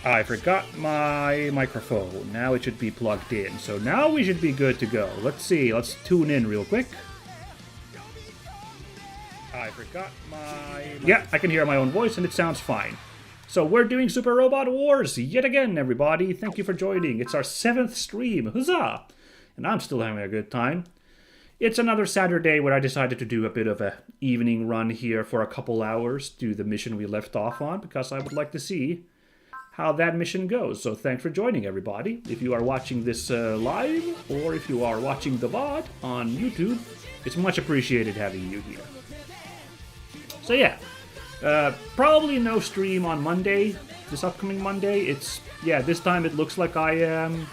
I forgot my microphone. Now it should be plugged in. So now we should be good to go. Let's see. Let's tune in real quick. I forgot my... Yeah, I can hear my own voice and it sounds fine. So we're doing Super Robot Wars yet again, everybody. Thank you for joining. It's our 7th stream. Huzzah! And I'm still having a good time. It's another Saturday where I decided to do a bit of an evening run here for a couple hours, do the mission we left off on, because I would like to see how that mission goes. So thanks for joining, everybody. If you are watching this live, or if you are watching the VOD on YouTube, it's much appreciated having you here. So yeah, probably no stream on Monday, this upcoming Monday. This time it looks like I am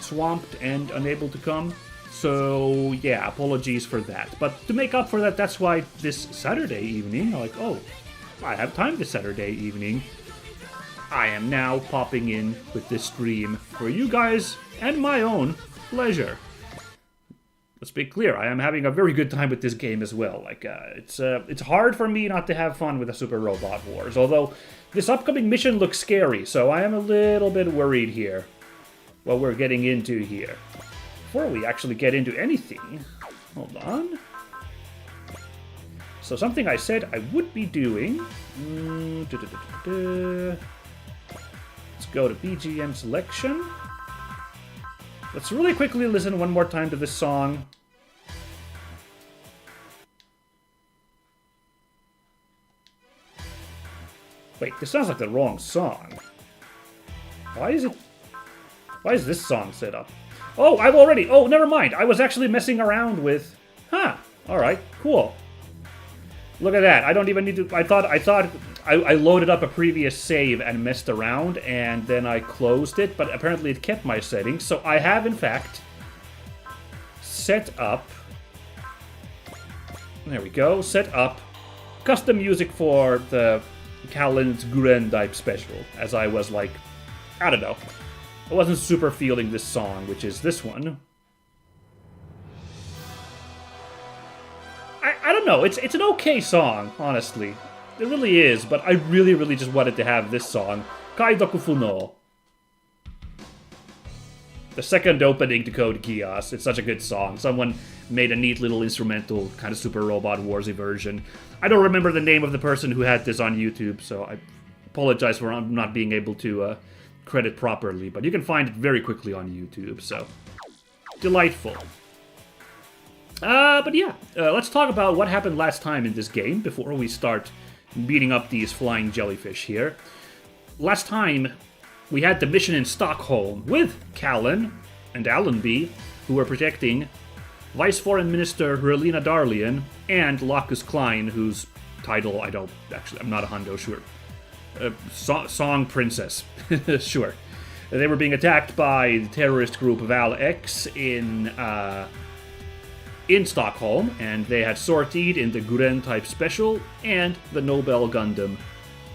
swamped and unable to come. So yeah, apologies for that. But to make up for that, that's why this Saturday evening, like, oh, I have time this Saturday evening. I am now popping in with this stream for you guys and my own pleasure. Let's be clear, I am having a very good time with this game as well. Like, it's hard for me not to have fun with the Super Robot Wars, although this upcoming mission looks scary, so I am a little bit worried here what we're getting into here. Before we actually get into anything, hold on. So something I said I would be doing. Let's go to BGM selection. Let's really quickly listen one more time to this song. Wait, this sounds like the wrong song. Why is this song set up? Oh, never mind. I was actually messing around with... Huh, alright, cool. Look at that. I don't even need to... I thought I loaded up a previous save and messed around, and then I closed it, but apparently it kept my settings. So I have, in fact, set up... There we go. Set up custom music for the Callan's Guren type special, as I was like... I don't know. I wasn't super feeling this song, which is this one. I don't know, it's an okay song, honestly. It really is, but I really just wanted to have this song. Kaidoku Funo. The second opening to Code Geass. It's such a good song. Someone made a neat little instrumental, kind of Super Robot Warsy version. I don't remember the name of the person who had this on YouTube, so I apologize for not being able to credit properly, but you can find it very quickly on YouTube, so delightful. But yeah, let's talk about what happened last time in this game before we start beating up these flying jellyfish here. Last time, we had the mission in Stockholm with Callan and Allenby, who were protecting Vice Foreign Minister Relina Darlian and Lacus Klein, whose title I'm not a hundo sure. Song Princess, sure. They were being attacked by the terrorist group Val X in Stockholm, and they had sortied in the Guren type special and the Nobel Gundam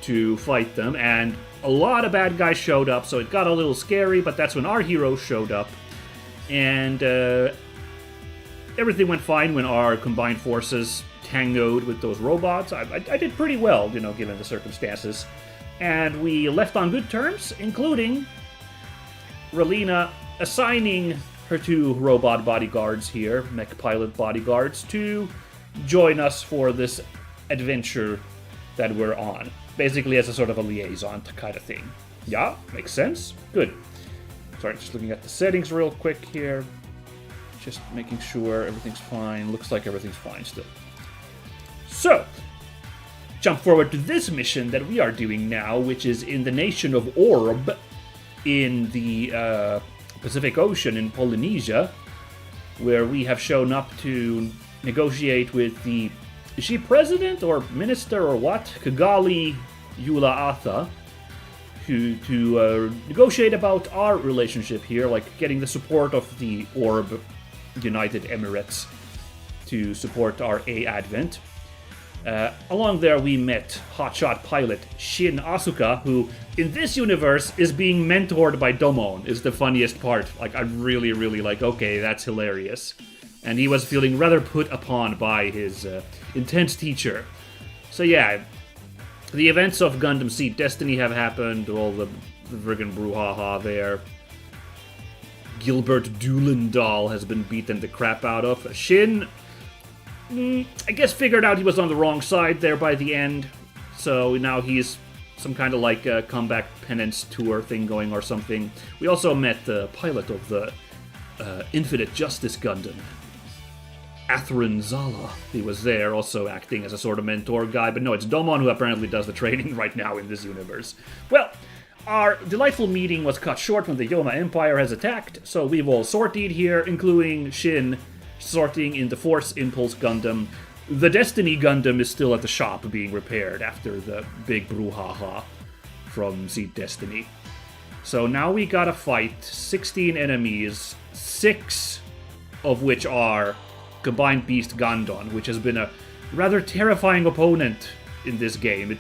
to fight them, and a lot of bad guys showed up, so it got a little scary, but that's when our heroes showed up, and everything went fine when our combined forces tangoed with those robots. I did pretty well, given the circumstances. And we left on good terms, including Relina assigning her 2 robot bodyguards here, mech pilot bodyguards, to join us for this adventure that we're on. Basically as a sort of a liaison kind of thing. Yeah, makes sense. Good. Sorry, just looking at the settings real quick here. Just making sure everything's fine. Looks like everything's fine still. So, jump forward to this mission that we are doing now, which is in the nation of Orb in the Pacific Ocean in Polynesia, where we have shown up to negotiate with the... Is she president or minister or what? Kigali Yula Atha, to negotiate about our relationship here, like getting the support of the Orb United Emirates to support our A-Advent. Along there we met hotshot pilot Shinn Asuka, who in this universe is being mentored by Domon, is the funniest part. Like, I really like, okay, that's hilarious. And he was feeling rather put upon by his intense teacher. So yeah, the events of Gundam Seed Destiny have happened, all the the friggin' brouhaha there. Gilbert Doolendal has been beaten the crap out of. Shinn, I guess, figured out he was on the wrong side there by the end. So now he's some kind of like a comeback penance tour thing going or something. We also met the pilot of the Infinite Justice Gundam, Atherin Zala. He was there also acting as a sort of mentor guy, but no, it's Domon who apparently does the training right now in this universe. Well, our delightful meeting was cut short when the Yoma Empire has attacked, so we've all sortied here, including Shinn sorting in the Force Impulse Gundam. The Destiny Gundam is still at the shop being repaired after the big brouhaha from Seed Destiny. So now we gotta fight 16 enemies, 6 of which are Combined Beast Gundam, which has been a rather terrifying opponent in this game.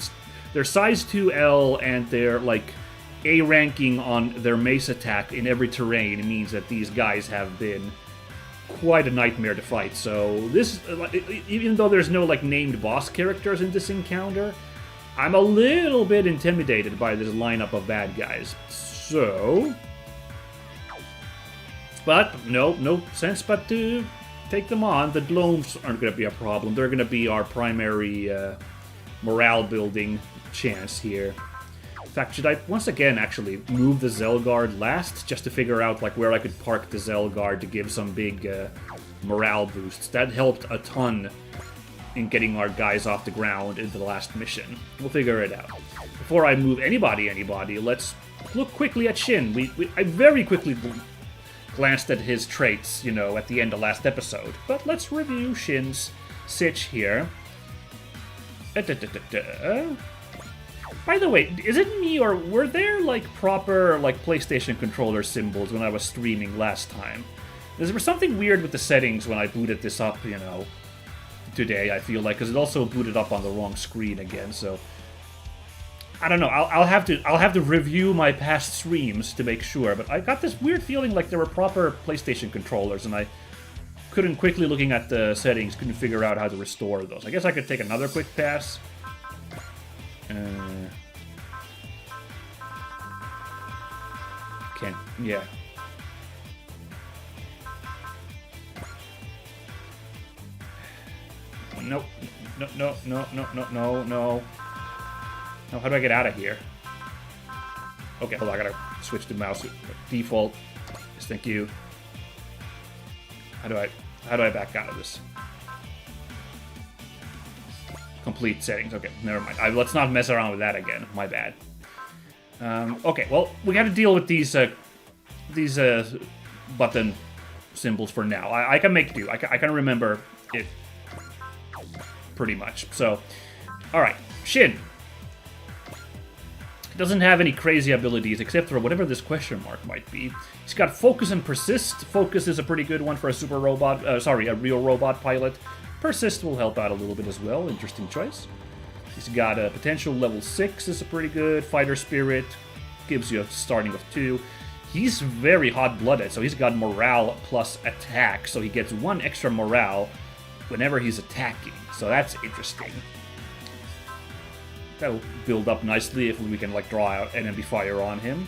They're size 2L and they're like A ranking on their mace attack in every terrain means that these guys have been quite a nightmare to fight. So this, even though there's no like named boss characters in this encounter, I'm a little bit intimidated by this lineup of bad guys. So, but no sense but to take them on. The Gloams aren't going to be a problem. They're going to be our primary morale building chance here. In fact, should I once again actually move the Zelgard last just to figure out like where I could park the Zelgard to give some big morale boosts? That helped a ton in getting our guys off the ground in the last mission. We'll figure it out. Before I move anybody, let's look quickly at Shinn. I very quickly glanced at his traits, you know, at the end of last episode. But let's review Shinn's sitch here. By the way, is it me or were there like proper like PlayStation controller symbols when I was streaming last time? There was something weird with the settings when I booted this up, you know, today, I feel like, because it also booted up on the wrong screen again, so I don't know. I'll have to review my past streams to make sure, but I got this weird feeling like there were proper PlayStation controllers, and I couldn't, quickly looking at the settings, couldn't figure out how to restore those. I guess I could take another quick pass. Yeah. Nope. No. No, how do I get out of here? Okay, hold on, I gotta switch to mouse default. Yes, thank you. How do I back out of this? Complete settings. Okay, never mind. Let's not mess around with that again. My bad. Okay, well, we got to deal with these button symbols for now. I can make do. I can remember it pretty much. So, all right, Shinn doesn't have any crazy abilities except for whatever this question mark might be. He's got focus and persist. Focus is a pretty good one for a super robot. A real robot pilot. Persist will help out a little bit as well. Interesting choice. He's got a potential level 6 is a pretty good. Fighter spirit gives you a starting of 2. He's very hot-blooded, so he's got morale plus attack, so he gets 1 extra morale whenever he's attacking. So that's interesting. That'll build up nicely if we can like draw out enemy fire on him.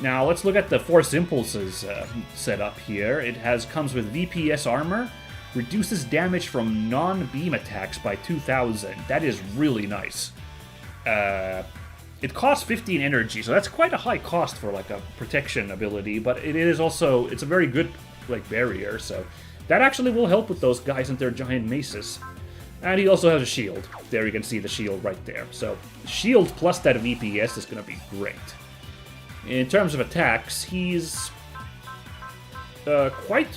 Now let's look at the Force Impulses setup here. It comes with VPS armor, reduces damage from non-beam attacks by 2,000. That is really nice. It costs 15 energy, so that's quite a high cost for like a protection ability, but it's a very good like barrier, so that actually will help with those guys and their giant maces. And he also has a shield. There you can see the shield right there. So shield plus that VPS is going to be great. In terms of attacks, he's quite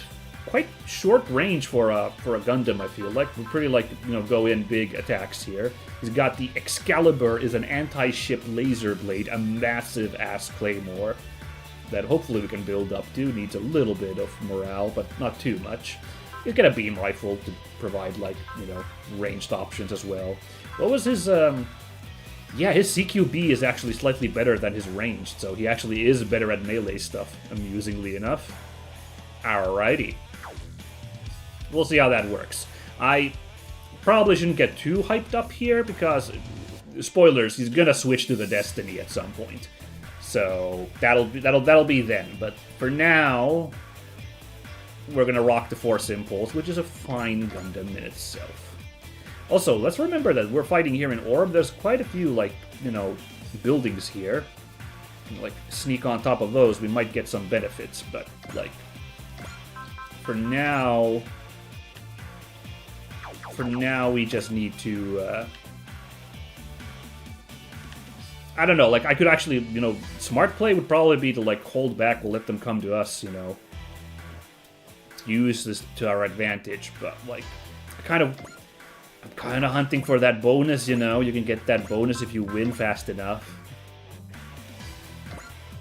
short range for a Gundam, I feel like. We're pretty like, you know, go in big attacks here. He's got the Excalibur is an anti-ship laser blade, a massive ass claymore that hopefully we can build up to. Needs a little bit of morale, but not too much. He's got a beam rifle to provide, like, you know, ranged options as well. What was his, yeah, his CQB is actually slightly better than his ranged, so he actually is better at melee stuff, amusingly enough. Alrighty. We'll see how that works. I probably shouldn't get too hyped up here, because, spoilers, he's gonna switch to the Destiny at some point. So that'll be then. But for now, we're gonna rock the Force Impulse, which is a fine Gundam in itself. Also, let's remember that we're fighting here in Orb. There's quite a few, like, you know, buildings here. Like, sneak on top of those, we might get some benefits. But, like, for now, we just need to, I don't know, like, I could actually, you know, smart play would probably be to, like, hold back, we'll let them come to us, you know. Use this to our advantage, but, like, I'm kind of hunting for that bonus, you know. You can get that bonus if you win fast enough.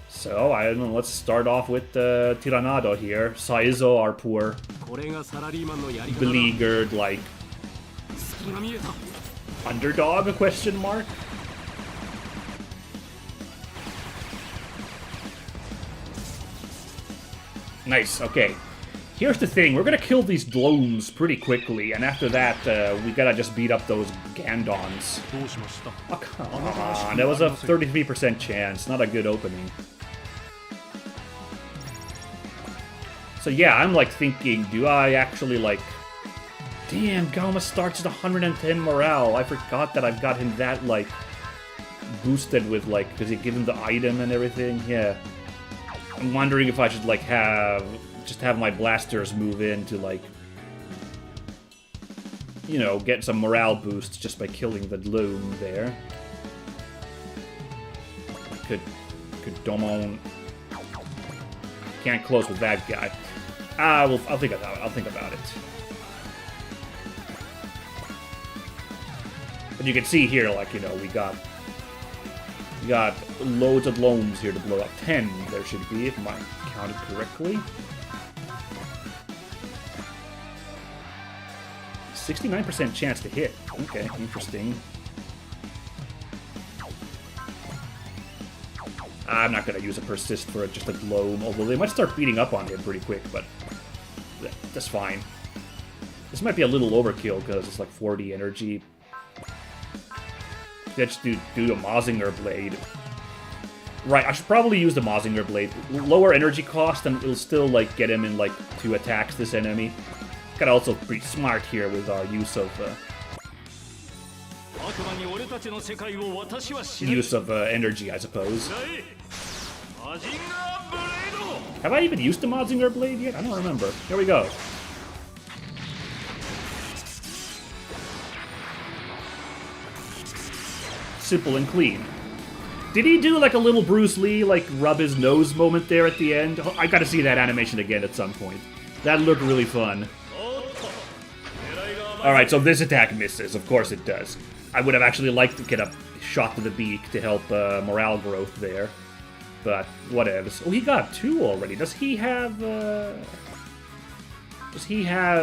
So, I don't know, let's start off with Tirannado here. Saizo, our poor, beleaguered, like, underdog, question mark? Nice, okay. Here's the thing, we're gonna kill these drones pretty quickly, and after that, we gotta just beat up those Gandons. Oh, come on, that was a 33% chance, not a good opening. So yeah, I'm like thinking, do I actually like... Damn, Gauma starts at 110 morale. I forgot that I've got him that, like, boosted with, like, does he give him the item and everything? Yeah. I'm wondering if I should, like, just have my blasters move in to, like, you know, get some morale boost just by killing the loom there. Could Domon... Can't close with that guy. I'll think about it. I'll think about it. But you can see here, like, you know, we got loads of loams here to blow up. 10 there should be, if I counted correctly. 69% chance to hit. Okay, interesting. I'm not going to use a persist for just a loam, although they might start beating up on him pretty quick, but that's fine. This might be a little overkill because it's like 40 energy. Let's do a Mazinger Blade. Right, I should probably use the Mazinger Blade. Lower energy cost, and it'll still, like, get him in, like, 2 attacks, this enemy. Gotta also be smart here with our use of energy, I suppose. Have I even used the Mazinger Blade yet? I don't remember. Here we go. Simple and clean. Did he do like a little Bruce Lee, like rub his nose moment there at the end? I gotta see that animation again at some point. That looked really fun. Alright, so this attack misses. Of course it does. I would have actually liked to get a shot to the beak to help morale growth there. But whatevs. Oh, he got 2 already. Does he have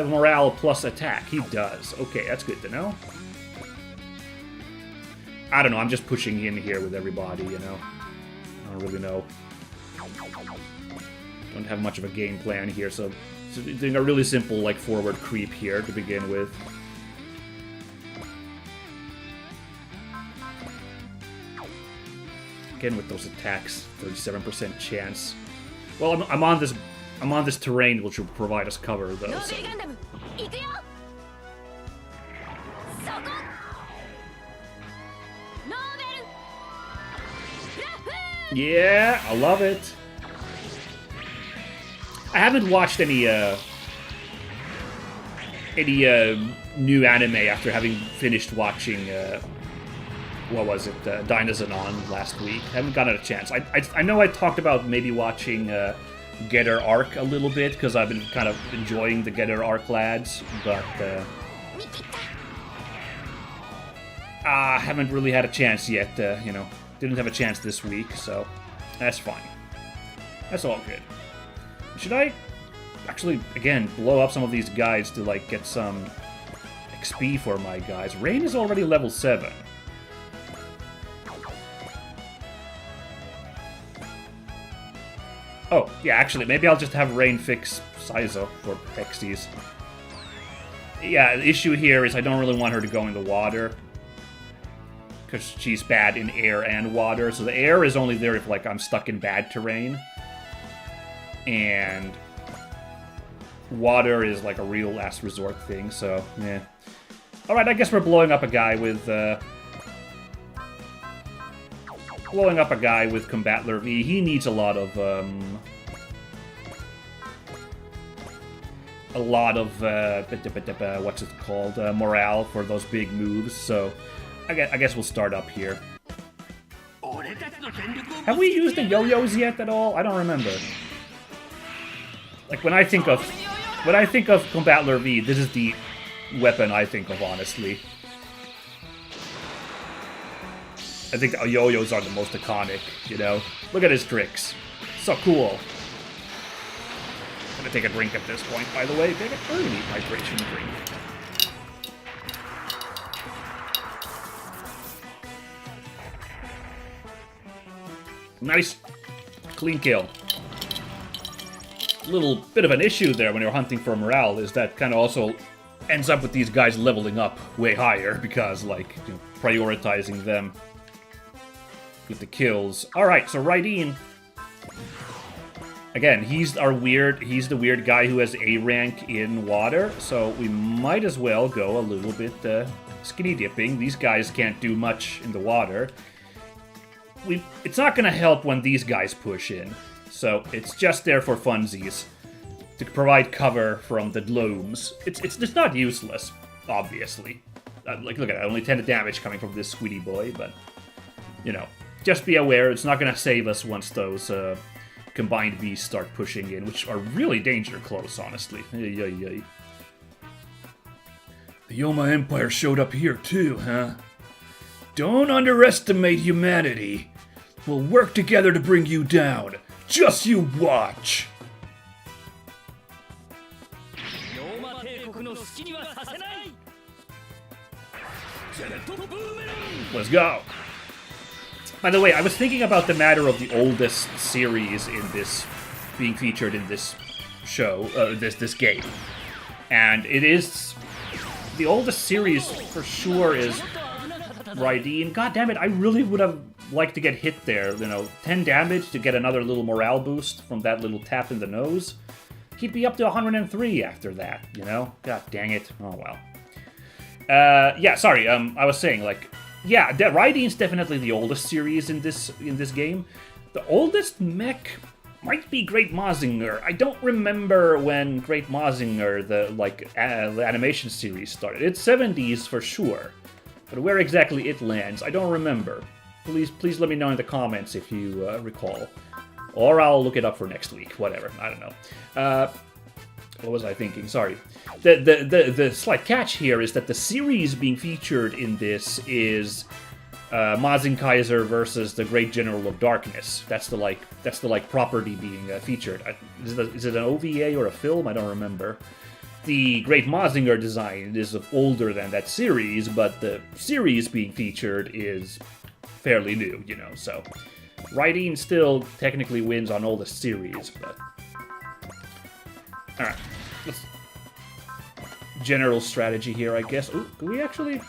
morale plus attack? He does. Okay, that's good to know. I don't know, I'm just pushing in here with everybody, you know? I don't really know. Don't have much of a game plan here, so doing a really simple, like, forward creep here to begin with. Again with those attacks, 37% chance. Well, I'm on this terrain which will provide us cover, though, so... Yeah, I love it. I haven't watched any new anime after having finished watching what was it, Dynazenon last week. Haven't gotten a chance. I know I talked about maybe watching Getter Arc a little bit because I've been kind of enjoying the Getter Arc lads, but I haven't really had a chance yet. You know. Didn't have a chance this week, so that's fine. That's all good. Should I actually, again, blow up some of these guys to, like, get some XP for my guys? Rain is already level 7. Oh, yeah, actually, maybe I'll just have Rain fix Saizo for Hexies. Yeah, the issue here is I don't really want her to go in the water. because she's bad in air and water. So the air is only there if, like, I'm stuck in bad terrain. And water is, like, a real last resort thing, so, yeah. Alright, I guess we're blowing up a guy with, Combattler V. He needs a lot of, what's it called? Morale for those big moves, so I guess we'll start up here. Have we used the yo-yos yet at all? I don't remember. Like, when I think of Combattler V, this is the weapon I think of, honestly. I think the yo-yos are the most iconic, you know? Look at his tricks. So cool. I'm gonna take a drink at this point, by the way. Take an early hydration drink. Nice. Clean kill. Little bit of an issue there when you're hunting for morale is that kind of also ends up with these guys leveling up way higher because, like, you know, prioritizing them with the kills. Alright, so Raideen. Again, he's the weird guy who has A rank in water, so we might as well go a little bit skinny dipping. These guys can't do much in the water. It's not gonna help when these guys push in, so it's just there for funsies to provide cover from the glooms. It's not useless, obviously. Like, look at that, only 10 damage coming from this squiddy boy, but, you know, just be aware, it's not gonna save us once those combined Vs start pushing in, which are really danger close, honestly. The Yoma Empire showed up here too, huh? Don't underestimate humanity. We'll work together to bring you down. Just you watch. Let's go. By the way, I was thinking about the matter of the oldest series in this being featured in this show, this game, and it is the oldest series for sure is Raideen. God damn it! I really would have liked to get hit there. You know, 10 damage to get another little morale boost from that little tap in the nose. He'd be up to 103 after that. You know, God dang it! Oh well. Yeah, sorry. I was saying, like. Yeah, Raideen's definitely the oldest series in this game. The oldest mech might be Great Mazinger. I don't remember when Great Mazinger, the animation series started. It's 70s for sure, but where exactly it lands, I don't remember. Please let me know in the comments if you recall, or I'll look it up for next week. Whatever, I don't know. What was I thinking? Sorry. The slight catch here is that the series being featured in this is Mazin Kaiser versus the Great General of Darkness. That's the property being featured. Is it an OVA or a film? I don't remember. The Great Mazinger design is older than that series, but the series being featured is fairly new, you know. So Raideen still technically wins on all the series, but. Alright, let's general strategy here, I guess. Ooh, can we actually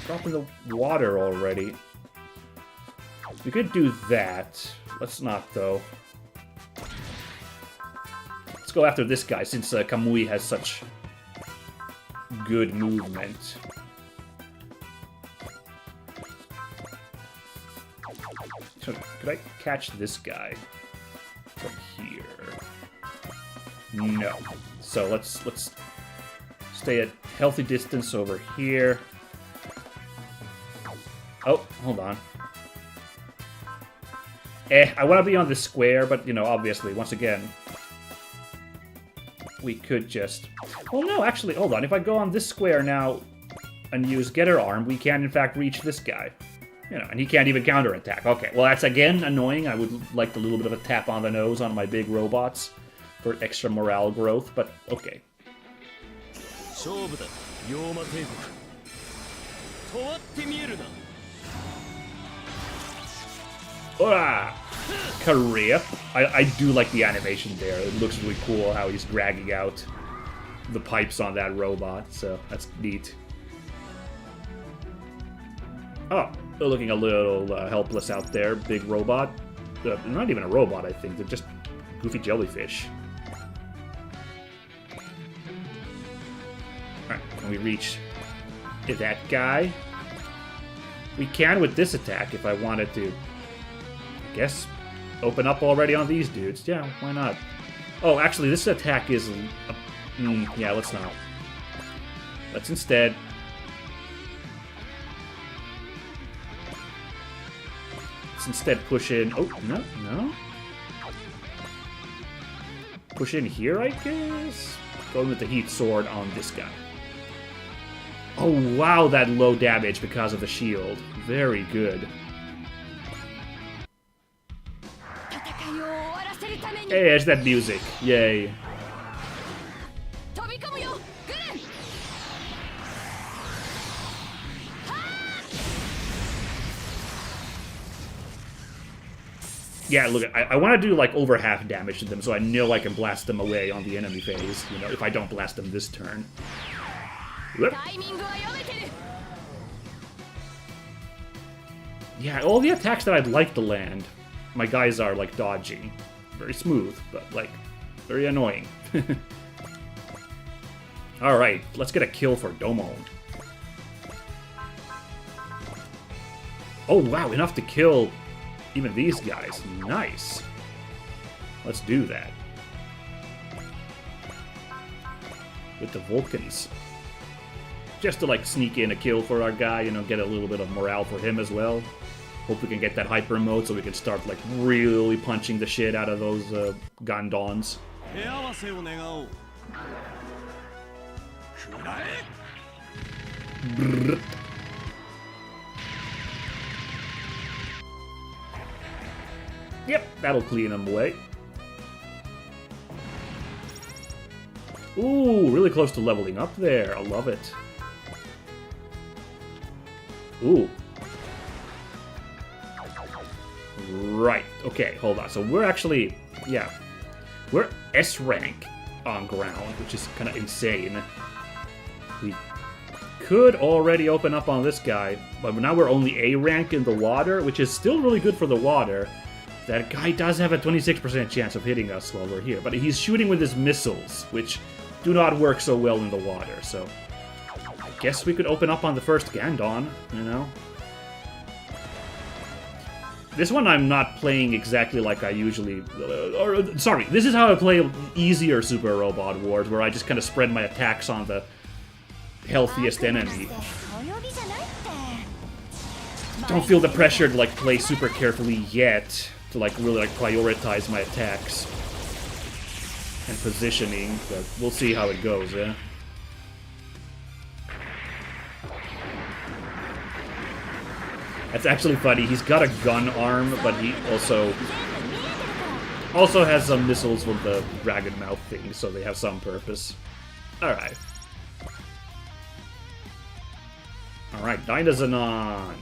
drop in the water already? We could do that. Let's not, though. Let's go after this guy, since Kamui has such good movement. So, could I catch this guy from here? No. So let's stay at healthy distance over here. Oh, hold on. I want to be on the square, but, you know, obviously, once again, we could just... Well, no, actually, hold on. If I go on this square now and use Getter Arm, we can, in fact, reach this guy. You know, and he can't even counterattack. Okay, well, that's, again, annoying. I would like a little bit of a tap on the nose on my big robots for extra morale growth, but okay. Hola! Career. I do like the animation there. It looks really cool how he's dragging out the pipes on that robot, so that's neat. Oh, they're looking a little helpless out there. Big robot. Not even a robot, I think. They're just goofy jellyfish. Alright, can we reach that guy? We can with this attack if I wanted to. I guess open up already on these dudes. Yeah, why not? Oh, actually, this attack is... yeah, let's not. Let's instead... push in... Oh, no. Push in here, I guess? Going with the heat sword on this guy. Oh, wow, that low damage because of the shield. Very good. Hey, there's that music. Yay. Yeah, look, I want to do like over half damage to them so I know I can blast them away on the enemy phase, you know, if I don't blast them this turn. Whoop. Yeah, all the attacks that I'd like to land, my guys are like dodging. Very smooth, but like, very annoying. Alright, let's get a kill for Domo. Oh wow, enough to kill even these guys. Nice. Let's do that. With the Vulcans. Just to like sneak in a kill for our guy, you know, get a little bit of morale for him as well. Hope we can get that hyper mode so we can start like really punching the shit out of those Gundams. Brrr. Yep, that'll clean them away. Ooh, really close to leveling up there. I love it. Ooh. Right. Okay, hold on. So we're actually... Yeah. We're S rank on ground, which is kind of insane. We could already open up on this guy, but now we're only A rank in the water, which is still really good for the water. That guy does have a 26% chance of hitting us while we're here, but he's shooting with his missiles, which do not work so well in the water, so... I guess we could open up on the first Gundam, you know? This one I'm not playing exactly like I usually... sorry, this is how I play easier Super Robot Wars, where I just kind of spread my attacks on the healthiest enemy. Don't feel the pressure to like play super carefully yet. To like really like prioritize my attacks and positioning, but we'll see how it goes, yeah? That's actually funny. He's got a gun arm, but he also has some missiles with the dragon mouth thing, so they have some purpose. Alright. Alright, Dynazenon.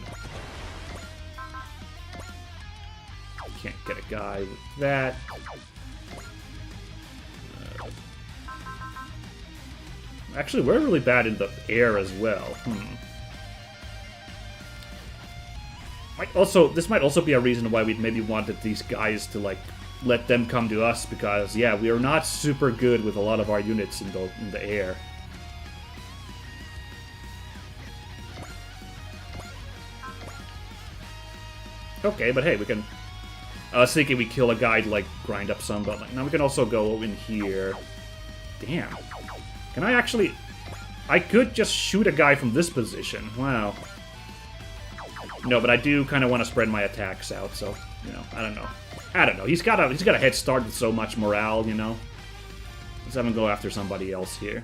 Can't get a guy with that. Actually, we're really bad in the air as well. This might also be a reason why we maybe wanted these guys to like let them come to us, because yeah, we are not super good with a lot of our units in the air. Okay, but hey, we can. I was thinking we kill a guy to, like, grind up some, but like, now we can also go in here. Damn. Can I actually... I could just shoot a guy from this position. Wow. No, but I do kind of want to spread my attacks out, so, you know, I don't know. He's got a head start with so much morale, you know? Let's have him go after somebody else here.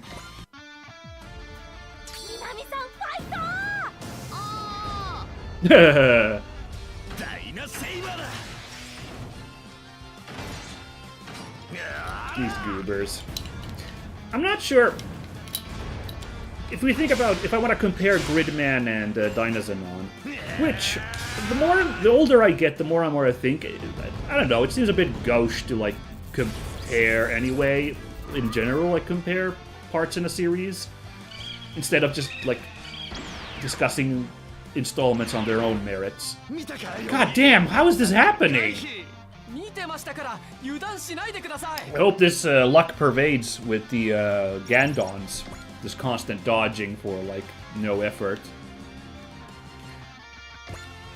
These goobers. I'm not sure if we think about if I want to compare Gridman and Dynazenon, which the older I get, the more and more I think. I don't know. It seems a bit gauche to like compare anyway. In general, like compare parts in a series instead of just like discussing installments on their own merits. God damn, how is this happening? I hope this luck pervades with the Gandons. This constant dodging for, like, no effort.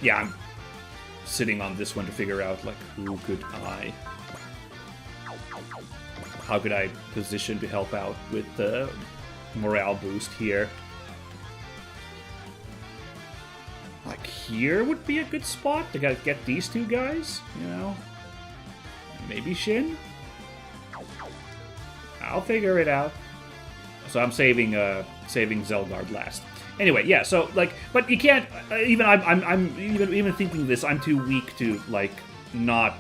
Yeah, I'm sitting on this one to figure out, like, how could I position to help out with the morale boost here? Like, here would be a good spot to get these two guys, you know? Maybe Shinn? I'll figure it out. So I'm saving Zelgard last. Anyway, yeah. So like, but you can't. I'm even thinking this. I'm too weak to like not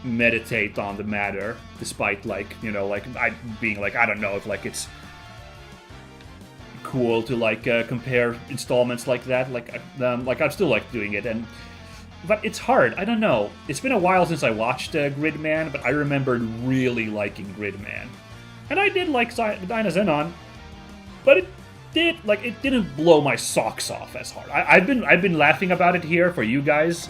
meditate on the matter, despite like like I being like I don't know if like it's cool to like compare installments like that. Like I'm still like doing it but it's hard. I don't know. It's been a while since I watched Gridman, but I remembered really liking Gridman. And I did like Dynazenon, but it didn't blow my socks off as hard. I've been laughing about it here for you guys.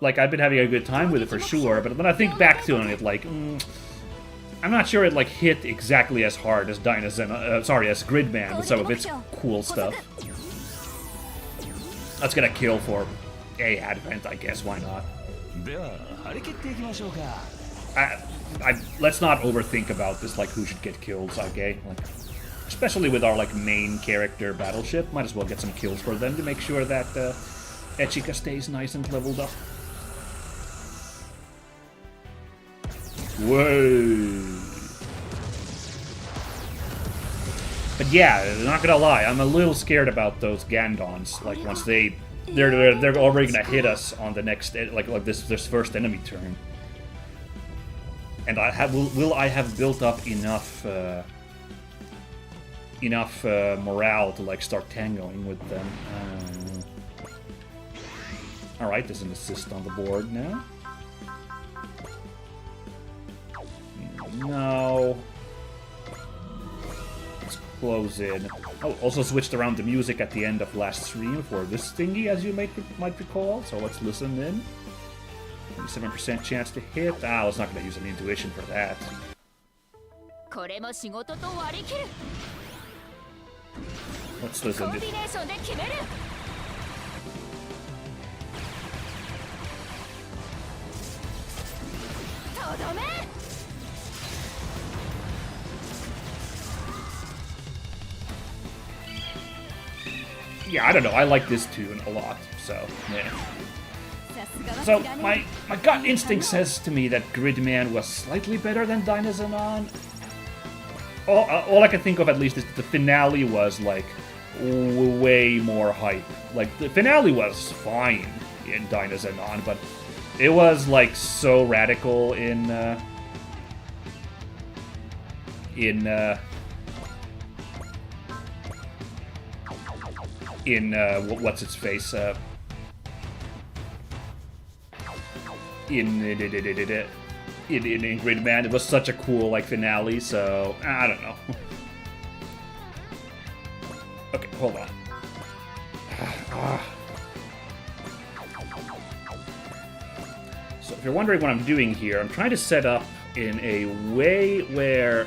Like, I've been having a good time with it for sure, but when I think back to it, like, I'm not sure it like hit exactly as hard as as Gridman with some of its cool stuff. That's gonna kill for Advent, I guess. Why not? Let's not overthink about this, like, who should get killed, okay? Like, especially with our, like, main character battleship. Might as well get some kills for them to make sure that Echika stays nice and leveled up. Whoa! But yeah, not gonna lie, I'm a little scared about those Gandons. Like, once they're already gonna hit us on the next, like this first enemy turn. And will I have built up enough morale to like start tangoing with them? All right, there's an assist on the board now. No. Let's close in. Oh, also switched around the music at the end of last stream for this thingy, as you might recall. So let's listen in. 27% chance to hit. Ah, let's not going to use an intuition for that. Let's listen in. Yeah, I don't know. I like this tune a lot, so yeah. So my gut instinct says to me that Gridman was slightly better than Dynazenon. All I can think of, at least, is that the finale was like way more hype. Like, the finale was fine in Dynazenon, but it was like so radical in what's its face in Gridman. It was such a cool like finale, so I don't know. Okay, hold on. So if you're wondering what I'm doing here, I'm trying to set up in a way where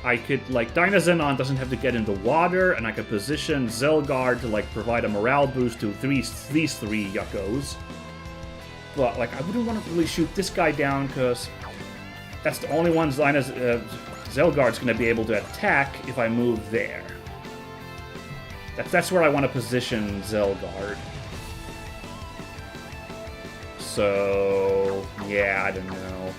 I could, like, Dynazenon doesn't have to get in the water, and I could position Zelgard to, like, provide a morale boost to these three yuckos. But, like, I wouldn't want to really shoot this guy down, because that's the only one Zelgard's going to be able to attack if I move there. That's where I want to position Zelgard. So, yeah, I don't know.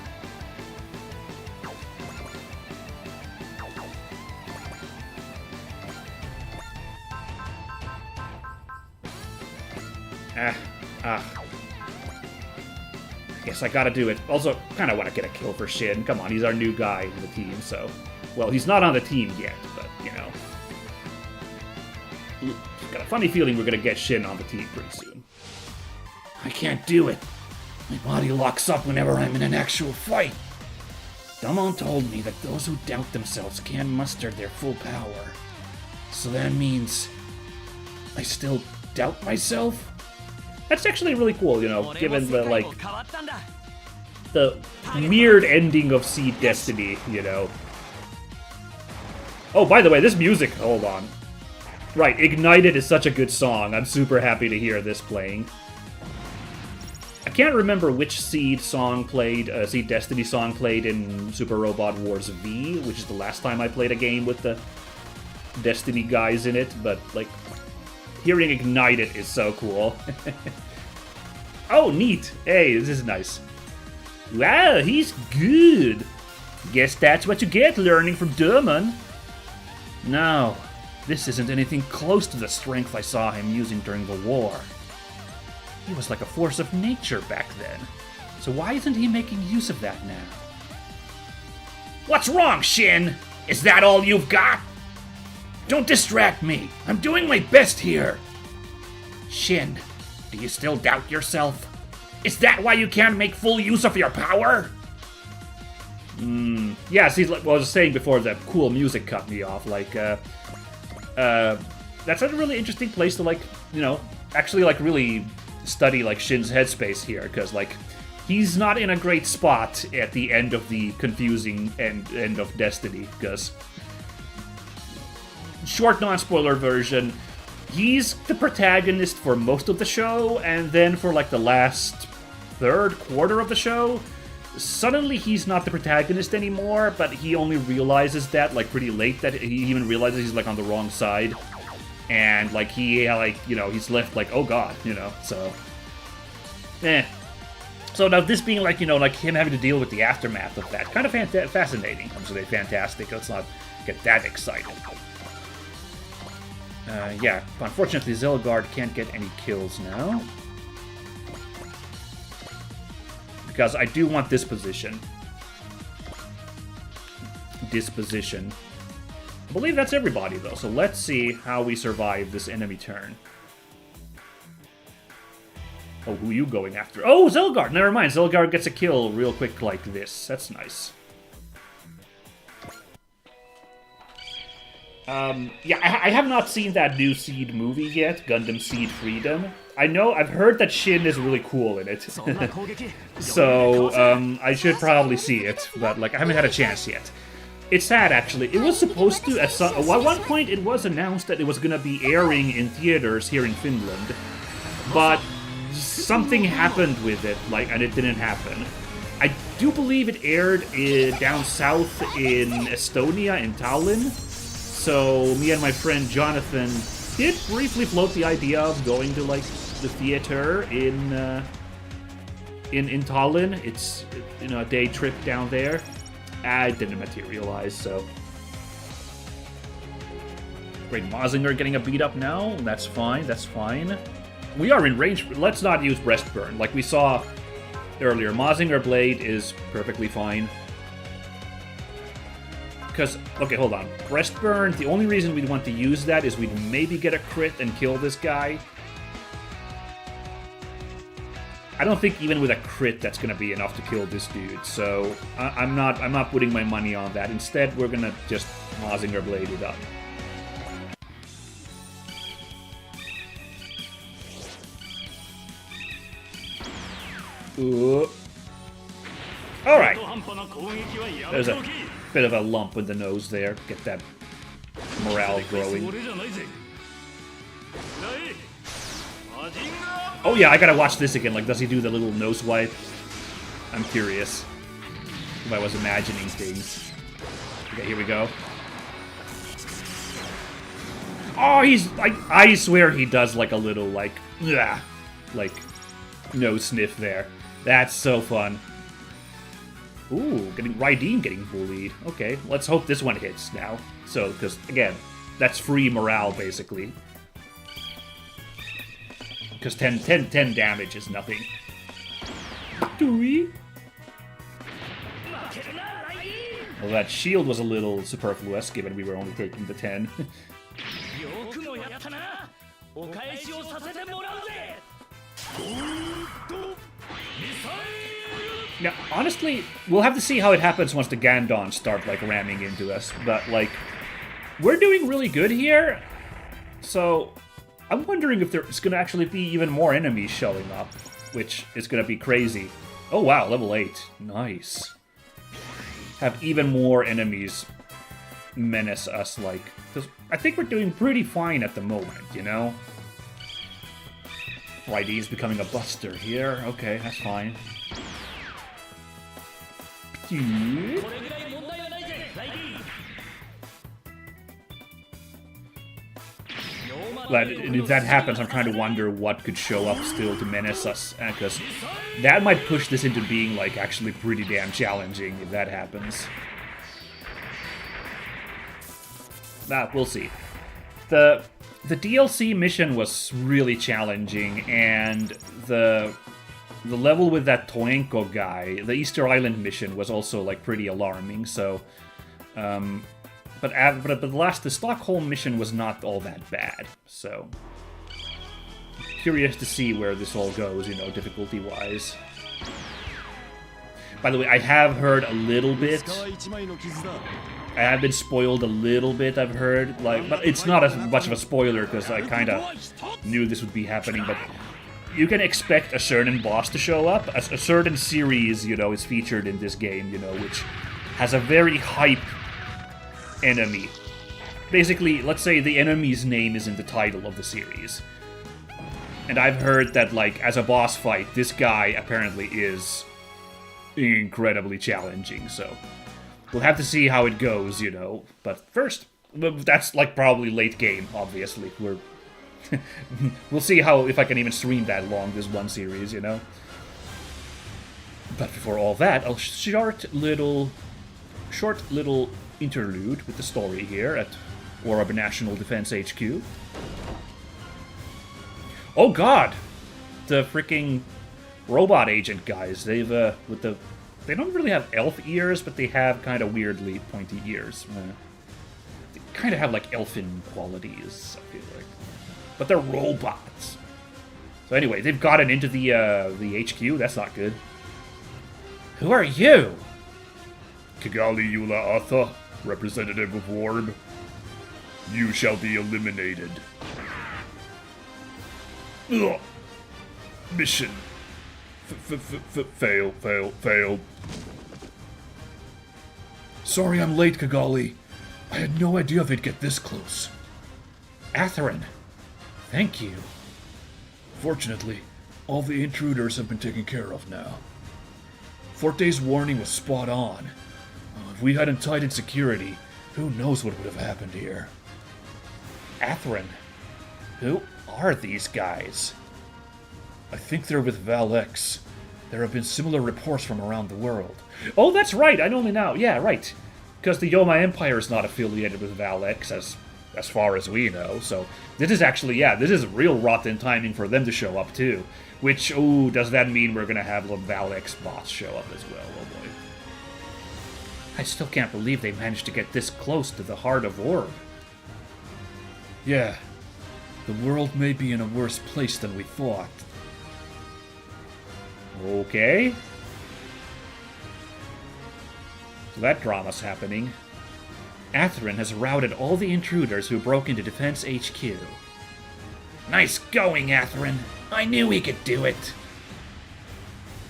Guess I gotta do it. Also, kind of want to get a kill for Shinn. Come on, he's our new guy in the team, so... Well, he's not on the team yet, but, you know... Got a funny feeling we're gonna get Shinn on the team pretty soon. I can't do it. My body locks up whenever I'm in an actual fight. Damon told me that those who doubt themselves can't muster their full power. So that means I still doubt myself? That's actually really cool, you know, given the, like, the weird ending of Seed Destiny, you know. Oh, by the way, this music, hold on. Right, Ignited is such a good song. I'm super happy to hear this playing. I can't remember which Seed song played, Seed Destiny song played in Super Robot Wars V, which is the last time I played a game with the Destiny guys in it, but, like, hearing Ignited is so cool. Oh, neat. Hey, this is nice. Wow, he's good. Guess that's what you get learning from Durman. No, this isn't anything close to the strength I saw him using during the war. He was like a force of nature back then. So why isn't he making use of that now? What's wrong, Shinn? Is that all you've got? Don't distract me. I'm doing my best here. Shinn, do you still doubt yourself? Is that why you can't make full use of your power? Yeah, see, like what I was saying before, that cool music cut me off. Like, that's a really interesting place to, like, you know, actually, like, really study, like, Shinn's headspace here, because, like, he's not in a great spot at the end of the confusing end of Destiny, because short non-spoiler version, he's the protagonist for most of the show, and then for, like, the last third quarter of the show, suddenly he's not the protagonist anymore, but he only realizes that, like, pretty late, that he even realizes he's, like, on the wrong side. And, like, he, like, you know, he's left, like, oh god, you know, so. So now this being, like, you know, like, him having to deal with the aftermath of that, kind of fascinating. I'm sorry, fantastic. Let's not get that excited. Yeah, unfortunately, Zelgard can't get any kills now. Because I do want this position. Disposition. I believe that's everybody, though, so let's see how we survive this enemy turn. Oh, who are you going after? Oh, Zelgard! Never mind, Zelgard gets a kill real quick like this. That's nice. Yeah, I have not seen that new Seed movie yet, Gundam Seed Freedom. I've heard that Shinn is really cool in it. So, I should probably see it, but, like, I haven't had a chance yet. It's sad, actually. It was supposed to, at one point, it was announced that it was gonna be airing in theaters here in Finland, but something happened with it, like, and it didn't happen. I do believe it aired down south in Estonia, in Tallinn. So me and my friend Jonathan did briefly float the idea of going to, like, the theater in Tallinn. It's, you know, a day trip down there. It didn't materialize, so. Great, Mazinger getting a beat up now. That's fine, that's fine. We are in range. Let's not use Breastburn. Like we saw earlier, Mazinger Blade is perfectly fine. Because, okay, hold on. Breastburn, the only reason we'd want to use that is we'd maybe get a crit and kill this guy. I don't think even with a crit that's going to be enough to kill this dude, so I'm not putting my money on that. Instead, we're going to just Mazinger Blade it up. Ooh. Alright. There's a bit of a lump in the nose there. Get that morale growing. Oh yeah, I gotta watch this again. Like, does he do the little nose wipe? I'm curious if I was imagining things. Okay, here we go. Oh, he's like, I swear he does like a little like nose sniff there. That's so fun. Ooh, Raideen getting bullied. Okay, let's hope this one hits now. So, because again, that's free morale basically. Because 10 damage is nothing. Well, that shield was a little superfluous, given we were only taking the 10. Now, honestly, we'll have to see how it happens once the Gandons start, like, ramming into us. But, like, we're doing really good here. So I'm wondering if there's going to actually be even more enemies showing up, which is going to be crazy. Oh wow, level 8. Nice. Have even more enemies menace us, like... Because I think we're doing pretty fine at the moment, you know? Right, he's becoming a buster here. Okay, that's fine. But if that happens, I'm trying to wonder what could show up still to menace us, because that might push this into being, like, actually pretty damn challenging if that happens. We'll see. The DLC mission was really challenging, and the level with that Toenko guy, the Easter Island mission, was also, like, pretty alarming, so... But the Stockholm mission was not all that bad, so... Curious to see where this all goes, you know, difficulty-wise. By the way, I have heard a little bit. I have been spoiled a little bit, I've heard. Like, but it's not as much of a spoiler, because I kind of knew this would be happening, but... You can expect a certain boss to show up. A certain series, you know, is featured in this game, you know, which has a very hype enemy. Basically, let's say the enemy's name is in the title of the series. And I've heard that, like, as a boss fight, this guy apparently is incredibly challenging, so... We'll have to see how it goes, you know. But first, that's, like, probably late game, obviously. We'll see if I can even stream that long, this one series, you know? But before all that, a short little interlude with the story here at Orb National Defense HQ. Oh god! The freaking robot agent guys, they don't really have elf ears, but they have kind of weirdly pointy ears. They kind of have, like, elfin qualities, I feel like. But they're robots. So anyway, they've gotten into the HQ. That's not good. Who are you? Kigali Yula Atha, representative of Orb. You shall be eliminated. Ugh. Mission. Failed. Sorry I'm late, Kigali. I had no idea they'd get this close. Atherin. Thank you. Fortunately, all the intruders have been taken care of now. Forte's warning was spot on. If we hadn't tightened security, who knows what would have happened here. Atherin. Who are these guys? I think they're with Val X. There have been similar reports from around the world. Oh, that's right, I only now. Yeah, right. Because the Yoma Empire is not affiliated with Val X, as far as we know, so this is actually, yeah, this is real rotten timing for them to show up, too. Which, ooh, does that mean we're gonna have the Val X boss show up as well? Oh boy. I still can't believe they managed to get this close to the heart of Orb. Yeah, the world may be in a worse place than we thought. Okay. So that drama's happening. Atherin has routed all the intruders who broke into Defense HQ. Nice going, Atherin. I knew he could do it.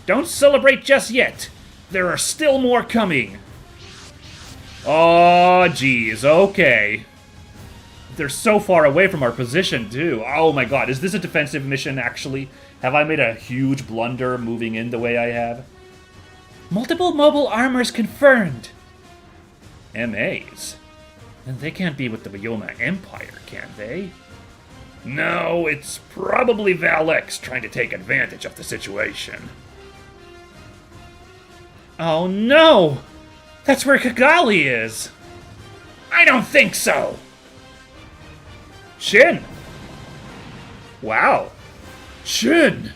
Don't celebrate just yet. There are still more coming. Oh, geez. Okay. They're so far away from our position, too. Oh my god. Is this a defensive mission, actually? Have I made a huge blunder moving in the way I have? Multiple mobile armors confirmed. MAs? Then they can't be with the Yoma Empire, can they? No, it's probably Val X trying to take advantage of the situation. Oh no! That's where Kigali is! I don't think so! Shinn! Wow. Shinn!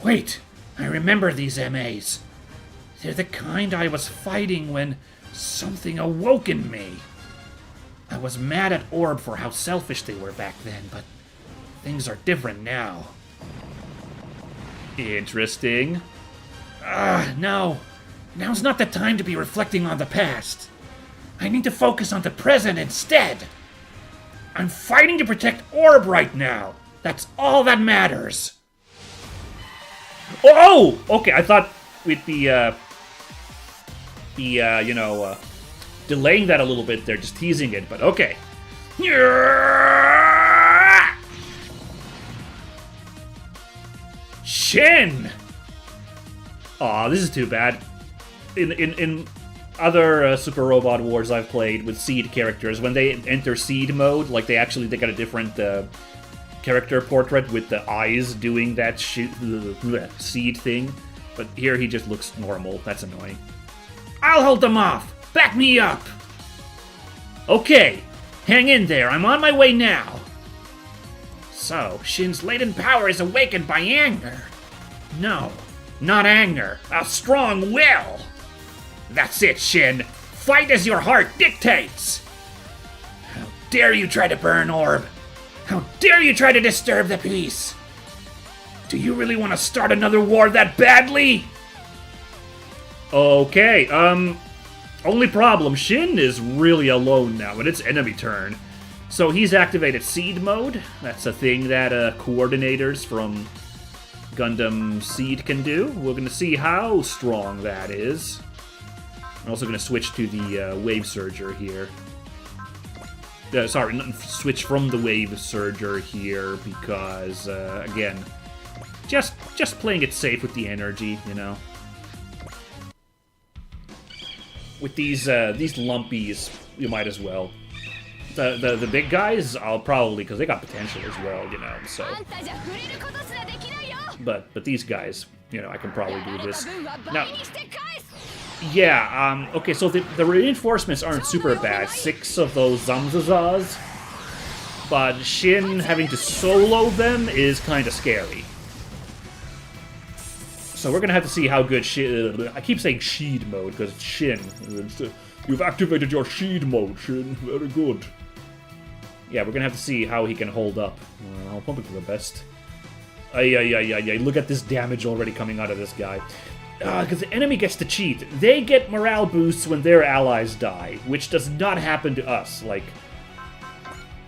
Wait, I remember these MAs. They're the kind I was fighting when something awoke in me. I was mad at Orb for how selfish they were back then, but things are different now. Interesting. No. Now's not the time to be reflecting on the past. I need to focus on the present instead. I'm fighting to protect Orb right now. That's all that matters. Oh! Okay, I thought we'd be, delaying that a little bit there, just teasing it, but okay. Shinn! Aw, this is too bad. In other Super Robot Wars I've played with Seed characters, when they enter Seed mode, like they got a different character portrait with the eyes doing that Seed thing. But here he just looks normal. That's annoying. I'll hold them off! Back me up! Okay, hang in there. I'm on my way now. So, Shinn's latent power is awakened by anger. No, not anger. A strong will! That's it, Shinn. Fight as your heart dictates! How dare you try to burn Orb? How dare you try to disturb the peace? Do you really want to start another war that badly? Okay, only problem, Shinn is really alone now, and it's enemy turn. So he's activated Seed mode. That's a thing that coordinators from Gundam Seed can do. We're going to see how strong that is. I'm also going to switch to the Wave Surger here. Switch from the Wave Surger here because, again, just playing it safe with the energy, you know. With these lumpies, you might as well. The big guys, I'll probably, because they got potential as well, you know, so. But these guys, you know, I can probably do this. Now, yeah, okay, so the reinforcements aren't super bad. 6 of those Zamzazas. But Shinn having to solo them is kind of scary. So we're going to have to see how good Shinn... I keep saying Sheed mode, because it's Shinn. You've activated your Sheed mode, Shinn. Very good. Yeah, we're going to have to see how he can hold up. I'll pump it to the best. Ay. Look at this damage already coming out of this guy. Because the enemy gets to cheat. They get morale boosts when their allies die, which does not happen to us. Like,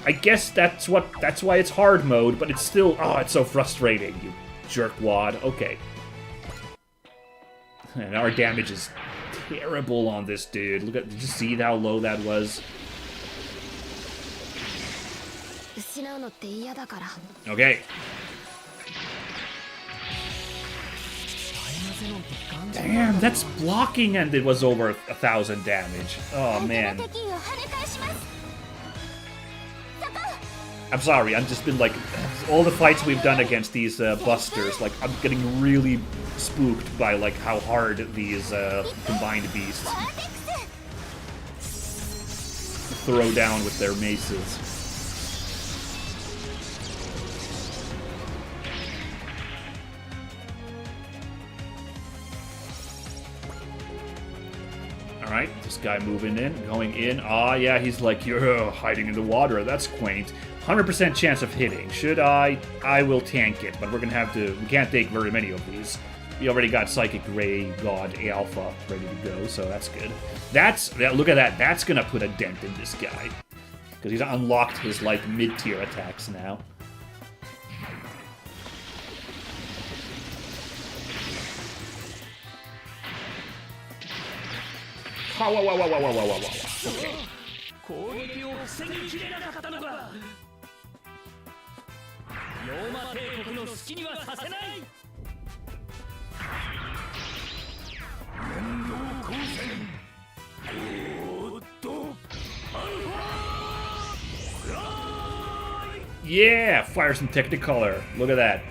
I guess that's why it's hard mode, but it's still... Oh, it's so frustrating, you jerkwad. Okay. And our damage is terrible on this dude. Look at, did you see how low that was? Okay. Damn, that's blocking and it was over 1,000 damage. Oh, man. I'm sorry, I've just been like, all the fights we've done against these busters, like, I'm getting really spooked by, like, how hard these combined beasts throw down with their maces. Alright, this guy moving in, going in. Ah, yeah, he's like, you're hiding in the water. That's quaint. 100% chance of hitting. Should I? I will tank it, but we're gonna have to... We can't take very many of these. We already got Psychic Ray God Alpha ready to go, so that's good. Look at that. That's gonna put a dent in this guy. Because he's unlocked his, like, mid-tier attacks now. Wow. Okay. Yeah, fire some Technicolor. Look at that.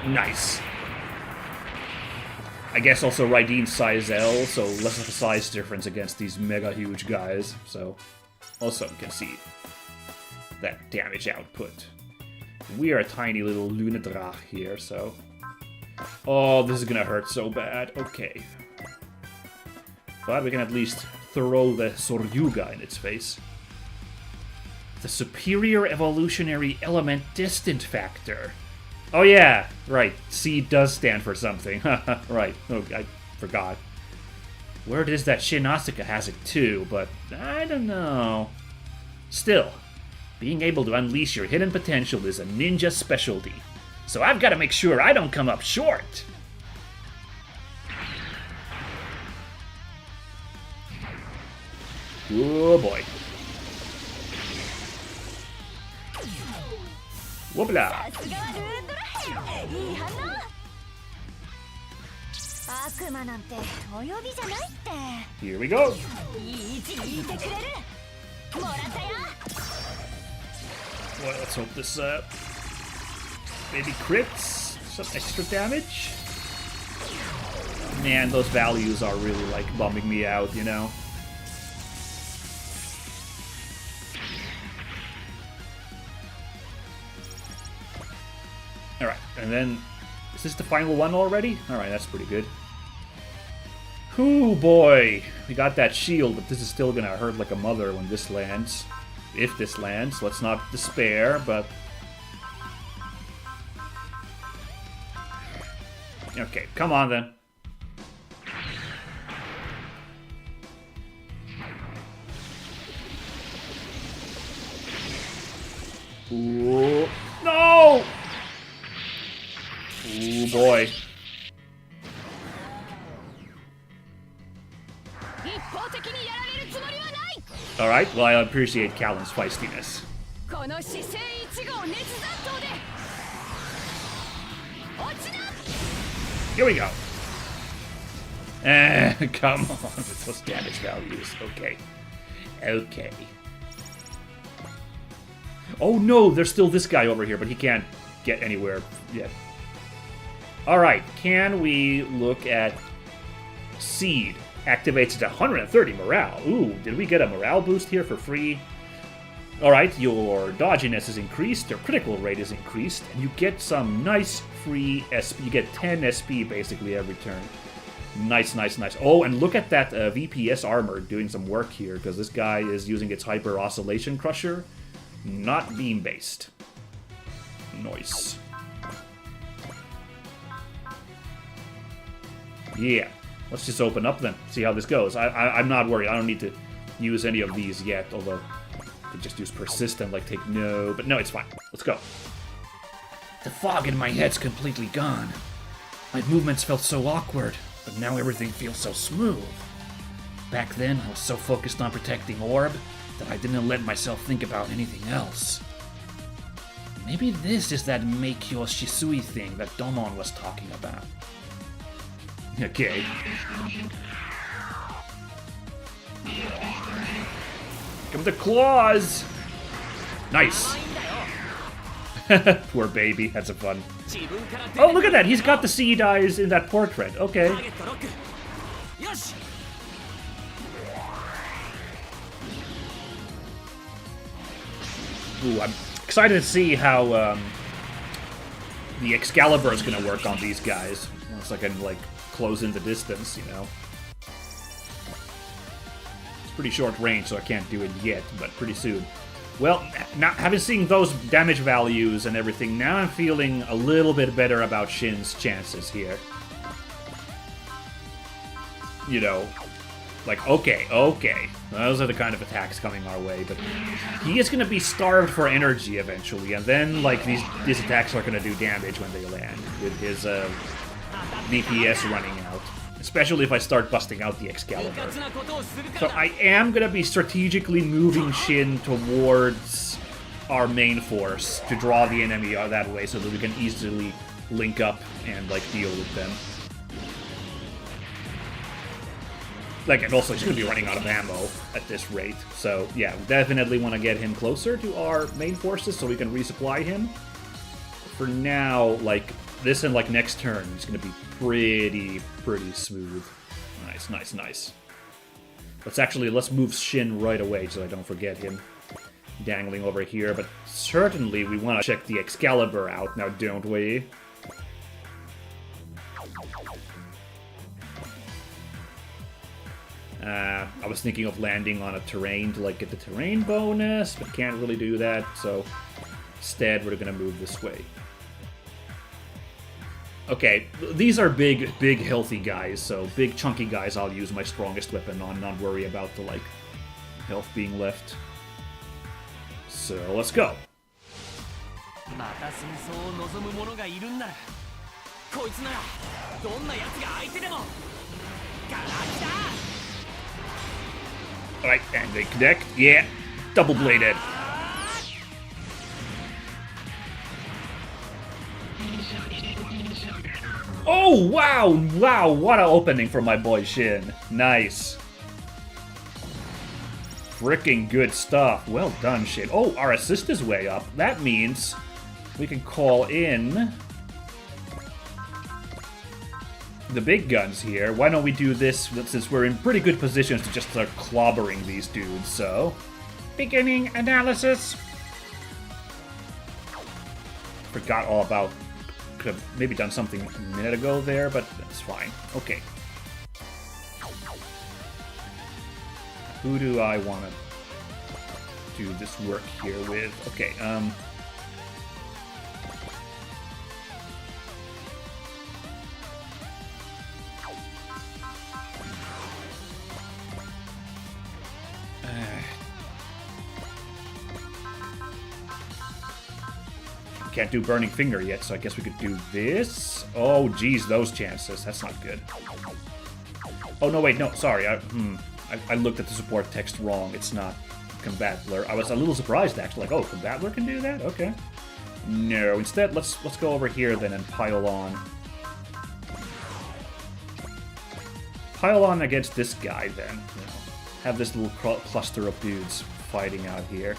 Nice. I guess also Raideen size L, so less of a size difference against these mega huge guys. So also you can see that damage output. We are a tiny little Lunadrach here, so... Oh, this is gonna hurt so bad. Okay. But we can at least throw the Soryuga in its face. The superior evolutionary element distant factor. Oh yeah, right. C does stand for something. Right. Oh, I forgot. Word is that Shinn Asuka has it too, but I don't know. Still, being able to unleash your hidden potential is a ninja specialty. So I've got to make sure I don't come up short. Oh boy. Whoopla. Here we go. Well, let's hope this maybe crits some extra damage. Man, those values are really like bumming me out, you know. Alright, and then is this the final one already? Alright, that's pretty good. Ooh boy, we got that shield, but this is still gonna hurt like a mother when this lands. If this lands, let's not despair, but... Okay, come on then. Ooh, no! Ooh boy. Alright, well I appreciate Callan's feistiness. Here we go. Come on with those damage values. Okay. Okay. Oh no, there's still this guy over here, but he can't get anywhere yet. Alright, can we look at Seed? Activates at 130 morale. Ooh, did we get a morale boost here for free? Alright, your dodginess is increased, your critical rate is increased, and you get some nice free SP. You get 10 SP basically every turn. Nice, nice, nice. Oh, and look at that VPS armor doing some work here, because this guy is using its Hyper Oscillation Crusher, not beam-based. Nice. Yeah. Let's just open up then, see how this goes. I'm not worried. I don't need to use any of these yet, although I could just use persistent, like take no, but no, it's fine. Let's go. The fog in my head's completely gone. My movements felt so awkward, but now everything feels so smooth. Back then, I was so focused on protecting Orb that I didn't let myself think about anything else. Maybe this is that Meikyo Shisui thing that Domon was talking about. Okay. Come the claws! Nice! Poor baby, had some fun. Oh, look at that! He's got the seed eyes in that portrait. Okay. Ooh, I'm excited to see how the Excalibur is going to work on these guys. Once I can, like, close in the distance, you know. It's pretty short range, so I can't do it yet, but pretty soon. Well, now having seen those damage values and everything, now I'm feeling a little bit better about Shinn's chances here. You know, like, okay, those are the kind of attacks coming our way, but he is going to be starved for energy eventually, and then, like, these attacks are going to do damage when they land, with his DPS running out. Especially if I start busting out the Excalibur. So I am going to be strategically moving Shinn towards our main force to draw the enemy that way so that we can easily link up and, like, deal with them. Like, and also he's going to be running out of ammo at this rate. So, yeah, we definitely want to get him closer to our main forces so we can resupply him. For now, like, this and, like, next turn is going to be pretty smooth. Nice, nice, nice. Let's move Shinn right away so I don't forget him dangling over here. But certainly we want to check the Excalibur out now, don't we? I was thinking of landing on a terrain to, like, get the terrain bonus, but can't really do that, so instead we're gonna move this way. Okay, these are big, healthy guys, so big, chunky guys I'll use my strongest weapon on, not worry about the, like, health being left. So, let's go. Alright, and they connect. Yeah, double-bladed. Oh, wow! Wow, what an opening for my boy Shinn. Nice. Freaking good stuff. Well done, Shinn. Oh, our assist is way up. That means we can call in the big guns here. Why don't we do this since we're in pretty good positions to just start clobbering these dudes, so... Beginning analysis. Forgot all about... Could have maybe done something a minute ago there, but that's fine. Okay. Who do I want to do this work here with? Okay, can't do Burning Finger yet, so I guess we could do this. Oh, geez, those chances. That's not good. Oh, no, wait, no, sorry. I looked at the support text wrong. It's not Combattler. I was a little surprised, actually. Like, oh, Combattler can do that? Okay. No, instead, let's go over here, then, and pile on. Pile on against this guy, then. You know, have this little cluster of dudes fighting out here.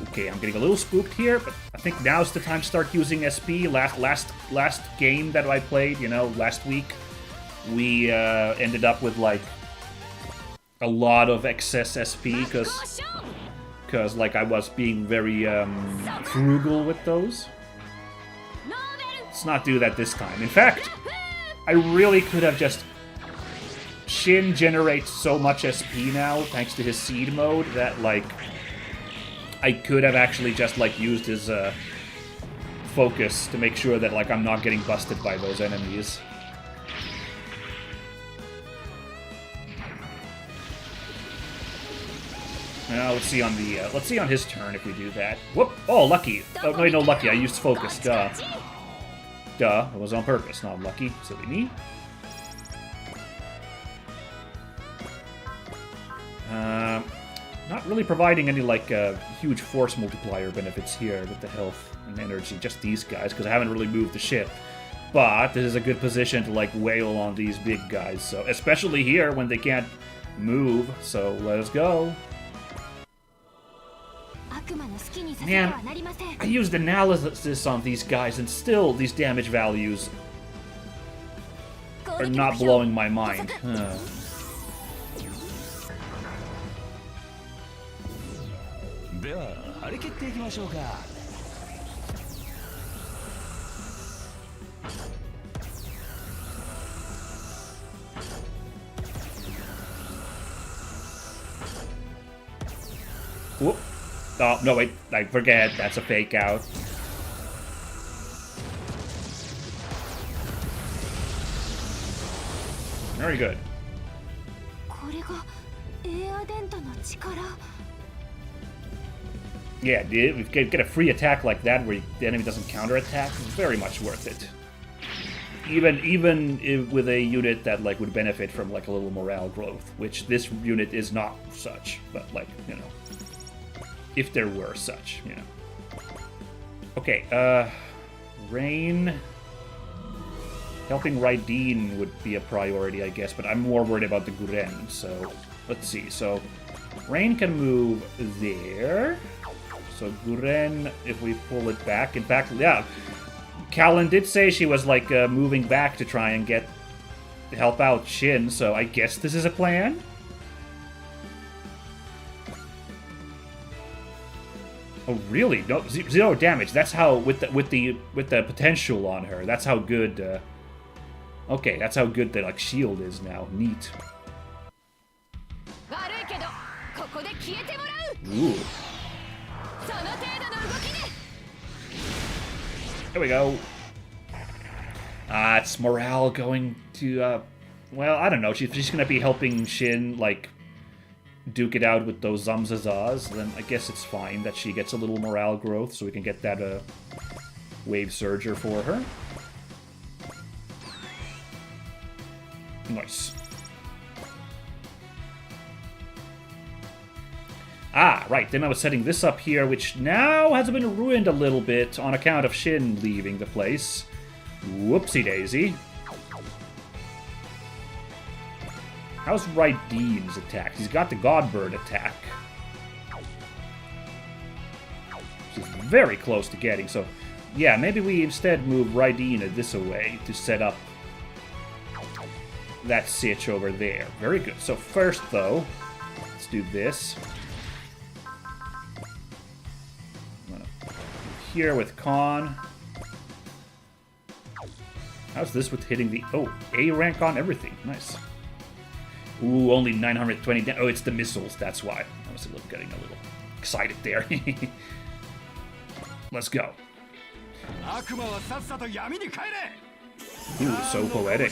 Okay, I'm getting a little spooked here, but I think now's the time to start using SP. Last game that I played, you know, last week, we ended up with, like, a lot of excess SP, because like, I was being very frugal with those. Let's not do that this time. In fact, I really could have just... Shinn generates so much SP now, thanks to his seed mode, that, like... I could have actually just, like, used his focus to make sure that, like, I'm not getting busted by those enemies. Now let's see on his turn if we do that. Whoop! Oh, lucky. Oh, no, lucky. I used focus. Duh. Duh. It was on purpose, not lucky. Silly me. Not really providing any, like, huge force multiplier benefits here with the health and energy. Just these guys, because I haven't really moved the ship. But this is a good position to, like, wail on these big guys. So, especially here when they can't move. So, let's go. Man, I used analysis on these guys, and still these damage values are not blowing my mind. Whoop. Oh, no, wait, I forget, that's a fake out. Very good. Yeah, dude, we get a free attack like that where the enemy doesn't counterattack. Very much worth it. Even with a unit that, like, would benefit from, like, a little morale growth, which this unit is not such, but, like, you know, if there were such, you know. Okay, Rain. Helping Raideen would be a priority, I guess, but I'm more worried about the Guren, so let's see. So, Rain can move there. So Guren, if we pull it back, in fact, yeah, Callan did say she was, like, moving back to try and help out Shinn, so I guess this is a plan? Oh, really? No, 0 damage. That's how, with the potential on her, that's how good, okay, that's how good the, like, shield is now. Neat. Ooh. There we go. It's Morale going to, well, I don't know. She's gonna be helping Shinn, like, duke it out with those Zamzazas. Then I guess it's fine that she gets a little morale growth, so we can get that, Wave Surger for her. Nice. Ah, right, then I was setting this up here, which now has been ruined a little bit on account of Shinn leaving the place. Whoopsie-daisy. How's Raideen's attack? He's got the Godbird attack. Which is very close to getting, so... Yeah, maybe we instead move Raideen this away to set up that sitch over there. Very good. So first, though, let's do this. I'm gonna here with Khan. How's this with hitting the... Oh, A rank on everything. Nice. Ooh, only 920... Oh, it's the missiles. That's why. I was getting a little excited there. Let's go. Ooh, so poetic.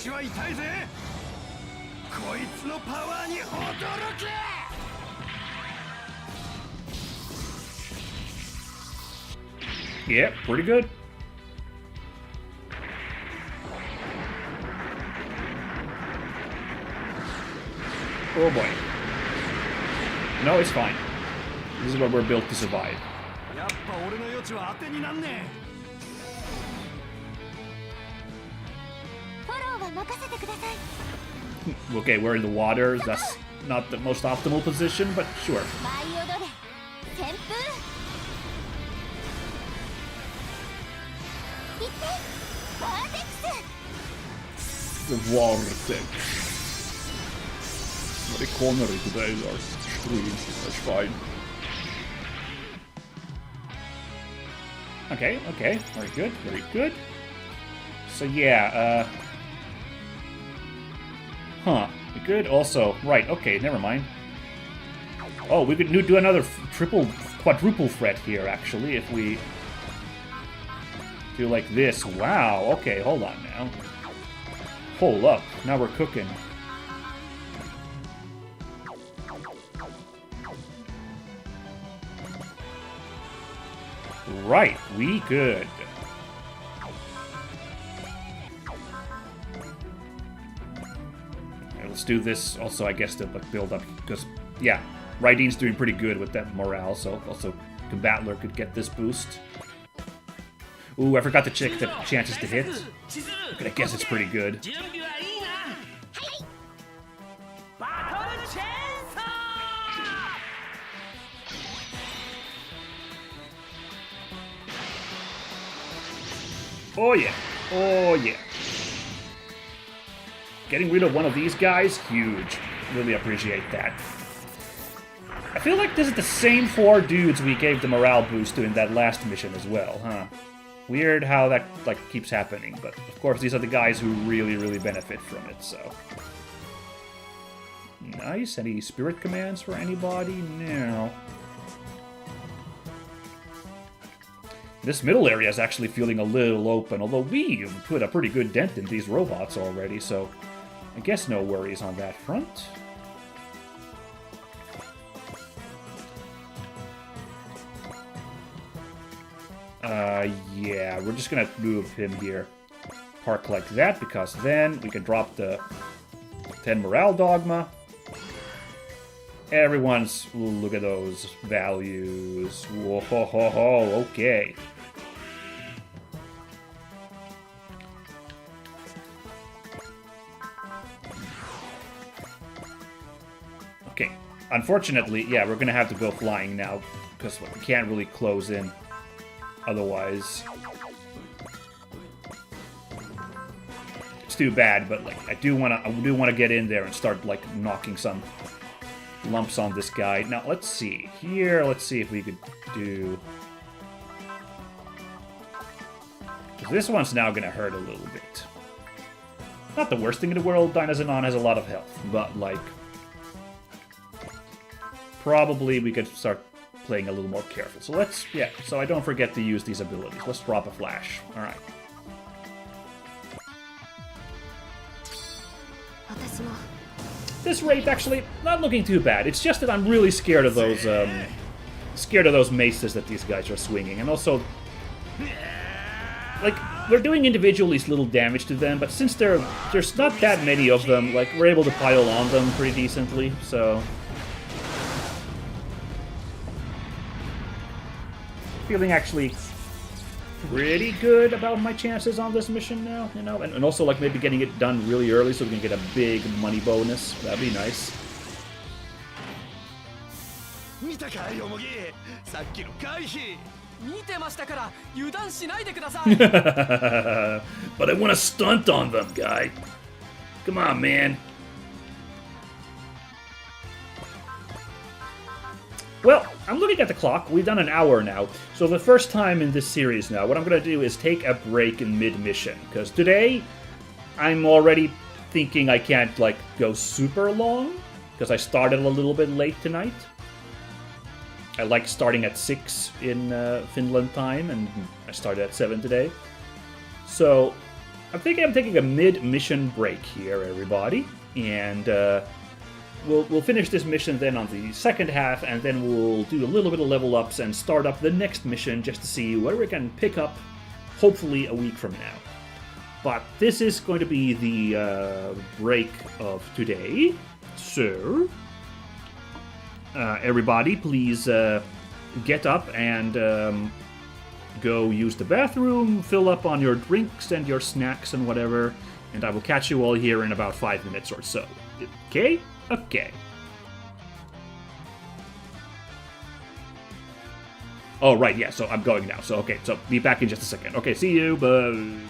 Yeah, pretty good. Oh boy. No, it's fine. This is what we're built to survive. Okay, we're in the water. That's not the most optimal position, but sure. The vortex. Very cornery today, our stream. That's fine. Okay, okay. Very good, very good. So yeah, huh. Good, also. Right, okay, never mind. Oh, we could do another quadruple threat here, actually, if we do like this. Wow, okay, hold on now. Hold up, now we're cooking. Right, we could. Let's do this also, I guess, to build up, because, yeah, Raideen's doing pretty good with that morale, so also Combatler could get this boost. Ooh, I forgot to check the chances to hit. But I guess it's pretty good. Oh yeah, oh yeah. Getting rid of one of these guys, huge. Really appreciate that. I feel like this is the same 4 dudes we gave the morale boost to in that last mission as well, huh? Weird how that, like, keeps happening, but of course these are the guys who really, really benefit from it, so... Nice. Any spirit commands for anybody? No. This middle area is actually feeling a little open, although we've put a pretty good dent in these robots already, so... I guess no worries on that front. Yeah, we're just gonna move him here. Park like that, because then we can drop the 10 morale dogma. Everyone's... Ooh, look at those values. Whoa, ho, ho, ho, okay. Okay, unfortunately, yeah, we're gonna have to go flying now, because we can't really close in otherwise. It's too bad, but like I do wanna get in there and start like knocking some lumps on this guy. Now let's see here. Let's see if we could do. This one's now gonna hurt a little bit. Not the worst thing in the world. Dynazenon has a lot of health, but like probably we could start playing a little more careful. So let's, yeah, so I don't forget to use these abilities. Let's drop a flash. Alright. This rate actually not looking too bad. It's just that I'm really scared of those maces that these guys are swinging, and also, like, we're doing individually little damage to them, but since there's not that many of them, like, we're able to pile on them pretty decently. So feeling actually pretty good about my chances on this mission now, you know? And also, like, maybe getting it done really early so we can get a big money bonus. That'd be nice. But I want to stunt on them, guy. Come on, man. Well, I'm looking at the clock. We've done an hour now. So the first time in this series now, what I'm going to do is take a break in mid-mission. Because today, I'm already thinking I can't, like, go super long. Because I started a little bit late tonight. I like starting at 6 in Finland time, and I started at 7 today. So I'm thinking I'm taking a mid-mission break here, everybody. And we'll finish this mission then on the second half, and then we'll do a little bit of level ups and start up the next mission just to see where we can pick up, hopefully a week from now. But this is going to be the break of today. So everybody, please get up and go use the bathroom, fill up on your drinks and your snacks and whatever, and I will catch you all here in about 5 minutes or so. Okay? Okay. Oh, right, yeah, so I'm going now. So, okay, so be back in just a second. Okay, see you, bye.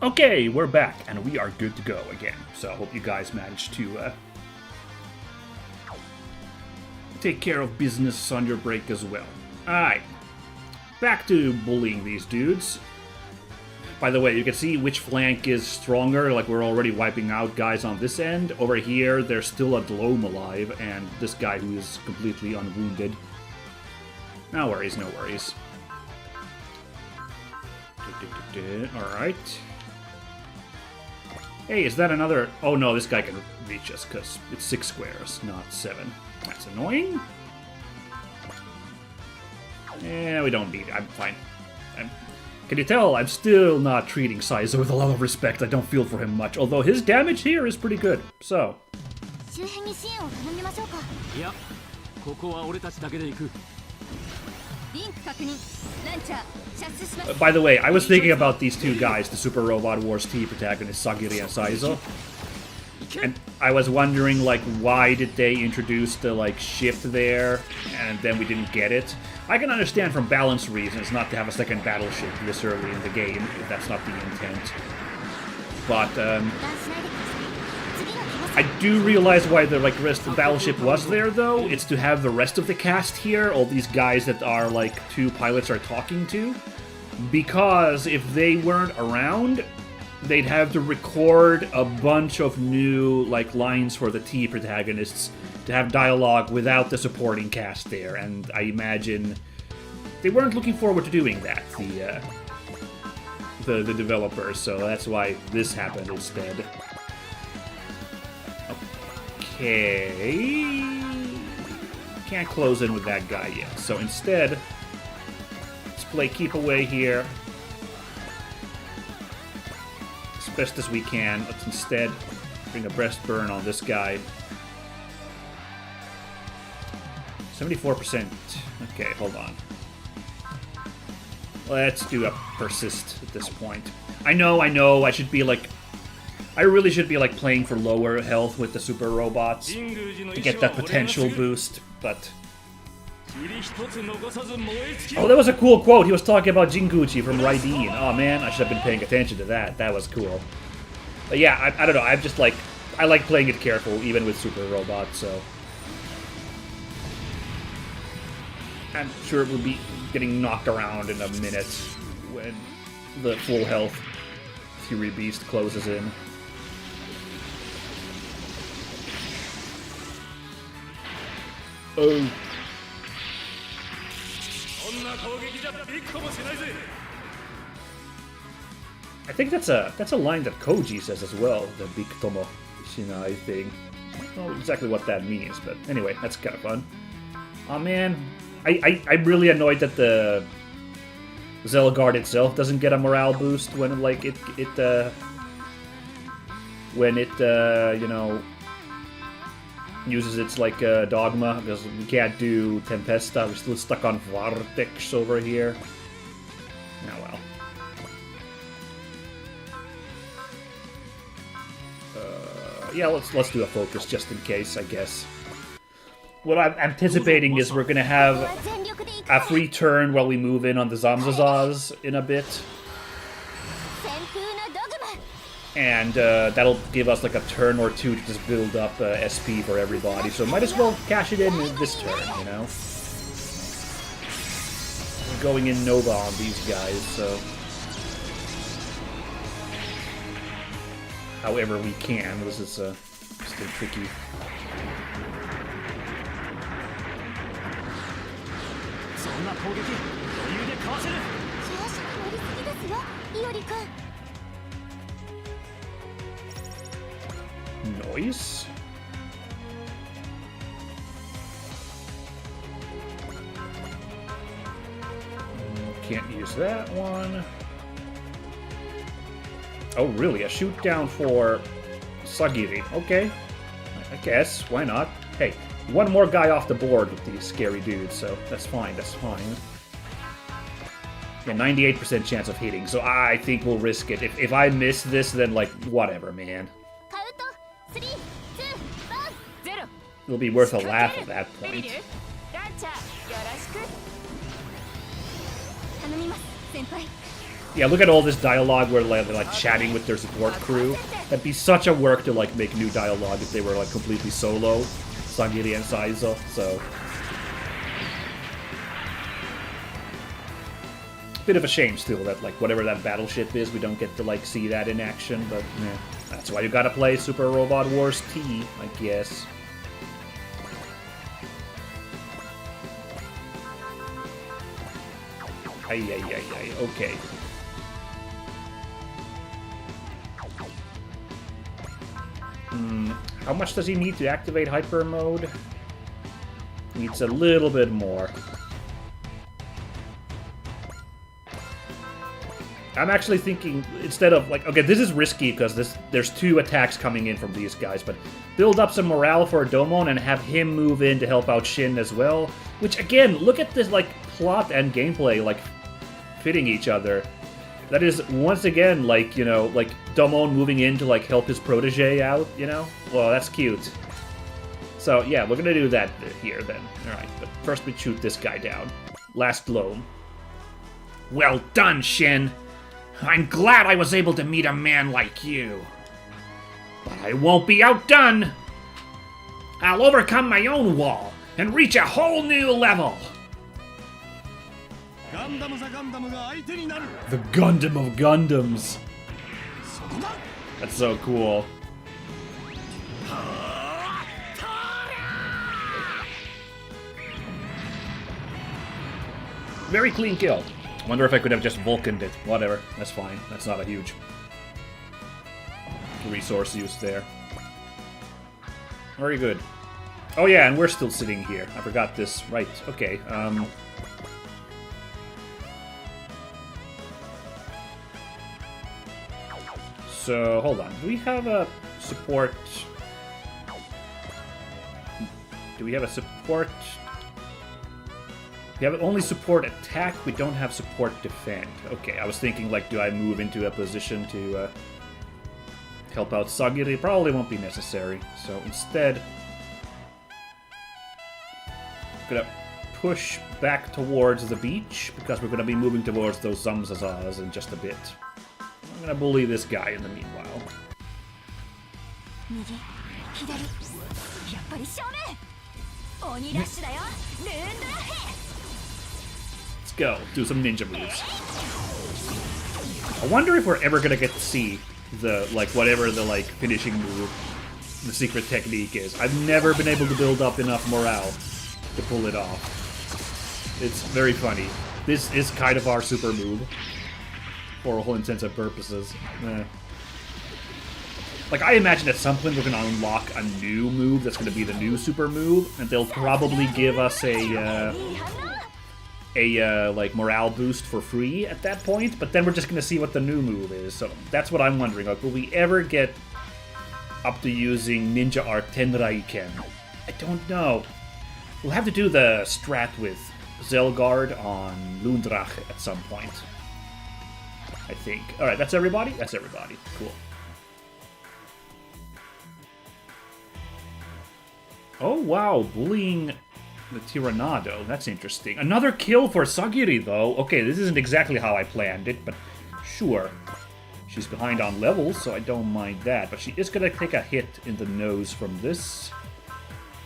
Okay, we're back, and we are good to go again. So I hope you guys managed to take care of business on your break as well. Alright, back to bullying these dudes. By the way, you can see which flank is stronger, like we're already wiping out guys on this end. Over here, there's still a Gloam alive, and this guy who is completely unwounded. No worries, no worries. Alright. Hey, is that another... Oh no, this guy can reach us, because it's 6 squares, not 7. That's annoying. Yeah, we don't need it. I'm fine. Can you tell I'm still not treating Saizo with a lot of respect? I don't feel for him much, although his damage here is pretty good, so... By the way, I was thinking about these two guys, the Super Robot Wars T protagonists, Sagiri and Saizo. And I was wondering, like, why did they introduce the, like, shift there, and then we didn't get it? I can understand from balance reasons not to have a second battleship this early in the game, if that's not the intent. But, I do realize why the, like, rest of the battleship was there, though. It's to have the rest of the cast here, all these guys that are, like, 2 pilots are talking to. Because if they weren't around, they'd have to record a bunch of new, like, lines for the T protagonists to have dialogue without the supporting cast there, and I imagine they weren't looking forward to doing that, the developers, so that's why this happened instead. Okay... Can't close in with that guy yet, so instead, let's play keep away here. As best as we can. Let's instead bring a breast burn on this guy. 74%. Okay, hold on. Let's do a persist at this point. I know, I should be like... I really should be like playing for lower health with the super robots to get that potential boost, but... Oh, that was a cool quote. He was talking about Jinguchi from Raiden. Oh man, I should have been paying attention to that. That was cool. But yeah, I don't know. I'm just like... I like playing it careful, even with super robots, so... I'm sure it will be getting knocked around in a minute when the full health Fury Beast closes in. Oh. I think that's a line that Koji says as well, the Big Tomo Shinai thing. I don't know exactly what that means, but anyway, that's kind of fun. Oh man, I'm really annoyed that the Zelgard itself doesn't get a morale boost when like you know, uses its like dogma, because we can't do Tempesta. We're still stuck on Vortex over here. Oh well. Yeah, let's do a focus just in case, I guess. What I'm anticipating is we're gonna have a free turn while we move in on the Zamzazaz in a bit. And that'll give us like a turn or two to just build up SP for everybody. So might as well cash it in this turn, you know? We're going in Nova on these guys, so... However we can. This is still tricky. Noise? Can't use that one. Oh, really? A shoot down for Sagiri. Okay. I guess. Why not? Hey, one more guy off the board with these scary dudes, so that's fine. That's fine. Yeah, 98% chance of hitting, so I think we'll risk it. If I miss this, then, like, whatever, man. It'll be worth a laugh at that point. Yeah, look at all this dialogue where they're like chatting with their support crew. That'd be such a work to like make new dialogue if they were like completely solo, Sagiri and Saizo. So bit of a shame still that like whatever that battleship is, we don't get to like see that in action. But yeah, that's why you gotta play Super Robot Wars T, I guess. Ay, okay. How much does he need to activate Hyper Mode? Needs a little bit more. I'm actually thinking, instead of, like, okay, this is risky because there's 2 attacks coming in from these guys, but build up some morale for Domon and have him move in to help out Shinn as well. Which, again, look at this, like, plot and gameplay, like, fitting each other. That is, once again, like, you know, like, Domon moving in to, like, help his protege out, you know? Well, that's cute. So, yeah, we're gonna do that here, then. Alright, but first we shoot this guy down. Last blow. Well done, Shinn! I'm glad I was able to meet a man like you. But I won't be outdone! I'll overcome my own wall and reach a whole new level! The Gundam of Gundams! That's so cool. Very clean kill. Wonder if I could have just Vulcaned it. Whatever, that's fine. That's not a huge resource use there. Very good. Oh yeah, and we're still sitting here. I forgot this. Right, okay. So, hold on. Do we have a support... Do we have a support... We have only support attack, we don't have support defend. Okay, I was thinking, like, do I move into a position to help out Sagiri? Probably won't be necessary. So instead, I'm gonna push back towards the beach, because we're gonna be moving towards those Zamzazas in just a bit. I'm gonna bully this guy in the meanwhile. Let's go, do some ninja moves. I wonder if we're ever gonna get to see the, like, whatever the, like, finishing move, the secret technique is. I've never been able to build up enough morale to pull it off. It's very funny. This is kind of our super move, for all intents and purposes. Like, I imagine at some point we're gonna unlock a new move that's gonna be the new super move, and they'll probably give us a like, morale boost for free at that point, but then we're just gonna see what the new move is. So that's what I'm wondering. Like, will we ever get up to using Ninja Art Tenraiken? I don't know. We'll have to do the strat with Zelgard on Lundrach at some point, I think. Alright, that's everybody? That's everybody. Cool. Oh, wow. Bullying the Tyrannado. That's interesting. Another kill for Sagiri, though. Okay, this isn't exactly how I planned it, but sure. She's behind on levels, so I don't mind that. But she is going to take a hit in the nose from this.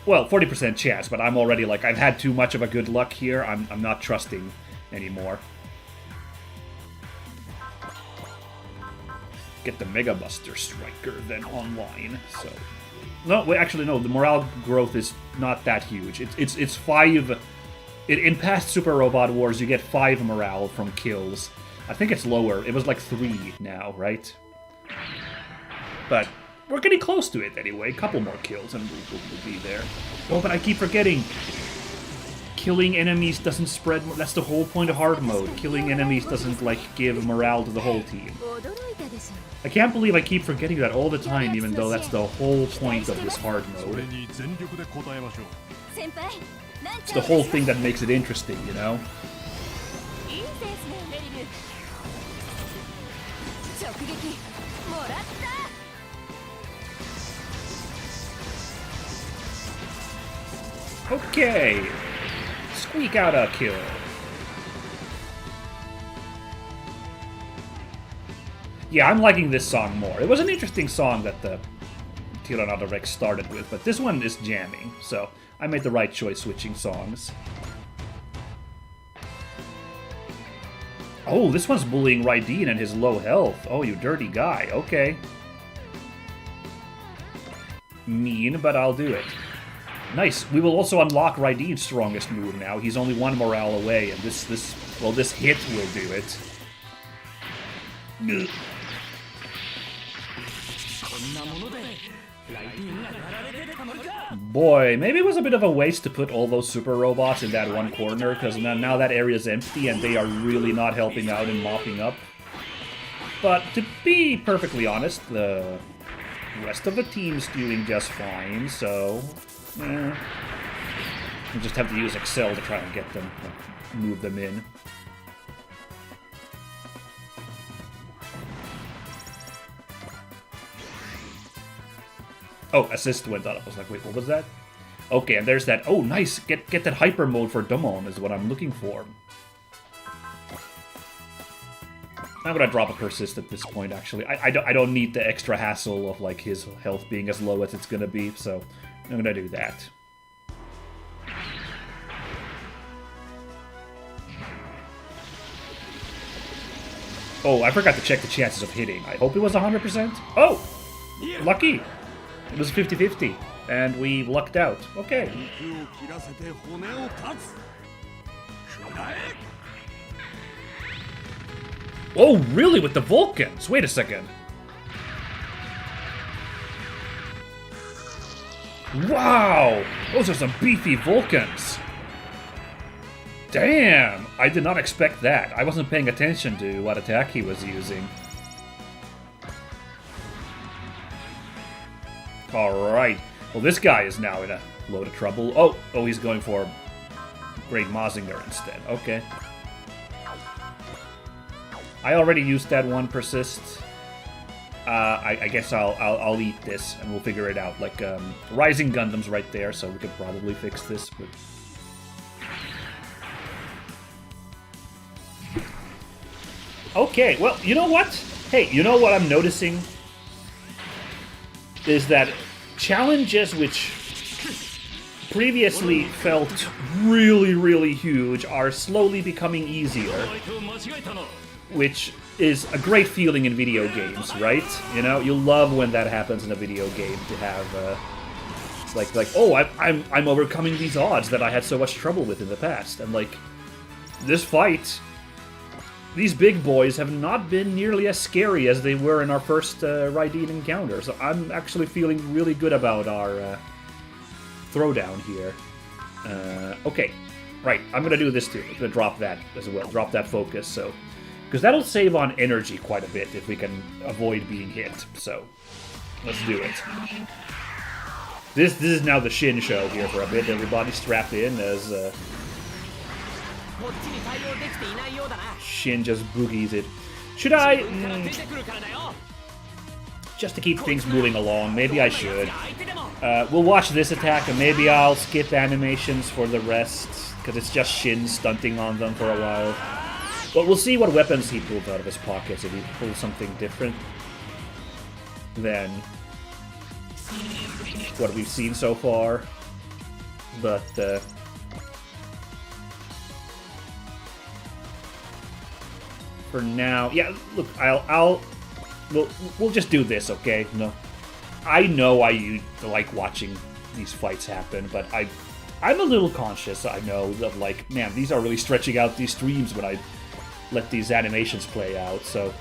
Well, 40% chance, but I'm already like, I've had too much of a good luck here. I'm not trusting anymore. Get the Mega Buster Striker then online, so... No, wait, actually, no. The morale growth is not that huge. It's 5. In past Super Robot Wars, you get 5 morale from kills. I think it's lower. It was like 3 now, right? But we're getting close to it anyway. A couple more kills and we'll be there. Oh, but I keep forgetting. Killing enemies doesn't spread. That's the whole point of hard mode. Killing enemies doesn't, like, give morale to the whole team. I can't believe I keep forgetting that all the time, even though that's the whole point of this hard mode. It's the whole thing that makes it interesting, you know? Okay! Squeak out a kill. Yeah, I'm liking this song more. It was an interesting song that the Tirana Rex started with, but this one is jamming, so I made the right choice switching songs. Oh, this one's bullying Raideen and his low health. Oh, you dirty guy. Okay. Mean, but I'll do it. Nice. We will also unlock Raideen's strongest move now. He's only 1 morale away, and this hit will do it. Boy, maybe it was a bit of a waste to put all those super robots in that one corner, because now that area's empty and they are really not helping out and mopping up. But to be perfectly honest, the rest of the team's doing just fine, so... we just have to use Excel to try and get them, move them in. Oh, assist went up. I was like, wait, what was that? Okay, and there's that. Oh, nice. Get that hyper mode for Dumon is what I'm looking for. I'm gonna drop a persist at this point. Actually, I don't need the extra hassle of like his health being as low as it's gonna be. So I'm gonna do that. Oh, I forgot to check the chances of hitting. I hope it was 100%. Oh, lucky. It was 50-50, and we lucked out. Okay. Oh, really? With the Vulcans? Wait a second. Wow! Those are some beefy Vulcans. Damn! I did not expect that. I wasn't paying attention to what attack he was using. Alright. Well, this guy is now in a load of trouble. Oh, he's going for Great Mazinger instead. Okay. I already used that one persist. I guess I'll eat this and we'll figure it out. Like, Rising Gundam's right there, so we could probably fix this. But... okay, well, you know what? Hey, you know what I'm noticing? Is that challenges which previously felt really, really huge are slowly becoming easier. Which is a great feeling in video games, right? You know, you love when that happens in a video game to have, like, oh, I'm overcoming these odds that I had so much trouble with in the past. And, like, this fight... these big boys have not been nearly as scary as they were in our first Raideen encounter, so I'm actually feeling really good about our throwdown here. Okay, right, I'm gonna do this too. I'm gonna drop that as well, drop that focus, so... because that'll save on energy quite a bit if we can avoid being hit, so... let's do it. This is now the Shinn show here for a bit. Everybody strap in as... Shinn just boogies it. Should I... just to keep things moving along, maybe I should. We'll watch this attack, and maybe I'll skip animations for the rest, because it's just Shinn stunting on them for a while. But we'll see what weapons he pulls out of his pockets, if he pulls something different than what we've seen so far. But, for now, yeah, look, we'll just do this, okay? No, I know I like watching these fights happen, but I'm a little conscious, I know, of like, man, these are really stretching out these streams when I let these animations play out, so...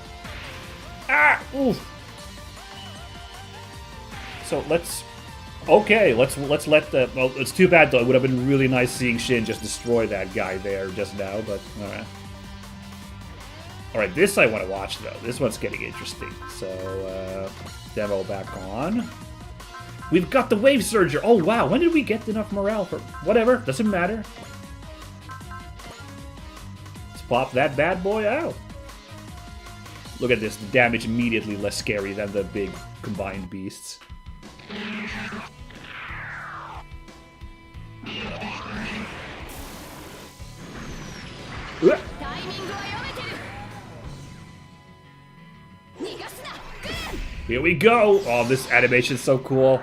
oof! So let's... okay, let's let the... well, it's too bad, though. It would have been really nice seeing Shinn just destroy that guy there just now, but alright. Alright, this I want to watch, though. This one's getting interesting. So, demo back on. We've got the Wave Surger! Oh, wow, when did we get enough morale for... whatever, doesn't matter. Let's pop that bad boy out. Look at this, the damage immediately less scary than the big combined beasts. Here we go! Oh, this animation's so cool.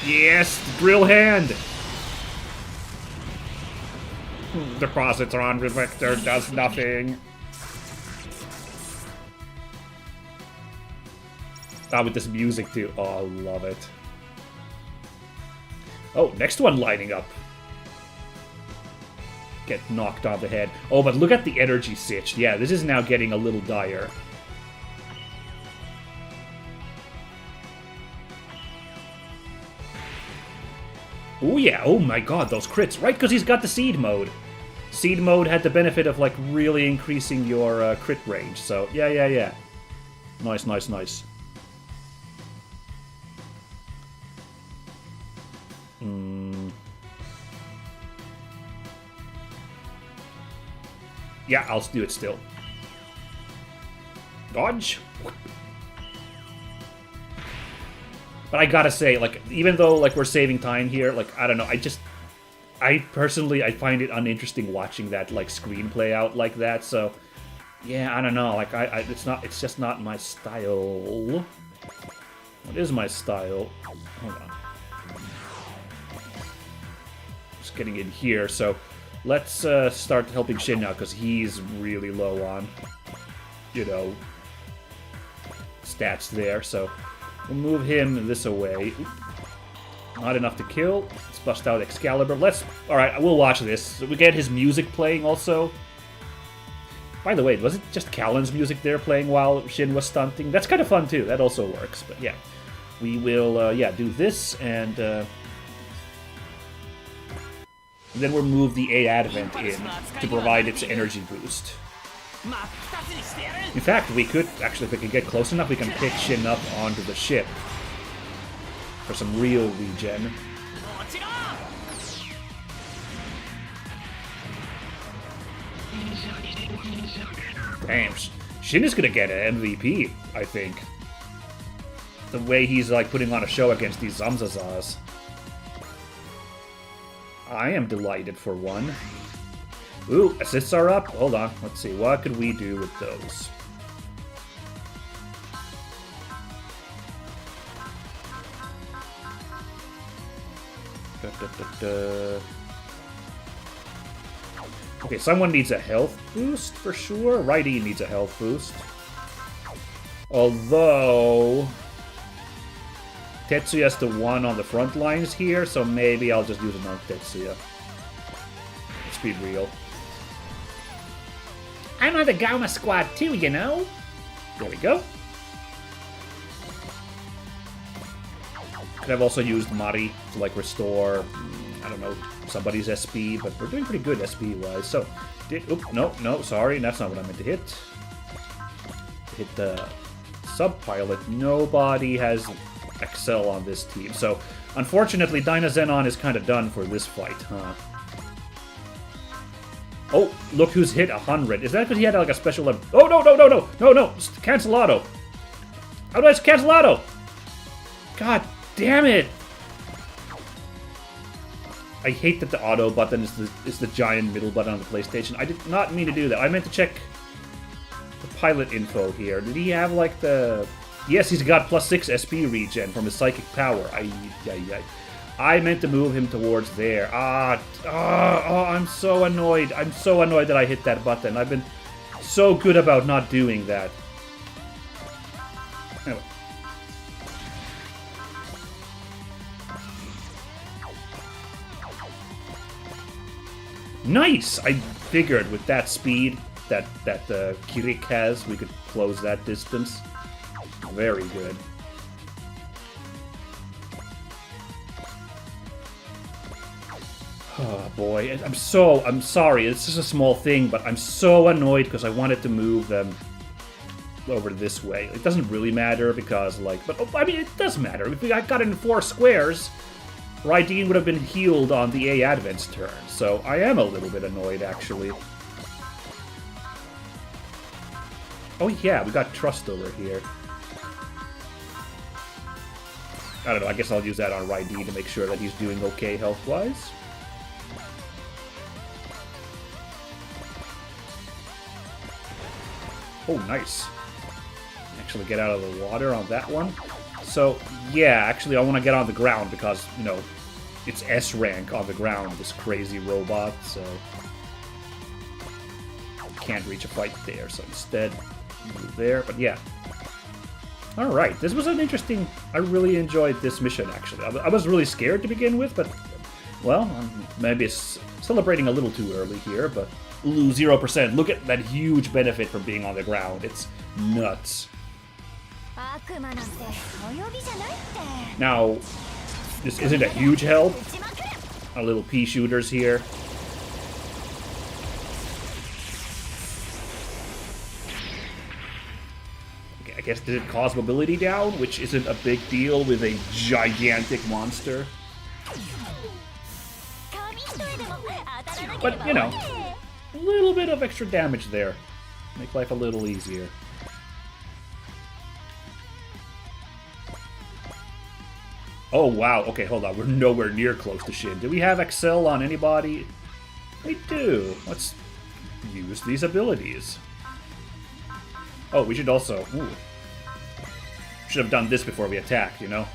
Yes, drill hand! Depositron Vector does nothing. Ah, with this music too. Oh, I love it. Oh, next one lining up. Get knocked on the head. Oh, but look at the energy sitch. Yeah, this is now getting a little dire. Oh yeah, oh my god, those crits. Right, because he's got the seed mode. Seed mode had the benefit of, like, really increasing your crit range. So, yeah. Nice. Yeah, I'll do it still. Dodge. But I gotta say, like, even though, like, we're saving time here, like, I don't know, I personally find it uninteresting watching that, like, screenplay out like that, so, yeah, I don't know, like, it's just not my style. What is my style? Hold on. Just getting in here, so let's start helping Shinn now, because he's really low on, you know, stats there, so we'll move him this away. Not enough to kill. Let's bust out Excalibur. Alright, we'll watch this. We get his music playing also. By the way, was it just Callan's music there playing while Shinn was stunting? That's kind of fun too. That also works, but yeah. We will, do this, and then we'll move the A Advent in to provide its energy boost. In fact, we could, actually, if we can get close enough, we can pick Shinn up onto the ship for some real regen. Damn, Shinn is gonna get an MVP, I think. The way he's, like, putting on a show against these Zamzazas. I am delighted for one. Ooh, assists are up. Hold on. Let's see. What could we do with those? Okay, someone needs a health boost for sure. Righty needs a health boost. Although Tetsuya's the one on the front lines here, so maybe I'll just use it on Tetsuya. Let's be real. I'm on the Gauma squad too, you know? There we go. Could have also used Mari to, like, restore, I don't know, somebody's SP, but we're doing pretty good SP-wise, so... no, sorry, that's not what I meant to hit. Hit the sub-pilot. Nobody has Excel on this team, so unfortunately Dynazenon is kind of done for this fight, huh? Oh, look who's hit 100. Is that because he had, like, a special... Oh, no! Cancel auto! How do I cancel auto? God damn it! I hate that the auto button is the giant middle button on the PlayStation. I did not mean to do that. I meant to check the pilot info here. Did he have, like, the... Yes, he's got +6 SP regen from his psychic power. I meant to move him towards there. I'm so annoyed. I'm so annoyed that I hit that button. I've been so good about not doing that. Anyway. Nice! I figured with that speed that Kirik has, we could close that distance. Very good. Oh boy, I'm sorry, it's just a small thing, but I'm so annoyed because I wanted to move them over this way. It doesn't really matter because, like, but I mean, it does matter. If I got it in 4 squares, Raideen would have been healed on the A Advent's turn, so I am a little bit annoyed, actually. Oh yeah, we got Trust over here. I don't know, I guess I'll use that on Raideen to make sure that he's doing okay health-wise. Oh, nice. Actually get out of the water on that one. So, yeah, actually I want to get on the ground because, you know, it's S rank on the ground, this crazy robot, so... Can't reach a fight there, so instead, move there, but yeah. Alright, this was an interesting... I really enjoyed this mission, actually. I was really scared to begin with, but... Well, maybe it's celebrating a little too early here, but... Ooh, 0%. Look at that huge benefit from being on the ground. It's nuts. Now, this isn't a huge help. Our little pea shooters here. Okay, I guess did it cause mobility down, which isn't a big deal with a gigantic monster. But, you know, a little bit of extra damage there. Make life a little easier. Oh, wow. Okay, hold on. We're nowhere near close to Shinn. Do we have Excel on anybody? We do. Let's use these abilities. Oh, we should also... Ooh. Should have done this before we attacked, you know?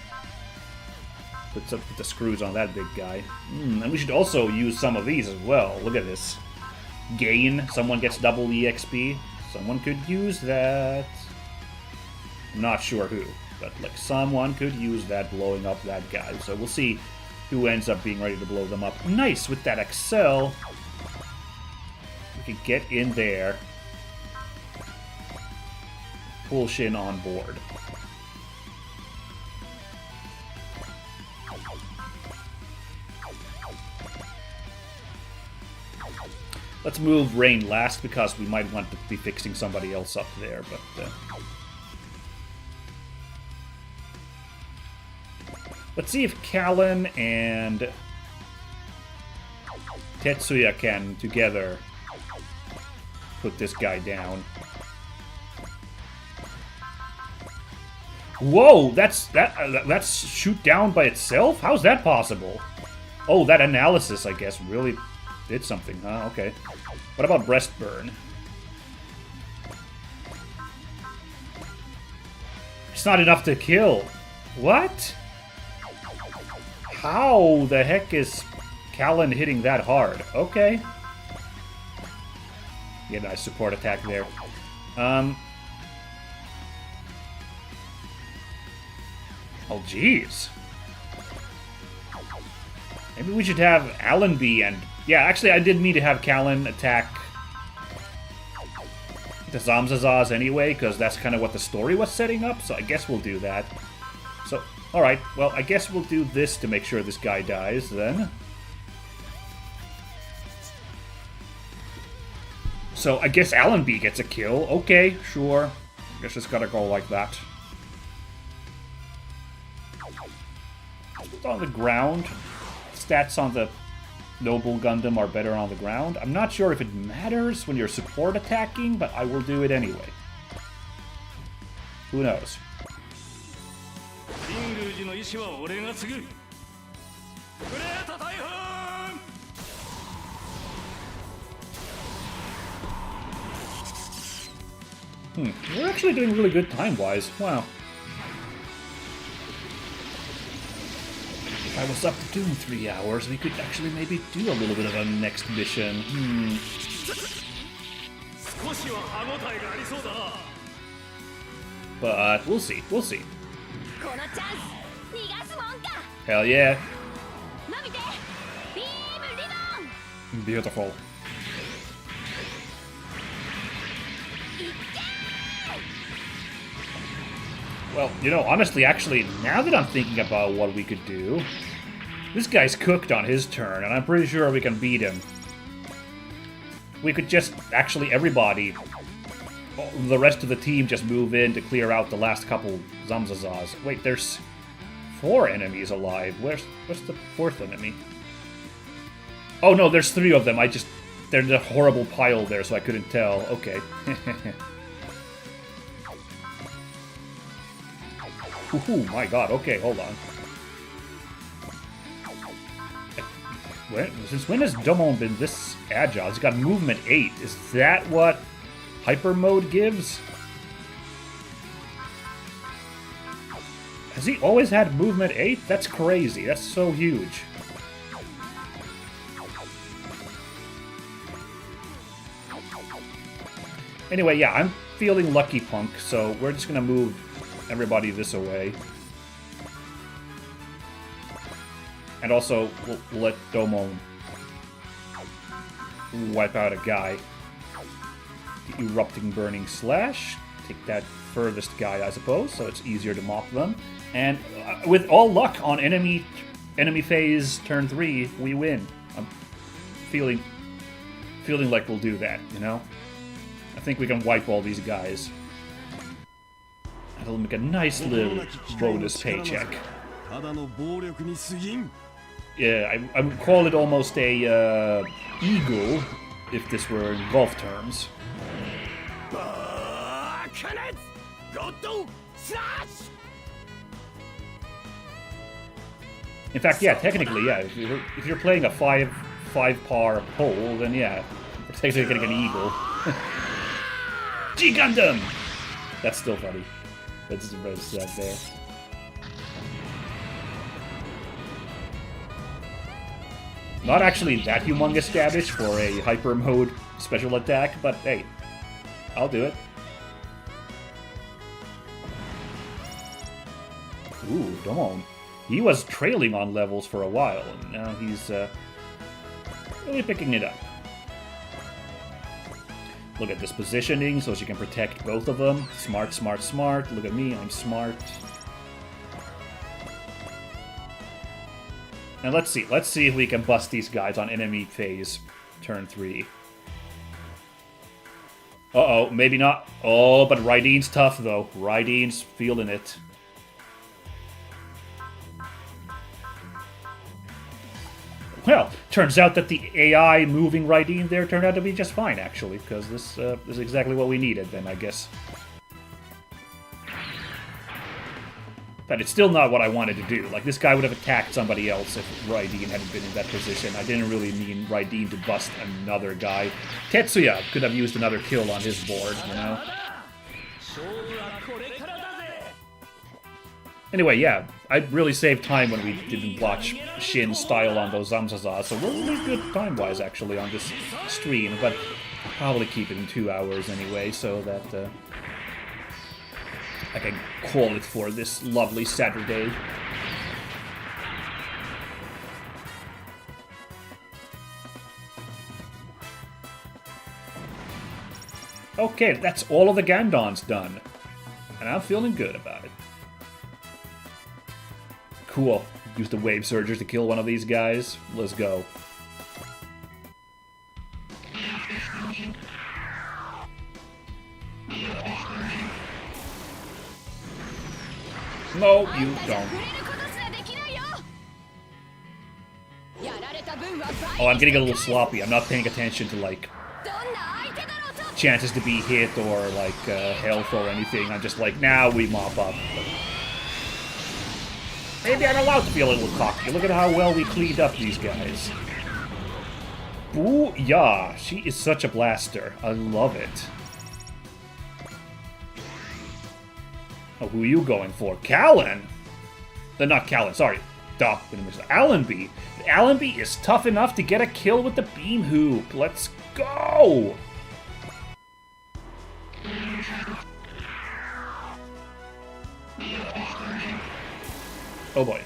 Put the screws on that big guy. And we should also use some of these as well. Look at this. Gain. Someone gets double EXP. Someone could use that. I'm not sure who. But, like, someone could use that blowing up that guy. So we'll see who ends up being ready to blow them up. Nice! With that Excel, we can get in there. Pull Shinn on board. Let's move Rain last because we might want to be fixing somebody else up there, but... Let's see if Callan and Tetsuya can together put this guy down. Whoa, that's shoot down by itself? How's that possible? Oh, that analysis, I guess, really did something, huh? Okay. What about breast burn? It's not enough to kill. What? How the heck is Callan hitting that hard? Okay. Yeah, nice support attack there. Oh, jeez. Maybe we should have Allenby and... Yeah, actually, I did mean to have Callan attack the Zamzazas anyway, because that's kind of what the story was setting up, so I guess we'll do that. So... Alright, well, I guess we'll do this to make sure this guy dies, then. So, I guess Allenby gets a kill. Okay, sure. I guess it's gotta go like that. It's on the ground. Stats on the Noble Gundam are better on the ground. I'm not sure if it matters when you're support attacking, but I will do it anyway. Who knows? We're actually doing really good time-wise. Wow. If I was up to doing 3 hours, we could actually maybe do a little bit of a next mission. But we'll see. We'll see. Hell yeah. Beautiful. Well, you know, honestly, actually, now that I'm thinking about what we could do, this guy's cooked on his turn, and I'm pretty sure we can beat him. We could just, actually, everybody, the rest of the team just move in to clear out the last couple Zamzazas. Wait, there's 4 enemies alive. Where's the 4th enemy? Oh no, there's 3 of them. They're in a horrible pile there, so I couldn't tell. Okay. Ooh, my god, okay, hold on. Since when has Domon been this agile? He's got movement 8. Is that what hyper mode gives. Has he always had movement 8? That's crazy. That's so huge. Anyway, yeah, I'm feeling lucky punk, so we're just gonna move everybody this away. And also, we'll let Domo wipe out a guy. The Erupting Burning Slash. Take that furthest guy, I suppose, so it's easier to mop them. And with all luck on enemy phase turn 3, we win. I'm feeling like we'll do that, you know? I think we can wipe all these guys. That'll make a nice little bonus paycheck. Yeah, I would call it almost a eagle if this were in golf terms. In fact, yeah, technically, yeah. If you're playing a five par hole, then yeah, we're technically getting an eagle. G Gundam. That's still funny. That's very sad there. Not actually that humongous damage for a hyper mode special attack, but hey, I'll do it. Ooh, Domon. He was trailing on levels for a while, and now he's really picking it up. Look at this positioning, so she can protect both of them. Smart, smart, smart. Look at me, I'm smart. And let's see if we can bust these guys on enemy phase turn 3. Uh-oh, maybe not. Oh, but Raiden's tough, though. Raiden's feeling it. Well, turns out that the AI moving Raiden there turned out to be just fine, actually, because this is exactly what we needed, then, I guess. But it's still not what I wanted to do. Like, this guy would have attacked somebody else if Raiden hadn't been in that position. I didn't really mean Raiden to bust another guy. Tetsuya could have used another kill on his board, you know? Anyway, yeah, I really saved time when we didn't watch Shinn's style on those Zamzaza, so we're really good time-wise, actually, on this stream, but I'll probably keep it in 2 hours anyway, so that I can call it for this lovely Saturday. Okay, that's all of the Gandons done, and I'm feeling good about it. Cool. Use the Wave Surgers to kill one of these guys. Let's go. No, you don't. Oh, I'm getting a little sloppy. I'm not paying attention to, like, chances to be hit or, like, health or anything. I'm just like, now we mop up. Maybe I'm allowed to be a little cocky. Look at how well we cleaned up these guys. Booyah! She is such a blaster. I love it. Oh, who are you going for? Callan? Not Callan, sorry. Duh, Allenby. Allenby is tough enough to get a kill with the beam hoop. Let's go! Oh boy.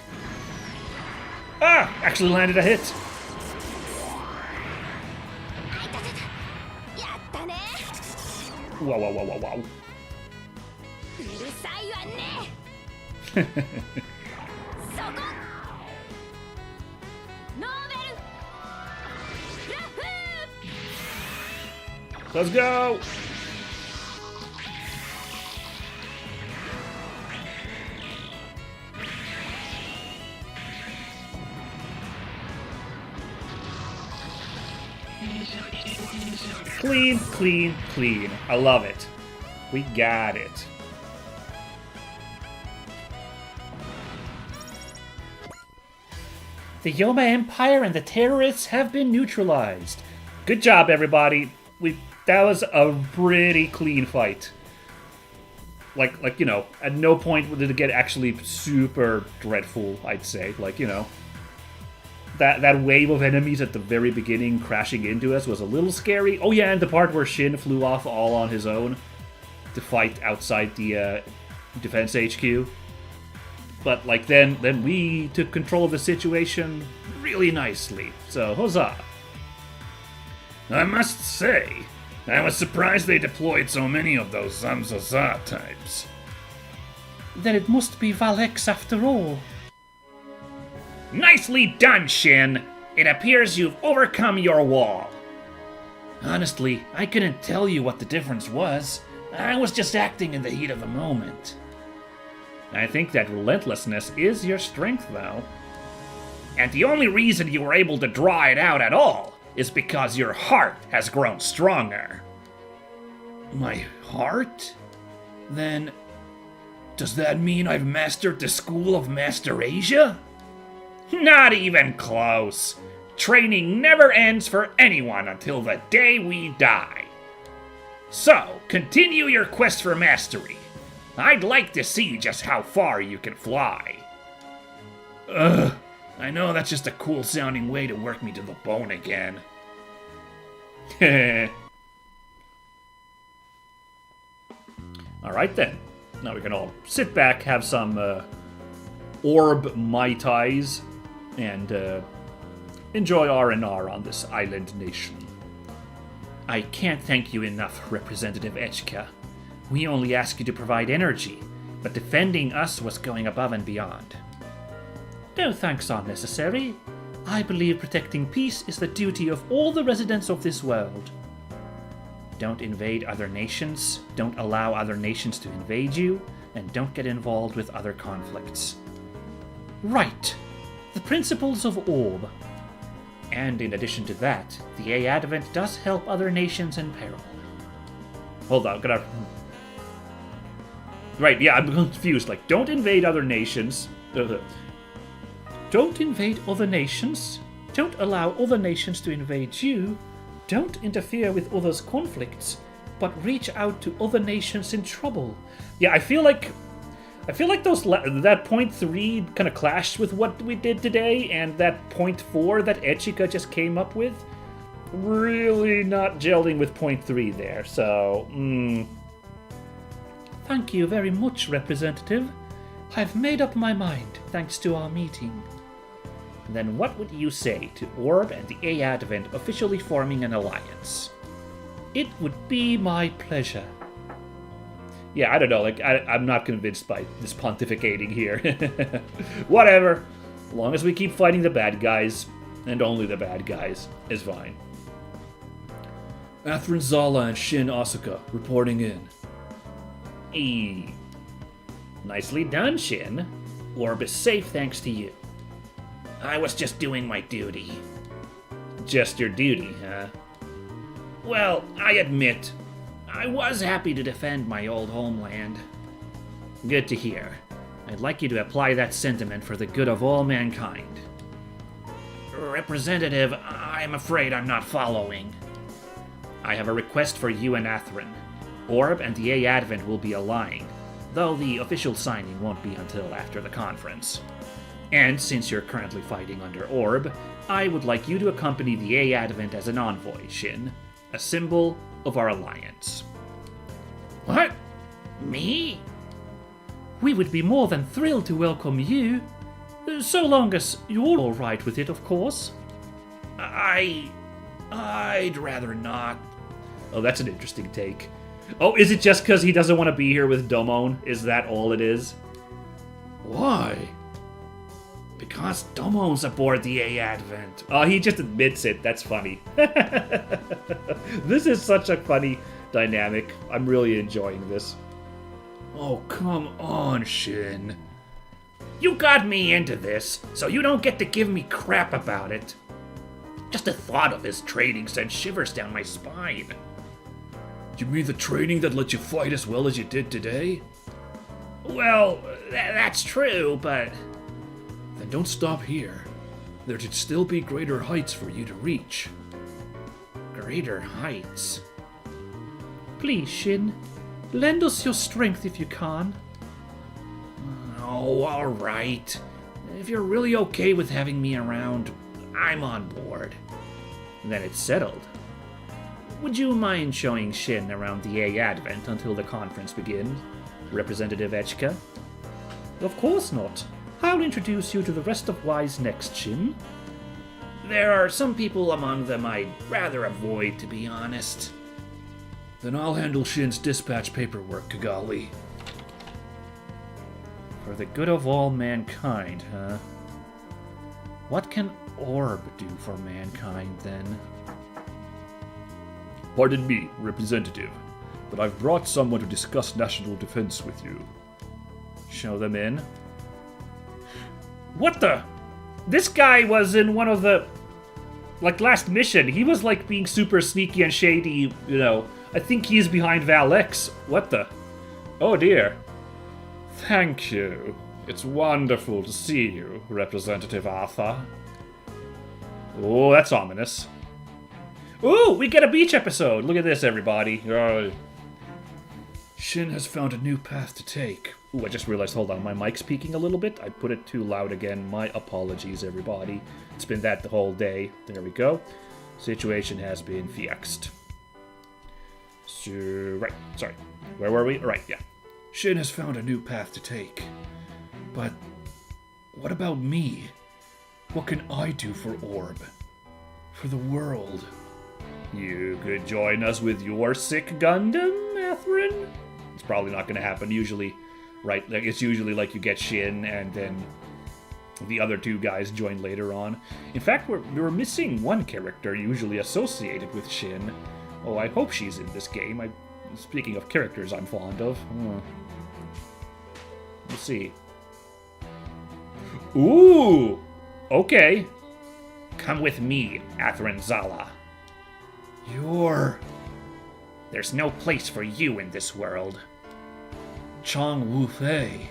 Ah! Actually landed a hit. Wow, wow, wow, wow, wow. Let's go! Clean, clean, clean. I love it. We got it. The Yoma Empire and the terrorists have been neutralized. Good job, everybody. that was a pretty clean fight. Like you know, at no point did it get actually super dreadful, I'd say. Like, you know, that wave of enemies at the very beginning crashing into us was a little scary. Oh yeah, and the part where Shinn flew off all on his own to fight outside the defense HQ. But like then we took control of the situation really nicely. So huzzah! I must say, I was surprised they deployed so many of those Zamzaza types. Then it must be Valex after all. Nicely done, Shinn! It appears you've overcome your wall. Honestly, I couldn't tell you what the difference was. I was just acting in the heat of the moment. I think that relentlessness is your strength, though. And the only reason you were able to draw it out at all is because your heart has grown stronger. My heart? Then, does that mean I've mastered the School of Master Asia? Not even close. Training never ends for anyone until the day we die. So, continue your quest for mastery. I'd like to see just how far you can fly. Ugh, I know that's just a cool sounding way to work me to the bone again. Alright then. Now we can all sit back, have some orb Mai Tais, and enjoy R&R on this island nation. I can't thank you enough, Representative Echka. We only ask you to provide energy, but defending us was going above and beyond. No thanks are necessary. I believe protecting peace is the duty of all the residents of this world. Don't invade other nations, don't allow other nations to invade you, and don't get involved with other conflicts. Right. The principles of Orb. And in addition to that, the A Advent does help other nations in peril. Hold on, gotta... Right, yeah, I'm confused. Like, don't invade other nations. Don't invade other nations. Don't allow other nations to invade you. Don't interfere with others' conflicts, but reach out to other nations in trouble. Yeah, I feel like that point 3 kind of clashed with what we did today, and that point 4 that Echika just came up with, really not gelling with point 3 there. So, Thank you very much, Representative. I've made up my mind, thanks to our meeting. Then what would you say to Orb and the A Advent officially forming an alliance? It would be my pleasure. Yeah, I don't know, like, I'm not convinced by this pontificating here. Whatever. As long as we keep fighting the bad guys, and only the bad guys, is fine. Athrin Zala and Shinn Asuka reporting in. Nicely done, Shinn. Orb is safe thanks to you. I was just doing my duty. Just your duty, huh? Well, I admit, I was happy to defend my old homeland. Good to hear. I'd like you to apply that sentiment for the good of all mankind. Representative, I'm afraid I'm not following. I have a request for you and Athrin. Orb and the A Advent will be aligned, though the official signing won't be until after the conference. And since you're currently fighting under Orb, I would like you to accompany the A Advent as an envoy, Shinn, a symbol of our alliance. What? Me? We would be more than thrilled to welcome you, so long as you're all right with it, of course. I'd rather not. Oh, that's an interesting take. Oh, is it just because he doesn't want to be here with Domon? Is that all it is? Why? Because Domon's aboard the A Advent. Oh, he just admits it. That's funny. This is such a funny dynamic. I'm really enjoying this. Oh, come on, Shinn. You got me into this, so you don't get to give me crap about it. Just the thought of his training sent shivers down my spine. You mean the training that let you fight as well as you did today? Well, that's true, but... Then don't stop here. There should still be greater heights for you to reach. Greater heights? Please, Shinn, lend us your strength if you can. Oh, alright. If you're really okay with having me around, I'm on board. Then it's settled. Would you mind showing Shinn around the A Advent until the conference begins, Representative Echka? Of course not. I'll introduce you to the rest of Wise next, Shinn. There are some people among them I'd rather avoid, to be honest. Then I'll handle Shinn's dispatch paperwork, Kigali. For the good of all mankind, huh? What can Orb do for mankind, then? Pardon me, Representative, but I've brought someone to discuss national defense with you. Show them in. What the? This guy was in one of the... last mission. He was, being super sneaky and shady, I think he's behind Val X. What the? Oh, dear. Thank you. It's wonderful to see you, Representative Arthur. Oh, that's ominous. Ooh, we get a beach episode. Look at this, everybody. Shinn has found a new path to take. Ooh, I just realized, hold on, my mic's peaking a little bit. I put it too loud again. My apologies, everybody. It's been that the whole day. There we go. Situation has been fixed. So, right, sorry. Where were we? Right, yeah. Shinn has found a new path to take. But what about me? What can I do for Orb? For the world? You could join us with your sick Gundam, Atherin? It's probably not going to happen usually, right? It's usually you get Shinn and then the other two guys join later on. In fact, we're missing one character usually associated with Shinn. Oh, I hope she's in this game. Speaking of characters I'm fond of. We'll see. Ooh! Okay. Come with me, Atherin Zala. There's no place for you in this world. Chang Wu Fei.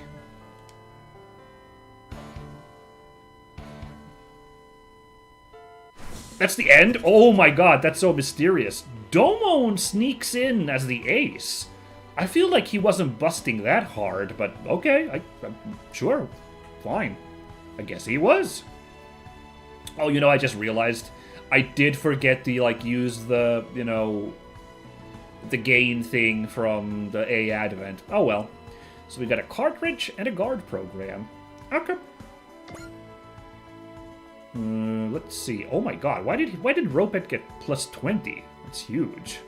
That's the end? Oh my god, that's so mysterious. Domon sneaks in as the ace. I feel like he wasn't busting that hard, but okay, I'm sure. Fine. I guess he was. Oh, I just realized I did forget to, use the, the gain thing from the A Advent. Oh well. So we got a cartridge and a guard program. Okay. Let's see. Oh my god, why did Ropet get plus 20? That's huge.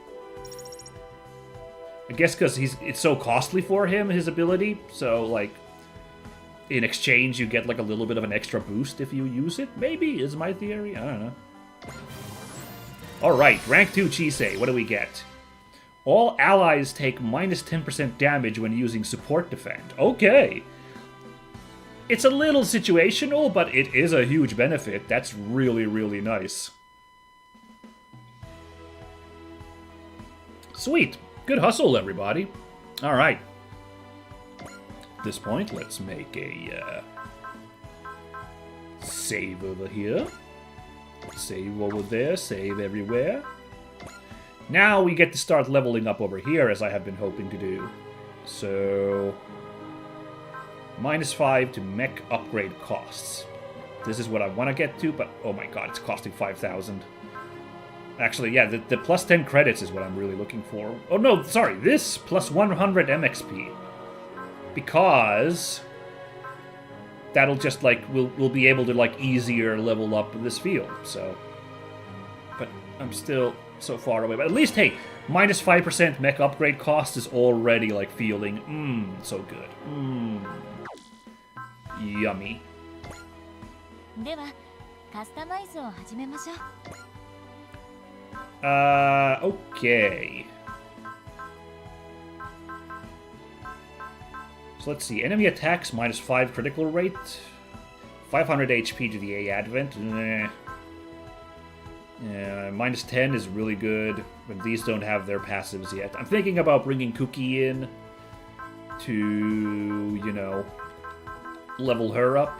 I guess because it's so costly for him, his ability. So, in exchange, you get, a little bit of an extra boost if you use it. Maybe, is my theory. I don't know. Alright, rank 2 Chisei. What do we get? All allies take minus 10% damage when using support defend. Okay. It's a little situational, but it is a huge benefit. That's really, really nice. Sweet. Good hustle, everybody. Alright. At this point, let's make a save over here. Save over there, save everywhere. Now we get to start leveling up over here, as I have been hoping to do. So... -5 to mech upgrade costs. This is what I want to get to, but oh my god, it's costing 5,000. Actually, yeah, the plus 10 credits is what I'm really looking for. Oh no, sorry, this plus 100 MXP. Because that'll just, we'll be able to, easier level up this field, so... But I'm still so far away. But at least, hey, -5% mech upgrade cost is already, feeling, so good. Yummy. ではカスタマイズを始めましょう。Okay. So let's see. Enemy attacks, -5 critical rate. 500 HP to the A Advent. -10 is really good, but these don't have their passives yet. I'm thinking about bringing Cookie in to, level her up.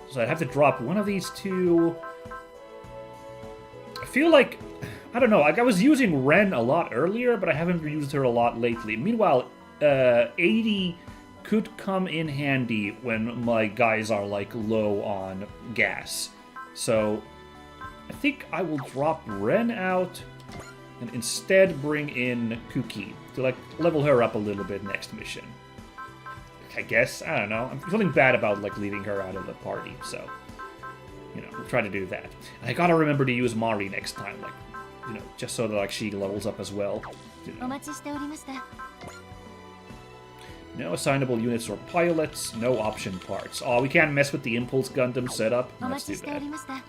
So I'd have to drop one of these two. I feel like I don't know, like I was using Ren a lot earlier, but I haven't used her a lot lately. Meanwhile, 80 could come in handy when my guys are like low on gas. So I think I will drop Ren out and instead bring in Kuki to like level her up a little bit next mission. I guess, I don't know. I'm feeling bad about like leaving her out of the party, so you know, we'll try to do that. And I gotta remember to use Mari next time, like, you know, just so that like she levels up as well. You know. お待ちしておりました。 No assignable units or pilots, no option parts. Oh, we can't mess with the Impulse Gundam setup. お Let's 待 do ちしてお that. りました。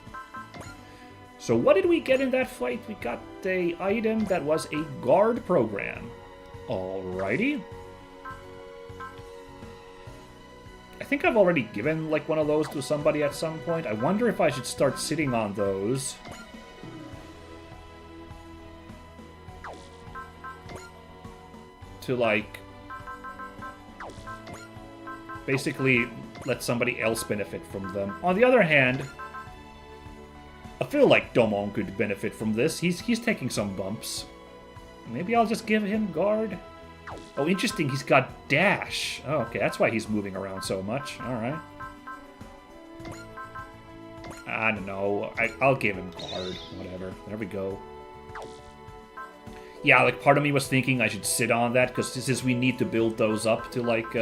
So what did we get in that fight? We got a item that was a guard program. Alrighty. I think I've already given like one of those to somebody at some point. I wonder if I should start sitting on those. To like basically let somebody else benefit from them. On the other hand, I feel like Domon could benefit from this. He's taking some bumps. Maybe I'll just give him guard. Oh, interesting, he's got dash. Oh, okay, that's why he's moving around so much. Alright. I don't know. I'll give him guard. Whatever. There we go. Yeah, like, part of me was thinking I should sit on that, because since we need to build those up to, like,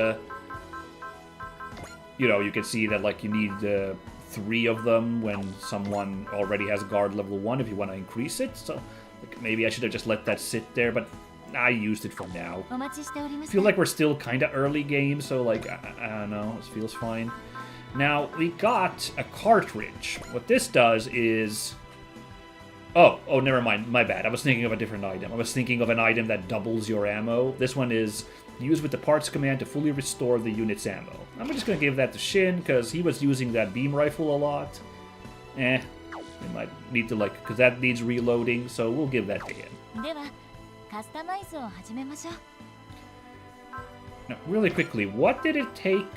you know, you can see that, like, you need 3 of them when someone already has guard level 1 if you want to increase it. So, like, maybe I should have just let that sit there, but I used it for now. お待ちしておりま I した。 feel like we're still kind of early game, so, like, I don't know, it feels fine. Now, we got a cartridge. What this does is... Oh, never mind, my bad. I was thinking of a different item. I was thinking of an item that doubles your ammo. This one is used with the parts command to fully restore the unit's ammo. I'm just going to give that to Shinn, because he was using that beam rifle a lot. We might need to, like, because that needs reloading, so we'll give that to him. では、カスタマイズを始めましょう。 Now, really quickly, what did it take?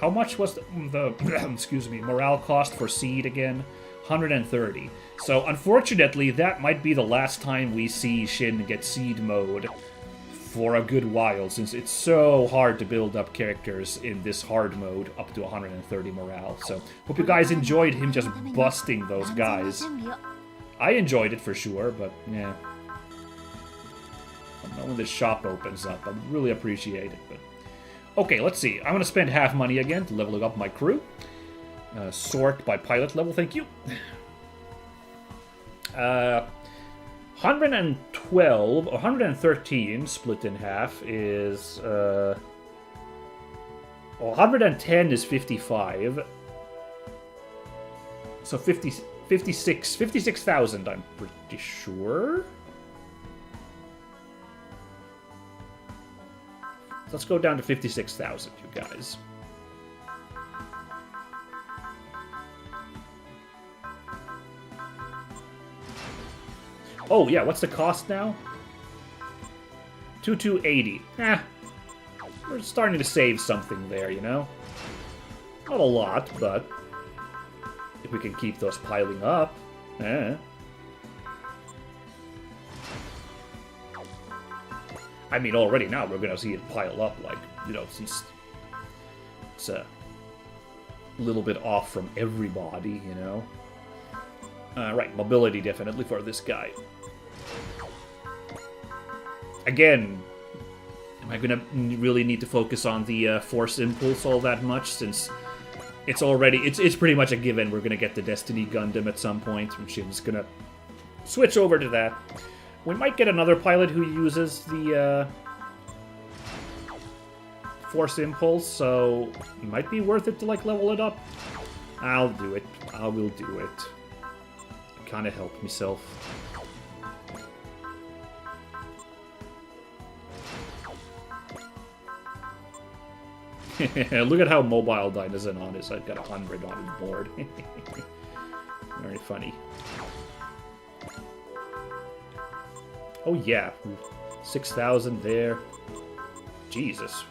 How much was the excuse me, morale cost for Seed again? 130. So, unfortunately, that might be the last time we see Shinn get Seed mode for a good while, since it's so hard to build up characters in this hard mode up to 130 morale. So, hope you guys enjoyed him just busting those guys. I enjoyed it for sure, but yeah. I don't know when this shop opens up. I'd really appreciate it, but... Okay, let's see. I'm gonna spend half money again to level up my crew. Sort by pilot level, thank you. 112, or 113 split in half is... 110 is 55. So 56,000, I'm pretty sure. Let's go down to 56,000, you guys. Oh, yeah, what's the cost now? 2280. We're starting to save something there, you know? Not a lot, but if we can keep those piling up, I mean, already now we're gonna see it pile up, like, you know, it's a little bit off from everybody, you know? Right, mobility definitely for this guy. Again, am I gonna really need to focus on the Force Impulse all that much, since it's already, it's pretty much a given we're gonna get the Destiny Gundam at some point, and Shinn's gonna switch over to that. We might get another pilot who uses the Force Impulse, so it might be worth it to, like, level it up. I'll do it. I will do it. Kind of help myself. Look at how mobile Dinosaur on is. I've got 100 on his board. Very funny. Oh yeah, 6,000 there. Jesus.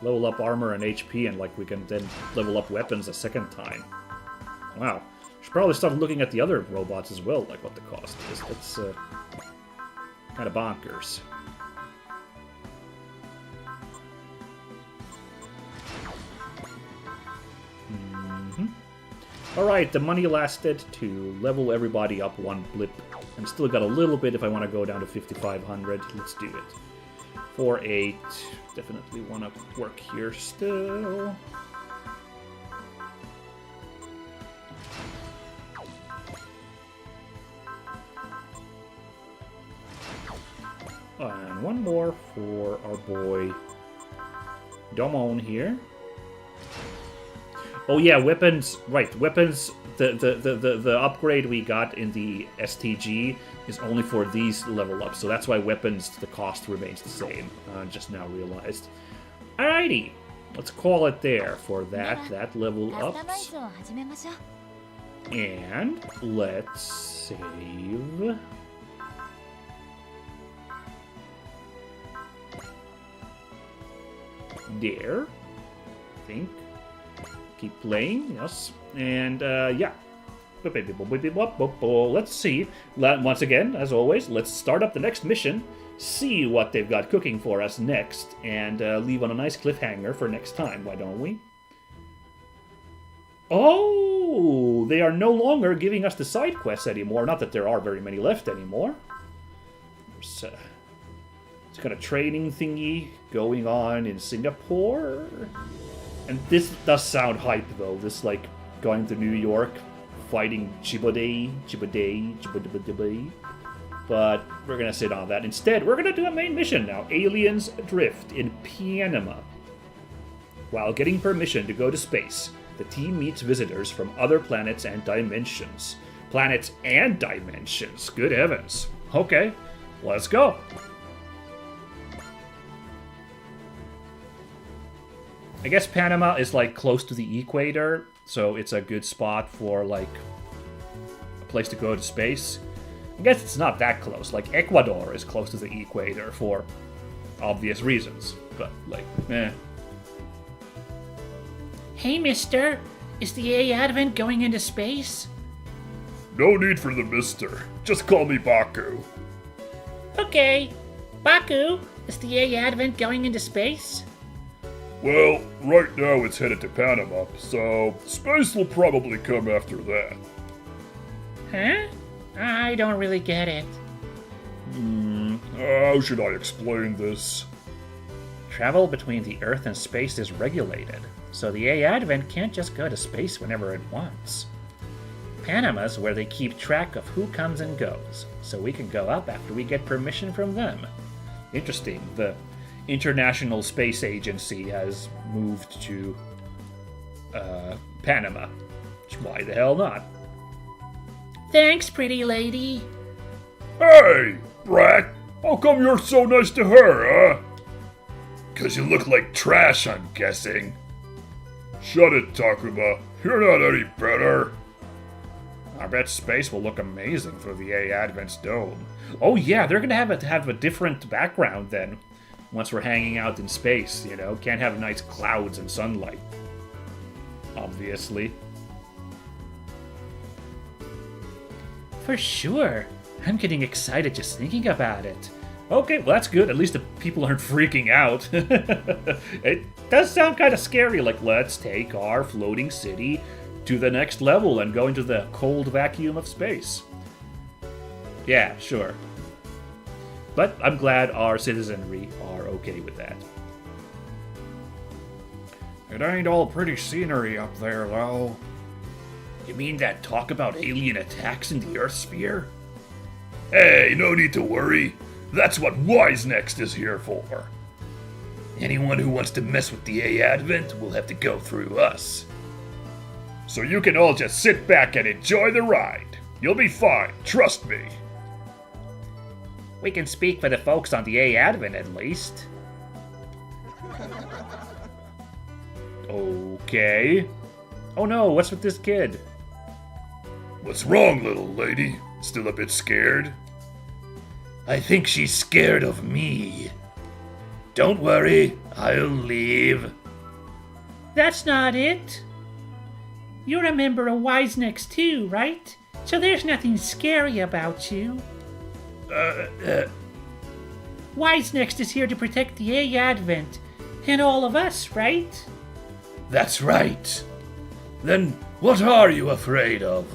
Level up armor and HP, and like we can then level up weapons a second time. Wow. Should probably start looking at the other robots as well, like what the cost is. That's kind of bonkers. Alright, the money lasted to level everybody up one blip. And still got a little bit if I want to go down to 5,500. Let's do it. 4-8. Definitely want to work here still. And one more for our boy Domon here. Oh yeah, weapons. Right, weapons. The upgrade we got in the STG is only for these level ups, so that's why weapons, the cost remains the same. Just now realized. Alrighty, let's call it there for that level ups. And let's save. There, I think. Keep playing, yes. And, yeah. Let's see. Once again, as always, let's start up the next mission, see what they've got cooking for us next, and leave on a nice cliffhanger for next time, why don't we? Oh! They are no longer giving us the side quests anymore. Not that there are very many left anymore. There's it's got a training thingy going on in Singapore. And this does sound hype, though. This, like, going to New York, fighting Chibodei. But we're gonna sit on that. Instead, we're gonna do a main mission now. Aliens Adrift in Panama. While getting permission to go to space, the team meets visitors from other planets and dimensions. Planets and dimensions. Good heavens. Okay, let's go. I guess Panama is, like, close to the equator, so it's a good spot for, like, a place to go to space. I guess it's not that close. Like, Ecuador is close to the equator for obvious reasons, but, like, eh. Hey, mister, is the A Advent going into space? No need for the mister. Just call me Baku. Okay. Baku, is the A Advent going into space? Well, right now it's headed to Panama, so space will probably come after that. Huh? I don't really get it. How should I explain this? Travel between the Earth and space is regulated, so the A Advent can't just go to space whenever it wants. Panama's where they keep track of who comes and goes, so we can go up after we get permission from them. Interesting. The International Space Agency has moved to Panama. Why the hell not? Thanks, pretty lady. Hey, brat! How come you're so nice to her, huh? 'Cause you look like trash, I'm guessing. Shut it, Takuma. You're not any better. I bet space will look amazing through the A Advent's dome. Oh yeah, they're gonna have a different background then. Once we're hanging out in space, you know? Can't have nice clouds and sunlight. Obviously. For sure. I'm getting excited just thinking about it. Okay, well that's good. At least the people aren't freaking out. It does sound kind of scary, like let's take our floating city to the next level and go into the cold vacuum of space. Yeah, sure. But I'm glad our citizenry are okay with that. It ain't all pretty scenery up there, though. You mean that talk about alien attacks in the Earth sphere? Hey, no need to worry. That's what Wise Next is here for. Anyone who wants to mess with the A Advent will have to go through us. So you can all just sit back and enjoy the ride. You'll be fine, trust me. We can speak for the folks on the A Advent at least. Okay. Oh no, what's with this kid? What's wrong, little lady? Still a bit scared? I think she's scared of me. Don't worry, I'll leave. That's not it. You're a member of Wisenex too, right? So there's nothing scary about you. Wisenext is here to protect the A Advent and all of us, right? That's right. Then what are you afraid of?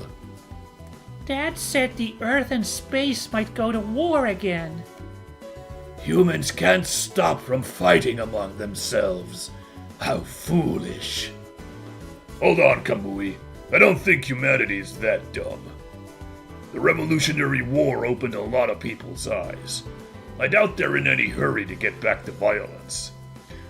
Dad said the Earth and space might go to war again. Humans can't stop from fighting among themselves. How foolish. Hold on, Kamui. I don't think humanity is that dumb. The Revolutionary War opened a lot of people's eyes. I doubt they're in any hurry to get back to violence.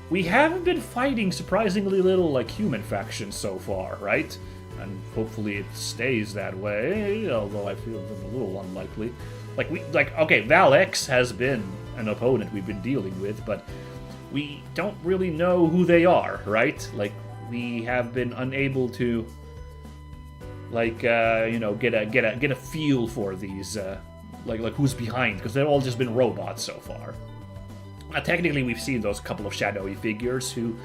We haven't been fighting surprisingly little like human factions so far, right? And hopefully it stays that way, although I feel a little unlikely. Okay, Val X has been an opponent we've been dealing with, but we don't really know who they are, right? Like, we have been unable to, get a feel for these, like who's behind, because they've all just been robots so far. Technically, we've seen those couple of shadowy figures who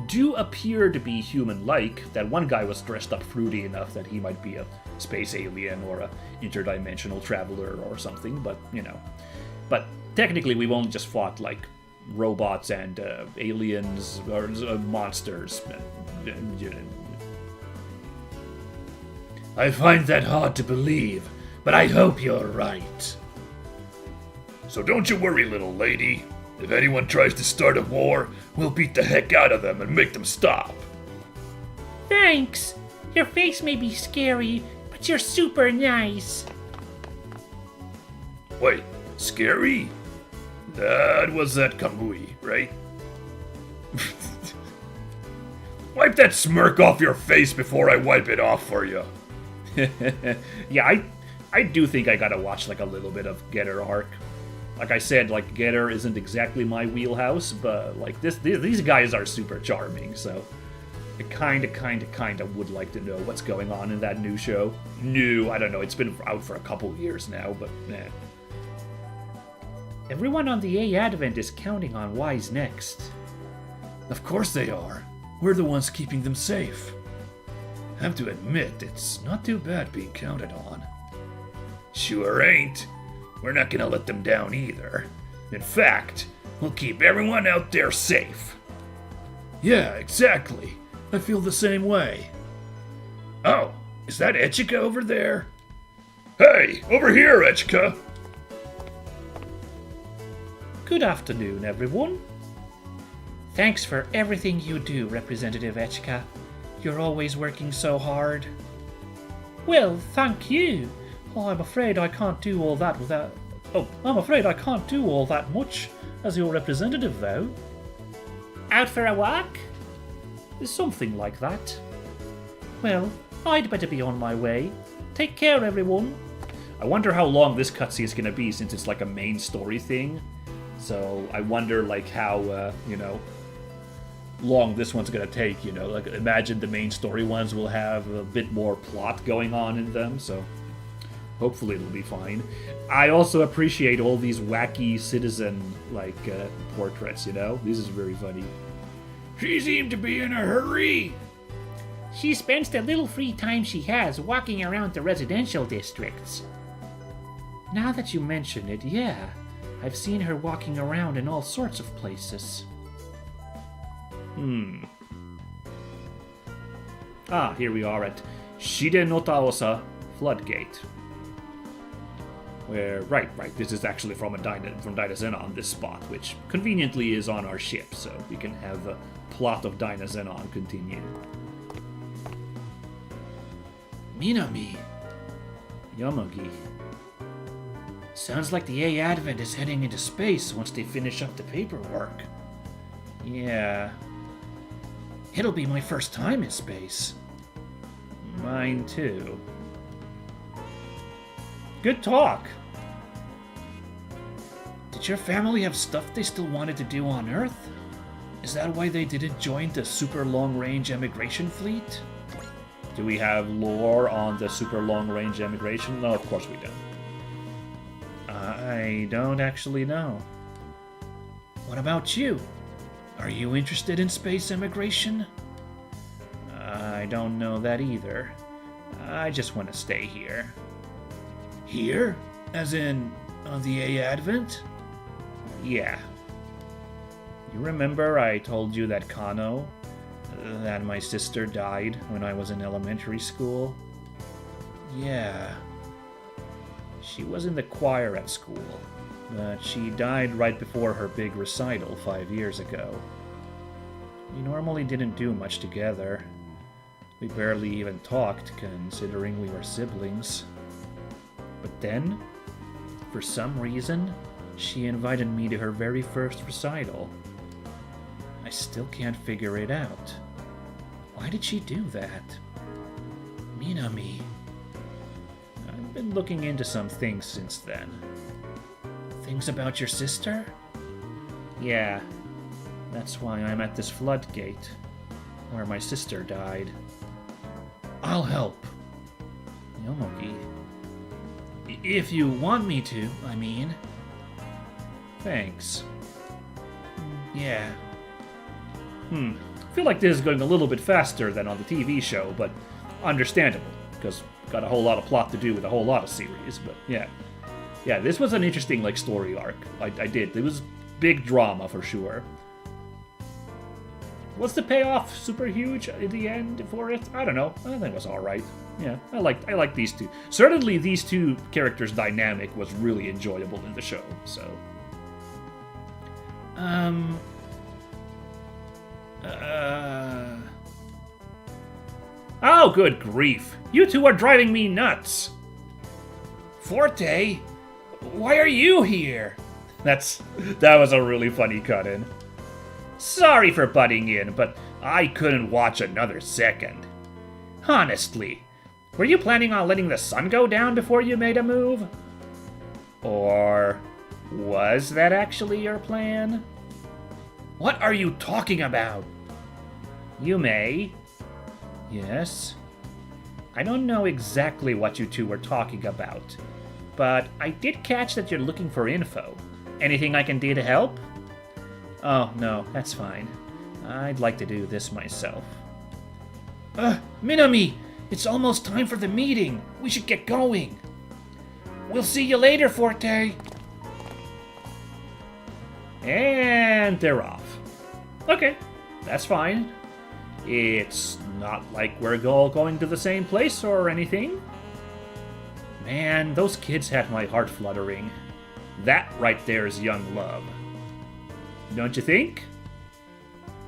do appear to be human-like. That one guy was dressed up fruity enough that he might be a space alien or a interdimensional traveler or something, but, But technically, we've only just fought, like, robots and aliens or monsters. I find that hard to believe, but I hope you're right. So don't you worry, little lady. If anyone tries to start a war, we'll beat the heck out of them and make them stop. Thanks! Your face may be scary, but you're super nice. Wait, scary? That was that Kamui, right? Wipe that smirk off your face before I wipe it off for you. Yeah, I do think I gotta watch, like, a little bit of Getter arc. Like I said, like, Getter isn't exactly my wheelhouse, but, like, these guys are super charming, so I kinda would like to know what's going on in that new show. I don't know, it's been out for a couple years now, but, Everyone on the A Advent is counting on Wisenext. Of course they are. We're the ones keeping them safe. Have to admit, it's not too bad being counted on. Sure ain't. We're not gonna let them down either. In fact, we'll keep everyone out there safe. Yeah, exactly. I feel the same way. Oh, is that Echika over there? Hey, over here, Echika! Good afternoon, everyone. Thanks for everything you do, Representative Echika. You're always working so hard. Well, thank you. I'm afraid I can't do all that without... I'm afraid I can't do all that much as your representative, though. Out for a walk? Something like that. Well, I'd better be on my way. Take care, everyone. I wonder how long this cutscene is gonna be, since it's like a main story thing. So I wonder, like, how, long this one's gonna take, Like, imagine the main story ones will have a bit more plot going on in them, so hopefully it'll be fine. I also appreciate all these wacky citizen, portraits, This is very funny. She seemed to be in a hurry. She spends the little free time she has walking around the residential districts. Now that you mention it, yeah. I've seen her walking around in all sorts of places. Here we are at Shide no Taosa Floodgate. Where, right, this is actually from Dynazenon, this spot, which conveniently is on our ship, so we can have the plot of Dynazenon continue. Minami. Yomogi. Sounds like the A Advent is heading into space once they finish up the paperwork. Yeah. It'll be my first time in space. Mine too. Good talk. Did your family have stuff they still wanted to do on Earth? Is that why they didn't join the super long-range emigration fleet? Do we have lore on the super long-range emigration? No, of course we don't. I don't actually know. What about you? Are you interested in space immigration? I don't know that either. I just want to stay here. Here? As in, on the A Advent? Yeah. You remember I told you that Kano, that my sister died when I was in elementary school? Yeah. She was in the choir at school, but she died right before her big recital 5 years ago. We normally didn't do much together. We barely even talked, considering we were siblings. But then, for some reason, she invited me to her very first recital. I still can't figure it out. Why did she do that? Minami. I've been looking into some things since then. Things about your sister? Yeah, that's why I'm at this floodgate, where my sister died. I'll help. Yomogi. If you want me to, I mean. Thanks. Yeah. I feel like this is going a little bit faster than on the TV show, but understandable, because got a whole lot of plot to do with a whole lot of series, but yeah. Yeah, this was an interesting, like, story arc. I did. It was big drama, for sure. Was the payoff super huge in the end for it? I don't know. I think it was alright. Yeah, I like these two. Certainly these two characters' dynamic was really enjoyable in the show, so... Oh, good grief. You two are driving me nuts. Forte? Why are you here? That was a really funny cut-in. Sorry for butting in, but I couldn't watch another second. Honestly, were you planning on letting the sun go down before you made a move? Or was that actually your plan? What are you talking about? Yume? Yes? I don't know exactly what you two were talking about, but I did catch that you're looking for info. Anything I can do to help? Oh, no, that's fine. I'd like to do this myself. Minami! It's almost time for the meeting. We should get going. We'll see you later, Forte. And they're off. Okay, that's fine. It's not like we're all going to the same place or anything. Man, those kids had my heart fluttering. That right there is young love. Don't you think?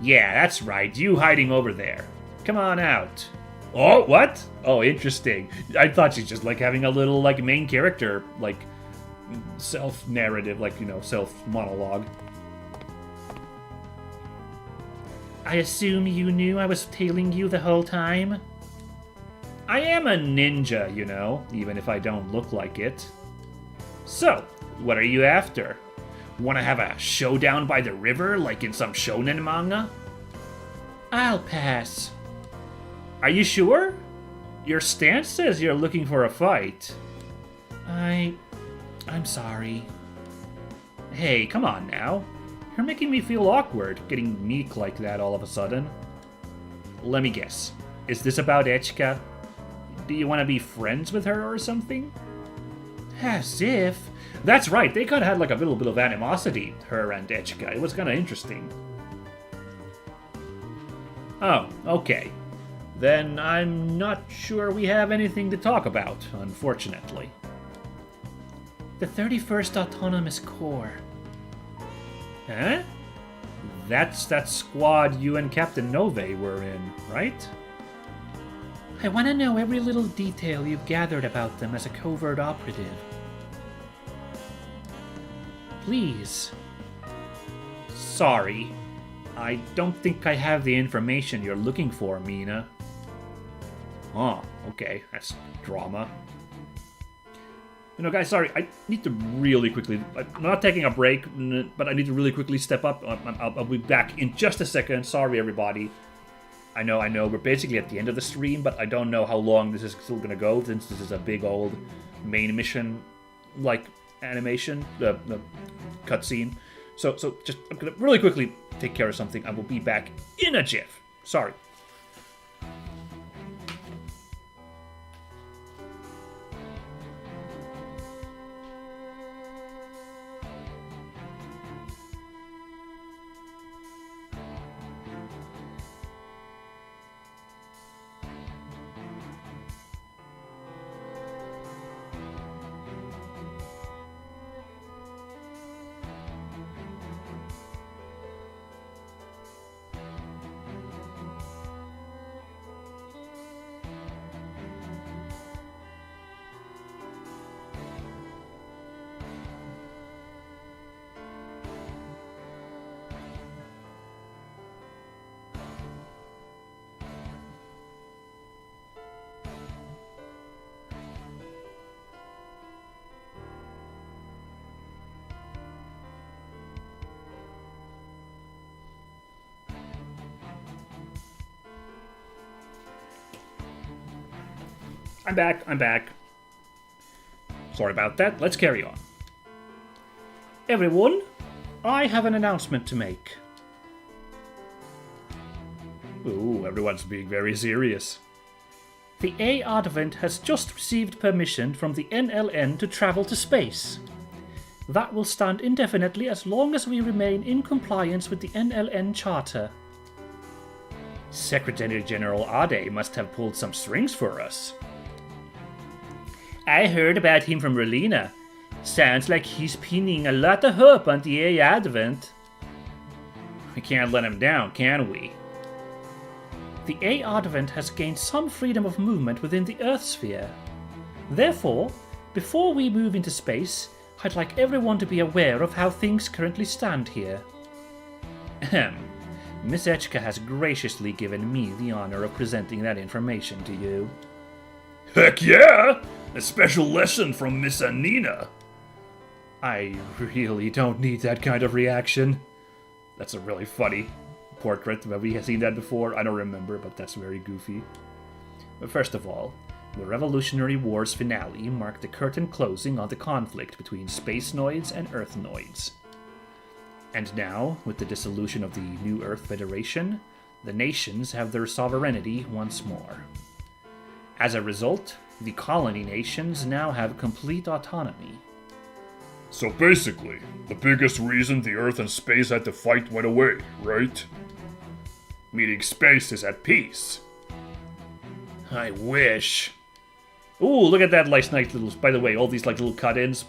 Yeah, that's right. You hiding over there. Come on out. Oh, what? Oh, interesting. I thought she's just like having a little like main character, like self-narrative, like, you know, self-monologue. I assume you knew I was tailing you the whole time? I am a ninja, you know, even if I don't look like it. So, what are you after? Want to have a showdown by the river like in some shonen manga? I'll pass. Are you sure? Your stance says you're looking for a fight. I'm sorry. Hey, come on now. You're making me feel awkward, getting meek like that all of a sudden. Let me guess. Is this about Echika? Do you want to be friends with her or something? As if. That's right, they kind of had like a little bit of animosity, her and Echika. It was kind of interesting. Oh, okay. Then I'm not sure we have anything to talk about, unfortunately. The 31st Autonomous Corps. Huh? That's that squad you and Captain Nove were in, right? I want to know every little detail you've gathered about them as a covert operative. Please. Sorry. I don't think I have the information you're looking for, Mina. Oh, okay. That's drama. You know, guys, sorry. I need to really quickly... I'm not taking a break, but I need to really quickly step up. I'll be back in just a second. Sorry, everybody. I know. We're basically at the end of the stream, but I don't know how long this is still going to go, since this is a big old main mission, like, animation, the cutscene. So just, I'm going to really quickly take care of something. I will be back in a jiff. Sorry. I'm back. Sorry about that. Let's carry on. Everyone, I have an announcement to make. Ooh, everyone's being very serious. The A Advent has just received permission from the NLN to travel to space. That will stand indefinitely as long as we remain in compliance with the NLN Charter. Secretary General Ade must have pulled some strings for us. I heard about him from Relina. Sounds like he's pinning a lot of hope on the A Advent. We can't let him down, can we? The A Advent has gained some freedom of movement within the Earth sphere. Therefore, before we move into space, I'd like everyone to be aware of how things currently stand here. Ahem. Miss Echka has graciously given me the honor of presenting that information to you. Heck yeah! A special lesson from Miss Anina. I really don't need that kind of reaction. That's a really funny portrait. Have we seen that before? I don't remember, but that's very goofy. But first of all, the Revolutionary War's finale marked the curtain closing on the conflict between Spacenoids and Earthnoids. And now, with the dissolution of the New Earth Federation, the nations have their sovereignty once more. As a result, the colony nations now have complete autonomy. So basically, the biggest reason the Earth and space had to fight went away, right? Meaning space is at peace. I wish. Ooh, look at that nice little... By the way, all these little cut-ins.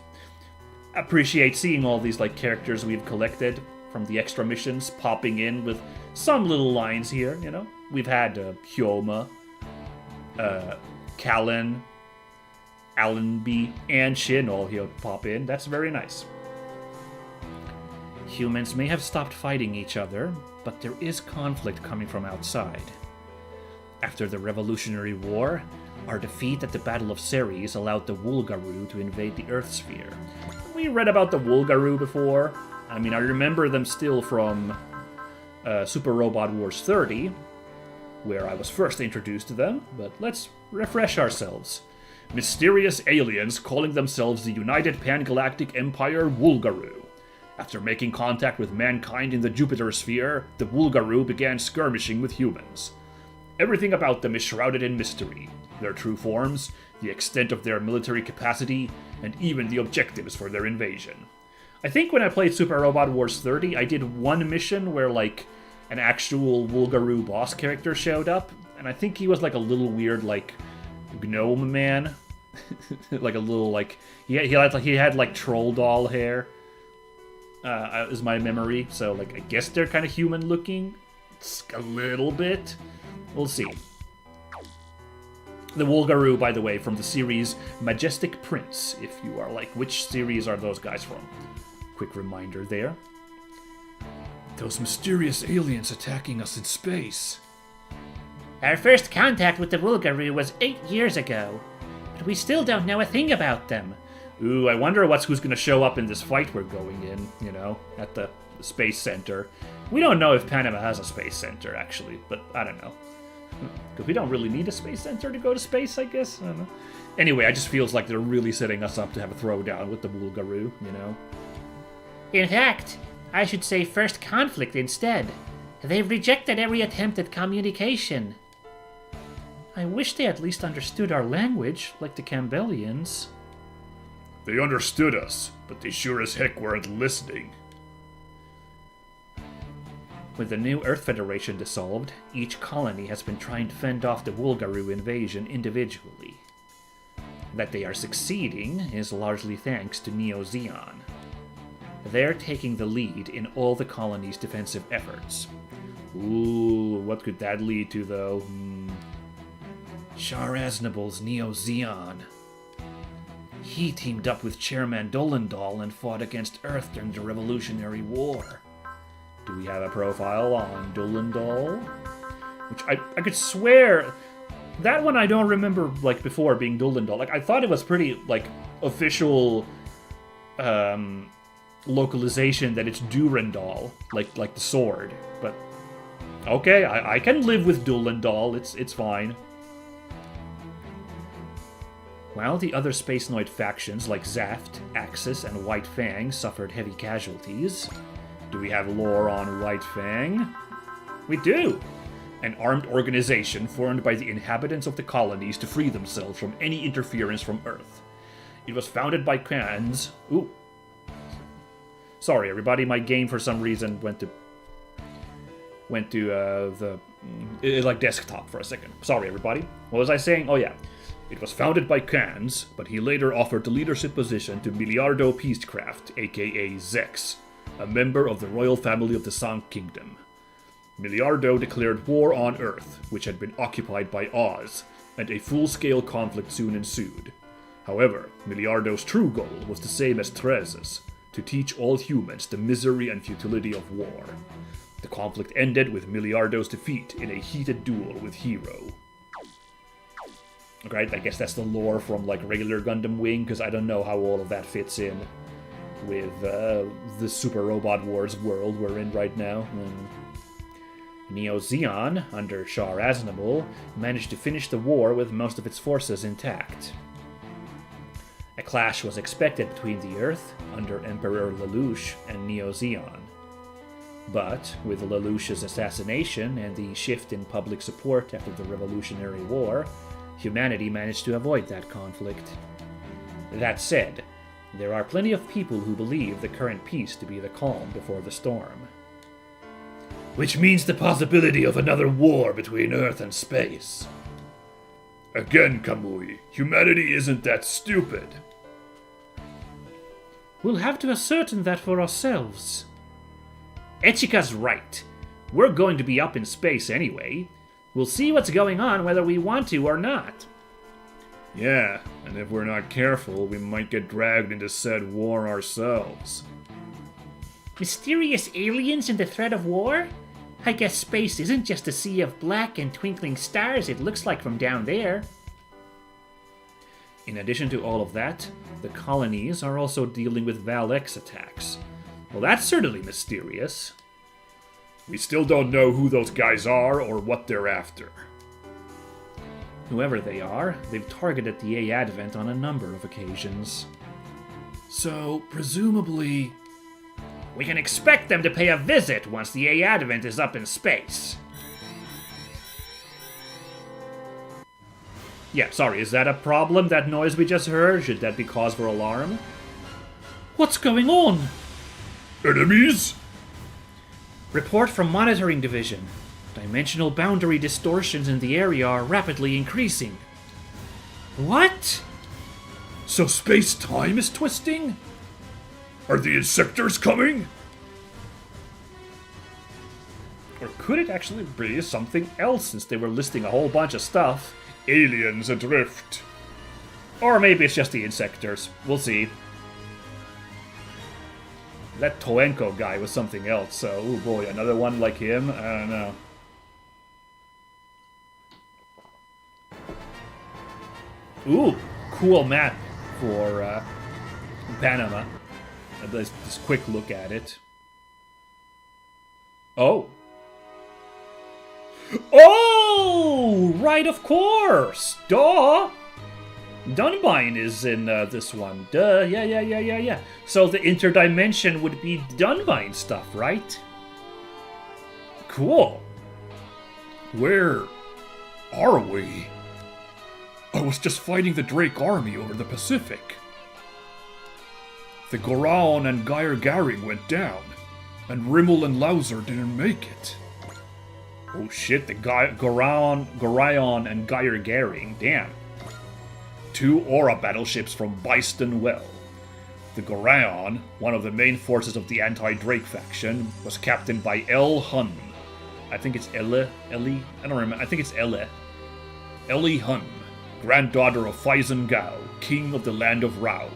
Appreciate seeing all these characters we've collected from the extra missions popping in with some little lines here, you know? We've had Yoma, Callan, Allenby, and Shinn all here pop in. That's very nice. Humans may have stopped fighting each other, but there is conflict coming from outside. After the Revolutionary War, our defeat at the Battle of Ceres allowed the Wulgaru to invade the Earth sphere. We read about the Wulgaru before. I mean, I remember them still from Super Robot Wars 30, where I was first introduced to them, but let's refresh ourselves. Mysterious aliens calling themselves the United Pangalactic Empire Wulgaru. After making contact with mankind in the Jupiter sphere, the Wulgaru began skirmishing with humans. Everything about them is shrouded in mystery. Their true forms, the extent of their military capacity, and even the objectives for their invasion. I think when I played Super Robot Wars 30, I did one mission where, an actual Wulgaru boss character showed up, and I think he was a little weird, gnome man. a little, he had troll doll hair. Is my memory, so, I guess they're kind of human looking. A little bit. We'll see. The Wulgaru, by the way, from the series Majestic Prince, if you are which series are those guys from? Quick reminder there. Those mysterious aliens attacking us in space. Our first contact with the Wulgaru was 8 years ago, but we still don't know a thing about them. Ooh, I wonder who's going to show up in this fight we're going in, at the Space Center. We don't know if Panama has a Space Center, actually, but I don't know. Because we don't really need a Space Center to go to space, I guess? I don't know. Anyway, it just feels like they're really setting us up to have a throwdown with the Wulgaru, In fact, I should say first conflict instead. They've rejected every attempt at communication. I wish they at least understood our language, like the Campbellians. They understood us, but they sure as heck weren't listening. With the new Earth Federation dissolved, each colony has been trying to fend off the Wulgaru invasion individually. That they are succeeding is largely thanks to Neo Zeon. They're taking the lead in all the colony's defensive efforts. Ooh, what could that lead to, though? Char Aznabul's Neo Zeon. He teamed up with Chairman Dolendal and fought against Earth during the Revolutionary War. Do we have a profile on Dolendal? Which I could swear... That one I don't remember, before being Dolendal. I thought it was pretty, official... localization that it's Durandal, like the sword. But okay, I can live with Dolendal. It's fine. While the other Spacenoid factions like Zaft, Axis, and White Fang suffered heavy casualties. Do we have lore on White Fang? We do! An armed organization formed by the inhabitants of the colonies to free themselves from any interference from Earth. It was founded by clans... Ooh. Sorry, everybody, my game for some reason went to the desktop for a second. Sorry, everybody. What was I saying? Oh, yeah. It was founded by Khans, but he later offered the leadership position to Miliardo Peacecraft, aka Zex, a member of the royal family of the Sang Kingdom. Miliardo declared war on Earth, which had been occupied by Oz, and a full-scale conflict soon ensued. However, Miliardo's true goal was the same as Therese's, to teach all humans the misery and futility of war. The conflict ended with Miliardo's defeat in a heated duel with Hero. Right, I guess that's the lore from like regular Gundam Wing, because I don't know how all of that fits in with the Super Robot Wars world we're in right now. Neo Zeon, under Char Aznable, managed to finish the war with most of its forces intact. A clash was expected between the Earth, under Emperor Lelouch, and Neo Zeon. But, with Lelouch's assassination and the shift in public support after the Revolutionary War, humanity managed to avoid that conflict. That said, there are plenty of people who believe the current peace to be the calm before the storm. Which means the possibility of another war between Earth and space. Again, Kamui, humanity isn't that stupid. We'll have to ascertain that for ourselves. Echika's right. We're going to be up in space anyway. We'll see what's going on whether we want to or not. Yeah, and if we're not careful, we might get dragged into said war ourselves. Mysterious aliens and the threat of war? I guess space isn't just a sea of black and twinkling stars it looks like from down there. In addition to all of that, the colonies are also dealing with Val-X attacks. Well, that's certainly mysterious. We still don't know who those guys are or what they're after. Whoever they are, they've targeted the A Advent on a number of occasions. So, presumably... we can expect them to pay a visit once the A Advent is up in space. Yeah, sorry, is that a problem, that noise we just heard? Should that be cause for alarm? What's going on? Enemies? Report from Monitoring Division. Dimensional boundary distortions in the area are rapidly increasing. What? So space-time is twisting? Are the Insectors coming? Or could it actually be something else, since they were listing a whole bunch of stuff? Aliens adrift. Or maybe it's just the Insectors. We'll see. That Toenko guy was something else, so, oh boy, another one like him? I don't know. Ooh, cool map for Panama. Let's just quick look at it. Oh. Oh! Right, of course! Duh! Dunbine is in this one. Duh, yeah. So the interdimension would be Dunbine stuff, right? Cool. Where are we? I was just fighting the Drake army over the Pacific. The Goraon and Geyer Garing went down, and Rimmel and Lauser didn't make it. Oh shit, the Goraon and Geyer Garing, damn. 2 Aura battleships from Byston Well. The Goraon, one of the main forces of the anti-Drake faction, was captained by El Hun. I think it's Ellie? I don't remember. I think it's Ellie Hun, granddaughter of Faizan Gao, king of the land of Rao.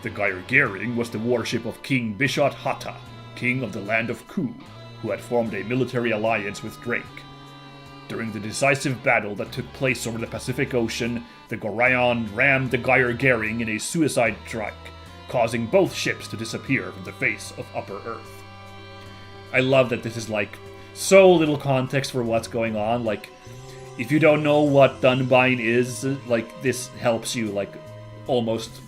The Geyer Garing was the warship of King Bishot Hatta, king of the land of Ku, who had formed a military alliance with Drake. During the decisive battle that took place over the Pacific Ocean, the Goraon rammed the Geyer Garing in a suicide strike, causing both ships to disappear from the face of Upper Earth. I love that this is like so little context for what's going on. Like, if you don't know what Dunbine is, like, this helps you like almost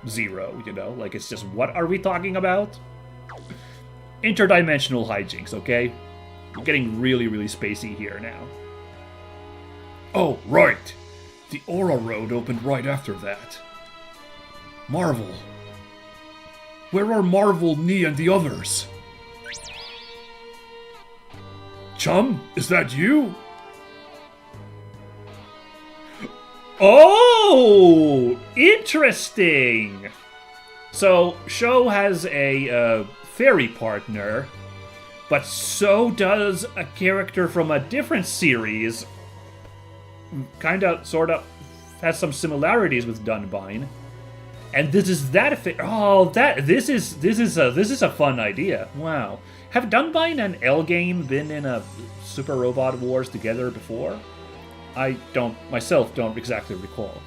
zero, you know? Like, it's just, what are we talking about? Interdimensional hijinks, okay? We're getting really, really spacey here now. Oh, right! The Aura Road opened right after that. Marvel. Where are Marvel, Nee, and the others? Chum, is that you? Oh! Interesting! So, Sho has a fairy partner, but so does a character from a different series. Kinda, sorta, has some similarities with Dunbine. And this is that affair. Oh, this is a fun idea. Wow. Have Dunbine and Elgame been in a Super Robot Wars together before? I myself don't exactly recall.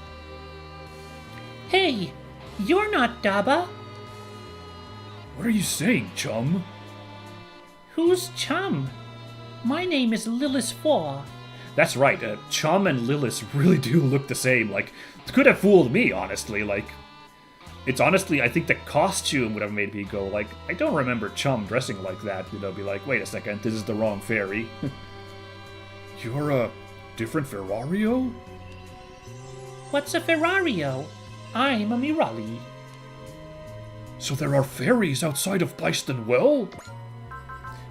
Hey, you're not Daba. What are you saying, Chum? Who's Chum? My name is Lilith Faw. That's right, Chum and Lilith really do look the same. Like, it could have fooled me, honestly. Like, it's honestly, I think the costume would have made me go, like, I don't remember Chum dressing like that. You know, be like, wait a second, this is the wrong fairy. You're a different Ferrario? What's a Ferrario? I'm a Mirali. So there are fairies outside of Byston Well?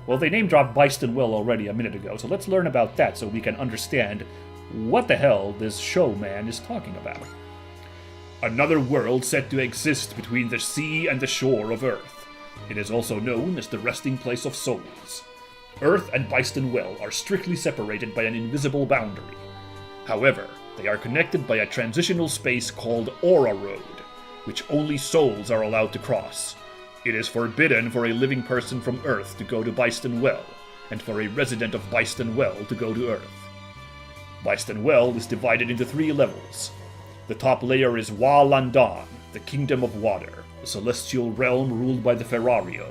Well, they name-dropped Byston Well already a minute ago, so let's learn about that so we can understand what the hell this show man is talking about. Another world said to exist between the sea and the shore of Earth. It is also known as the resting place of souls. Earth and Byston Well are strictly separated by an invisible boundary. However, they are connected by a transitional space called Aura Road, which only souls are allowed to cross. It is forbidden for a living person from Earth to go to Byston Well, and for a resident of Byston Well to go to Earth. Byston Well is divided into 3 levels. The top layer is Wa Landan, the Kingdom of Water, a celestial realm ruled by the Ferrario.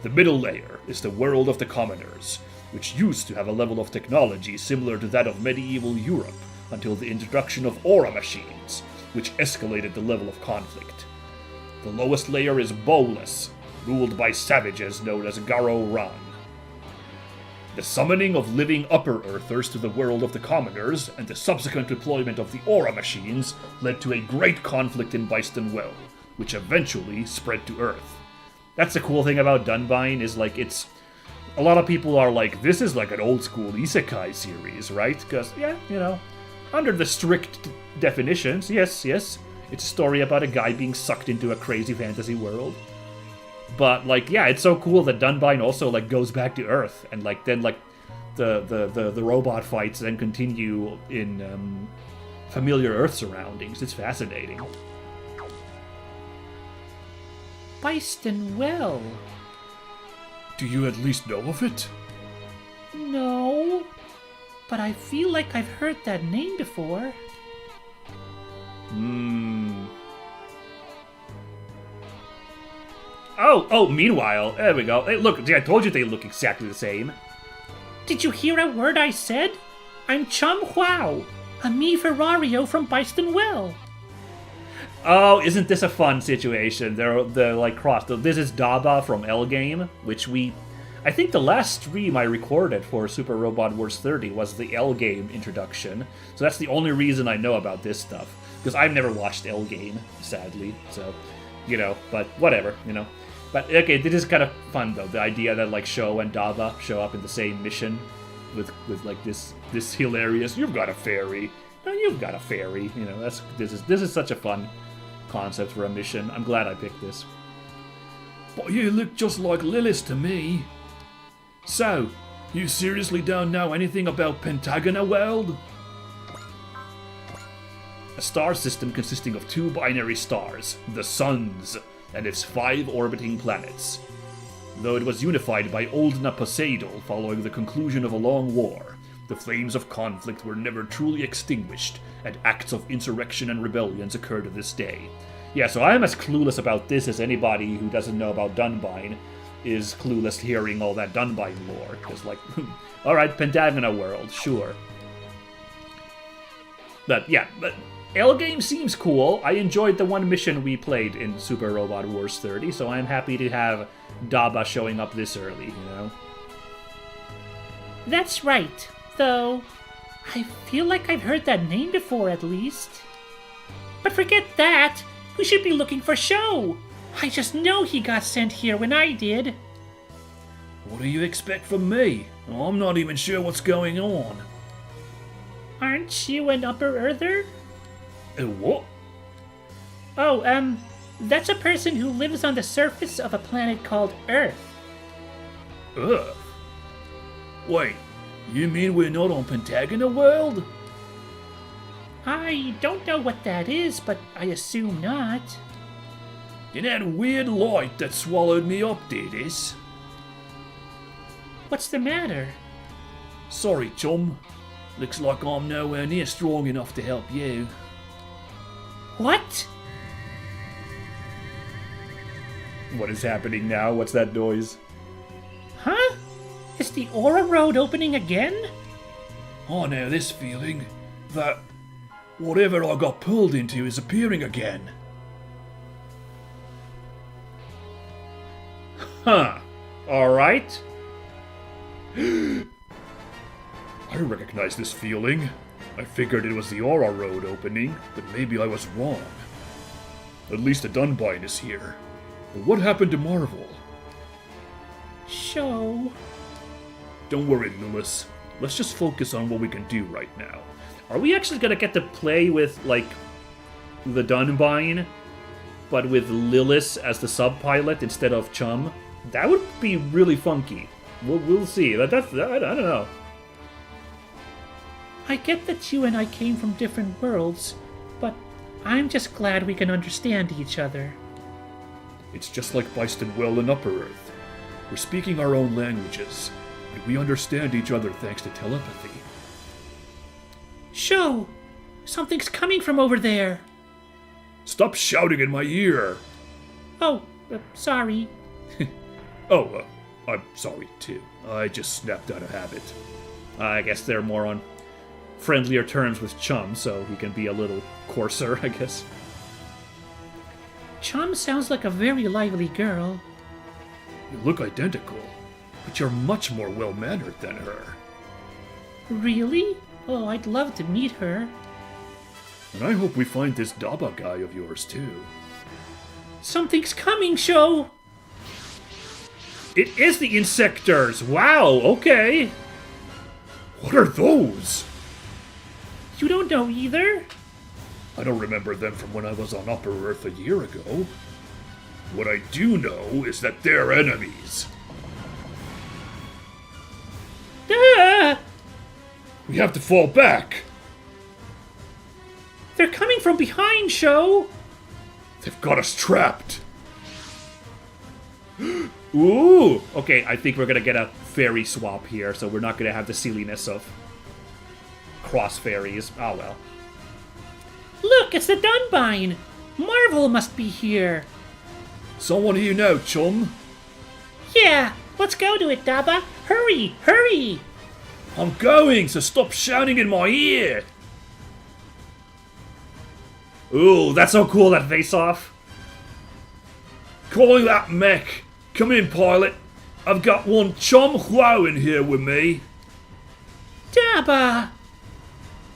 The middle layer is the world of the Commoners, which used to have a level of technology similar to that of medieval Europe until the introduction of aura machines, which escalated the level of conflict. The lowest layer is Bolus, ruled by savages known as Garo Ran. The summoning of living Upper Earthers to the world of the Commoners and the subsequent deployment of the aura machines led to a great conflict in Byston Well, which eventually spread to Earth. That's the cool thing about Dunbine, is like it's... A lot of people are like, this is like an old school isekai series, right? Because, yeah, you know, under the strict definitions, yes, it's a story about a guy being sucked into a crazy fantasy world. But, like, yeah, it's so cool that Dunbine also, like, goes back to Earth, and, like, then, like, the robot fights then continue in familiar Earth surroundings. It's fascinating. Byston Well. Do you at least know of it? No, but I feel like I've heard that name before. Oh, meanwhile, there we go. Hey, look, I told you they look exactly the same. Did you hear a word I said? I'm Chum Huao, a me Ferrario from Byston Well. Oh, isn't this a fun situation? They're like crossed. This is Daba from Elgame, which I think the last stream I recorded for Super Robot Wars 30 was the Elgame introduction. So that's the only reason I know about this stuff. Because I've never watched Elgame, sadly. So, you know, but whatever, you know. But, okay, this is kind of fun, though. The idea that, like, Sho and Daba show up in the same mission with like, this hilarious, you've got a fairy. No, you've got a fairy. You know, this is such a fun concept for a mission. I'm glad I picked this. But you look just like Lilith to me. So, you seriously don't know anything about Pentagona World? A star system consisting of 2 binary stars, the Suns, and its 5 orbiting planets. Though it was unified by Oldna Poseidon following the conclusion of a long war, the flames of conflict were never truly extinguished, and acts of insurrection and rebellions occur to this day. Yeah, so I'm as clueless about this as anybody who doesn't know about Dunbine is clueless hearing all that Dunbine lore. Because, like, alright, Pentagona World, sure. But, yeah, but L game seems cool. I enjoyed the one mission we played in Super Robot Wars 30, so I'm happy to have Daba showing up this early, you know? That's right, though I feel like I've heard that name before at least. But forget that! We should be looking for Sho! I just know he got sent here when I did. What do you expect from me? I'm not even sure what's going on. Aren't you an Upper Earther? What? Oh, that's a person who lives on the surface of a planet called Earth. Earth? Wait, you mean we're not on Pentagonal World? I don't know what that is, but I assume not. Did that weird light that swallowed me up do this? What's the matter? Sorry, chum. Looks like I'm nowhere near strong enough to help you. What? What is happening now? What's that noise? Huh? Is the Aura Road opening again? I know this feeling. That whatever I got pulled into is appearing again. Huh. Alright. I recognize this feeling. I figured it was the Aura Road opening, but maybe I was wrong. At least the Dunbine is here. But what happened to Marvel? Sho. Don't worry, Lewis. Let's just focus on what we can do right now. Are we actually gonna get to play with, like, the Dunbine, but with Lilith as the sub-pilot instead of Chum? That would be really funky. We'll see. I don't know. I get that you and I came from different worlds, but I'm just glad we can understand each other. It's just like Byston Well and Upper Earth. We're speaking our own languages, and we understand each other thanks to telepathy. Sho! Something's coming from over there! Stop shouting in my ear! Oh, sorry. I'm sorry too. I just snapped out of habit. I guess they're more on friendlier terms with Chum, so he can be a little coarser, I guess. Chum sounds like a very lively girl. You look identical, but you're much more well-mannered than her. Really? Oh, I'd love to meet her. And I hope we find this Daba guy of yours too. Something's coming, Sho! It is the Insectors! Wow, okay! What are those? You don't know either? I don't remember them from when I was on Upper Earth a year ago. What I do know is that they're enemies. Ah! We have to fall back! They're coming from behind, Sho! They've got us trapped! Ooh! Okay, I think we're gonna get a fairy swap here, so we're not gonna have the silliness of cross fairies. Oh well. Look, it's the Dunbine! Marvel must be here! Someone you know, chum? Yeah, let's go to it, Daba! Hurry, hurry! I'm going, so stop shouting in my ear! Ooh, that's so cool, that face-off. Calling that mech. Come in, pilot. I've got one Chum Huo in here with me. Daba!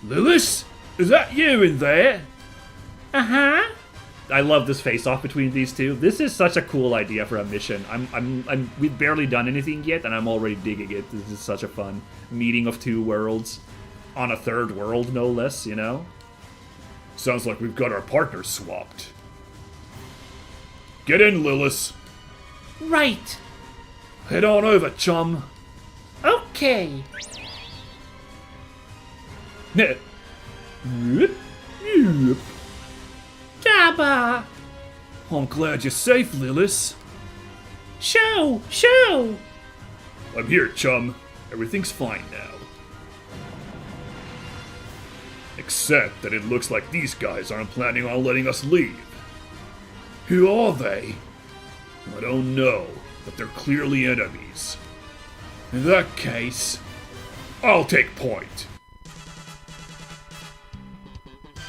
Lilith? Is that you in there? Uh-huh. I love this face-off between these two. This is such a cool idea for a mission. We've barely done anything yet, and I'm already digging it. This is such a fun meeting of two worlds. On a third world, no less, you know? Sounds like we've got our partners swapped. Get in, Lilith. Right. Head on over, chum. Okay. Daba! I'm glad you're safe, Lilith. Sho! Sho! I'm here, chum. Everything's fine now. Except that it looks like these guys aren't planning on letting us leave. Who are they? I don't know, but they're clearly enemies. In that case, I'll take point.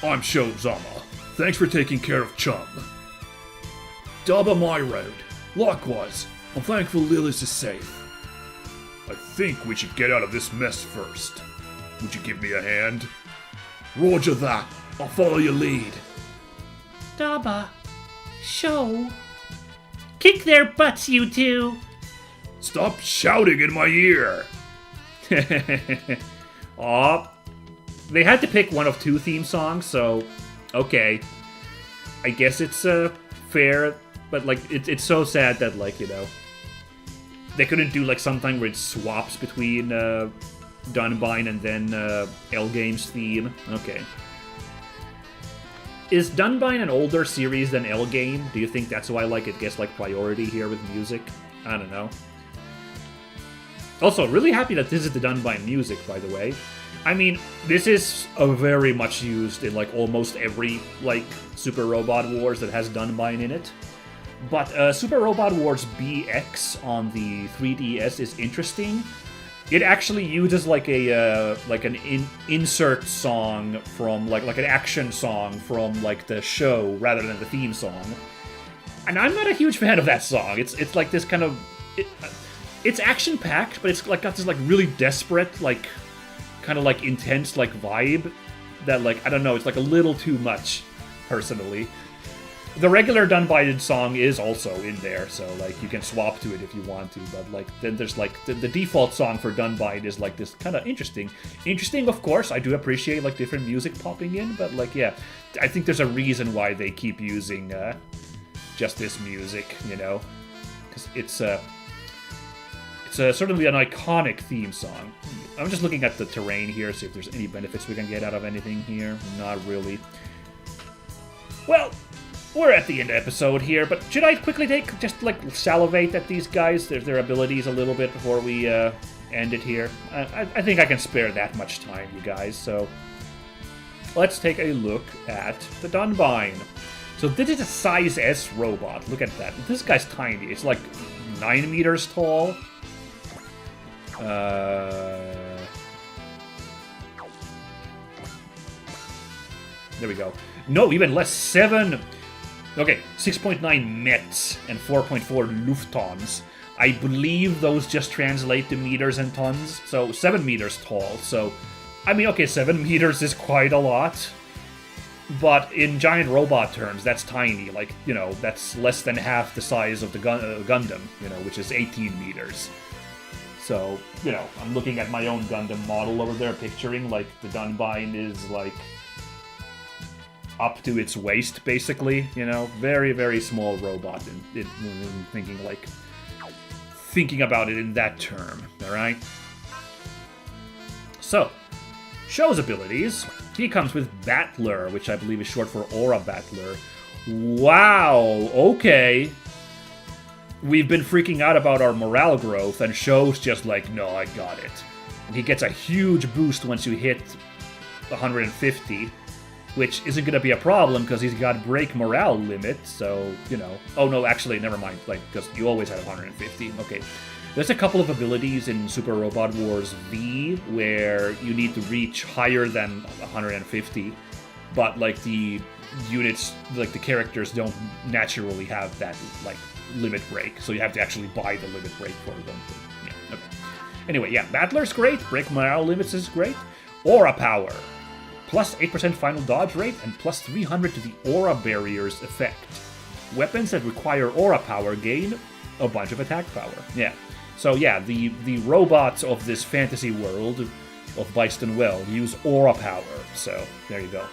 I'm Shozama. Thanks for taking care of Chum. Daba my road. Likewise, I'm thankful Lilith is safe. I think we should get out of this mess first. Would you give me a hand? Roger that. I'll follow your lead. Daba, show. Kick their butts, you two. Stop shouting in my ear. Aw. They had to pick one of two theme songs, so okay. I guess it's fair, but like it's so sad that like, you know, they couldn't do like something where it swaps between Dunbine and then L Game's theme. Okay. Is Dunbine an older series than L Game? Do you think that's why like it gets like priority here with music? I don't know. Also, really happy that this is the Dunbine music, by the way. I mean, this is very much used in like almost every like Super Robot Wars that has Dunbine in it. But Super Robot Wars BX on the 3DS is interesting. It actually uses like a insert song from like an action song from like the show rather than the theme song. And I'm not a huge fan of that song. It's like this kind of it's action packed, but it's like got this like really desperate like kind of like intense like vibe that like I don't know, it's like a little too much personally. The regular Dunbine song is also in there, so like you can swap to it if you want to, but like then there's like the default song for Dunbine is like this kind of interesting, of course. I do appreciate like different music popping in, but like yeah, I think there's a reason why they keep using just this music, you know, because it's certainly an iconic theme song. I'm just looking at the terrain here, see if there's any benefits we can get out of anything here. Not really. Well, we're at the end of the episode here, but should I quickly just like salivate at these guys, their abilities a little bit before we end it here? I think I can spare that much time, you guys, so let's take a look at the Dunbine. So this is a size S robot. Look at that. This guy's tiny. It's like 9 meters tall. There we go. No, even less. 7. Okay, 6.9 mets and 4.4 lufttons. I believe those just translate to meters and tons. So 7 meters tall. So, I mean, okay, 7 meters is quite a lot. But in giant robot terms, that's tiny. Like, you know, that's less than half the size of the Gundam, you know, which is 18 meters. So, you know, I'm looking at my own Gundam model over there, picturing, like, the Dunbine is, like, up to its waist, basically, you know? Very, very small robot, in thinking about it in that term, alright? So, Show's abilities. He comes with Battler, which I believe is short for Aura Battler. Wow, okay. We've been freaking out about our morale growth, and Show's just like, no, I got it. And he gets a huge boost once you hit 150, which isn't going to be a problem because he's got break morale limit, so, you know. Oh, no, actually, never mind, like, because you always had 150. Okay. There's a couple of abilities in Super Robot Wars V where you need to reach higher than 150, but, like, the units, like, the characters don't naturally have that, like, limit break, so you have to actually buy the limit break for them. Yeah, okay. Anyway, yeah, Battler's great, break morale limits is great. Aura Power. Plus 8% final dodge rate and plus 300 to the Aura Barrier's effect. Weapons that require Aura Power gain a bunch of attack power. Yeah. So yeah, the robots of this fantasy world of Byston Well use Aura Power, so there you go.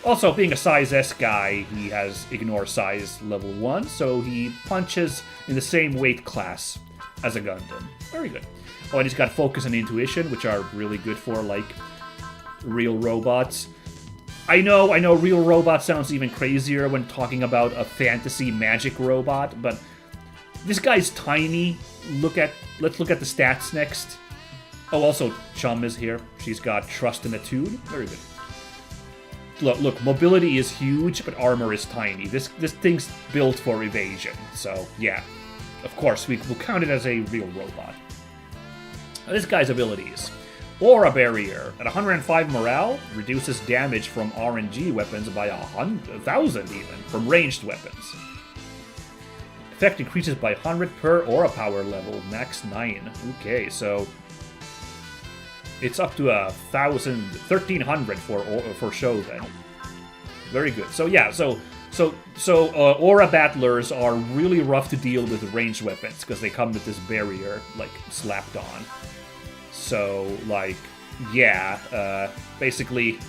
Also, being a size S guy, he has Ignore Size level 1, so he punches in the same weight class as a Gundam. Very good. Oh, and he's got Focus and Intuition, which are really good for, like, real robots. I know real robot sounds even crazier when talking about a fantasy magic robot, but this guy's tiny. Let's look at the stats next. Oh, also, Chum is here. She's got Trust and Attune. Very good. Look, mobility is huge, but armor is tiny. This thing's built for evasion, so yeah. Of course, we'll count it as a real robot. Now, this guy's abilities. Aura Barrier. At 105 morale, reduces damage from RNG weapons by 1,000 even, from ranged weapons. Effect increases by 100 per aura power level, max 9. Okay, so it's up to 1,300 for show then. Very good. So yeah, so aura battlers are really rough to deal with ranged weapons because they come with this barrier like slapped on. So like, yeah, basically.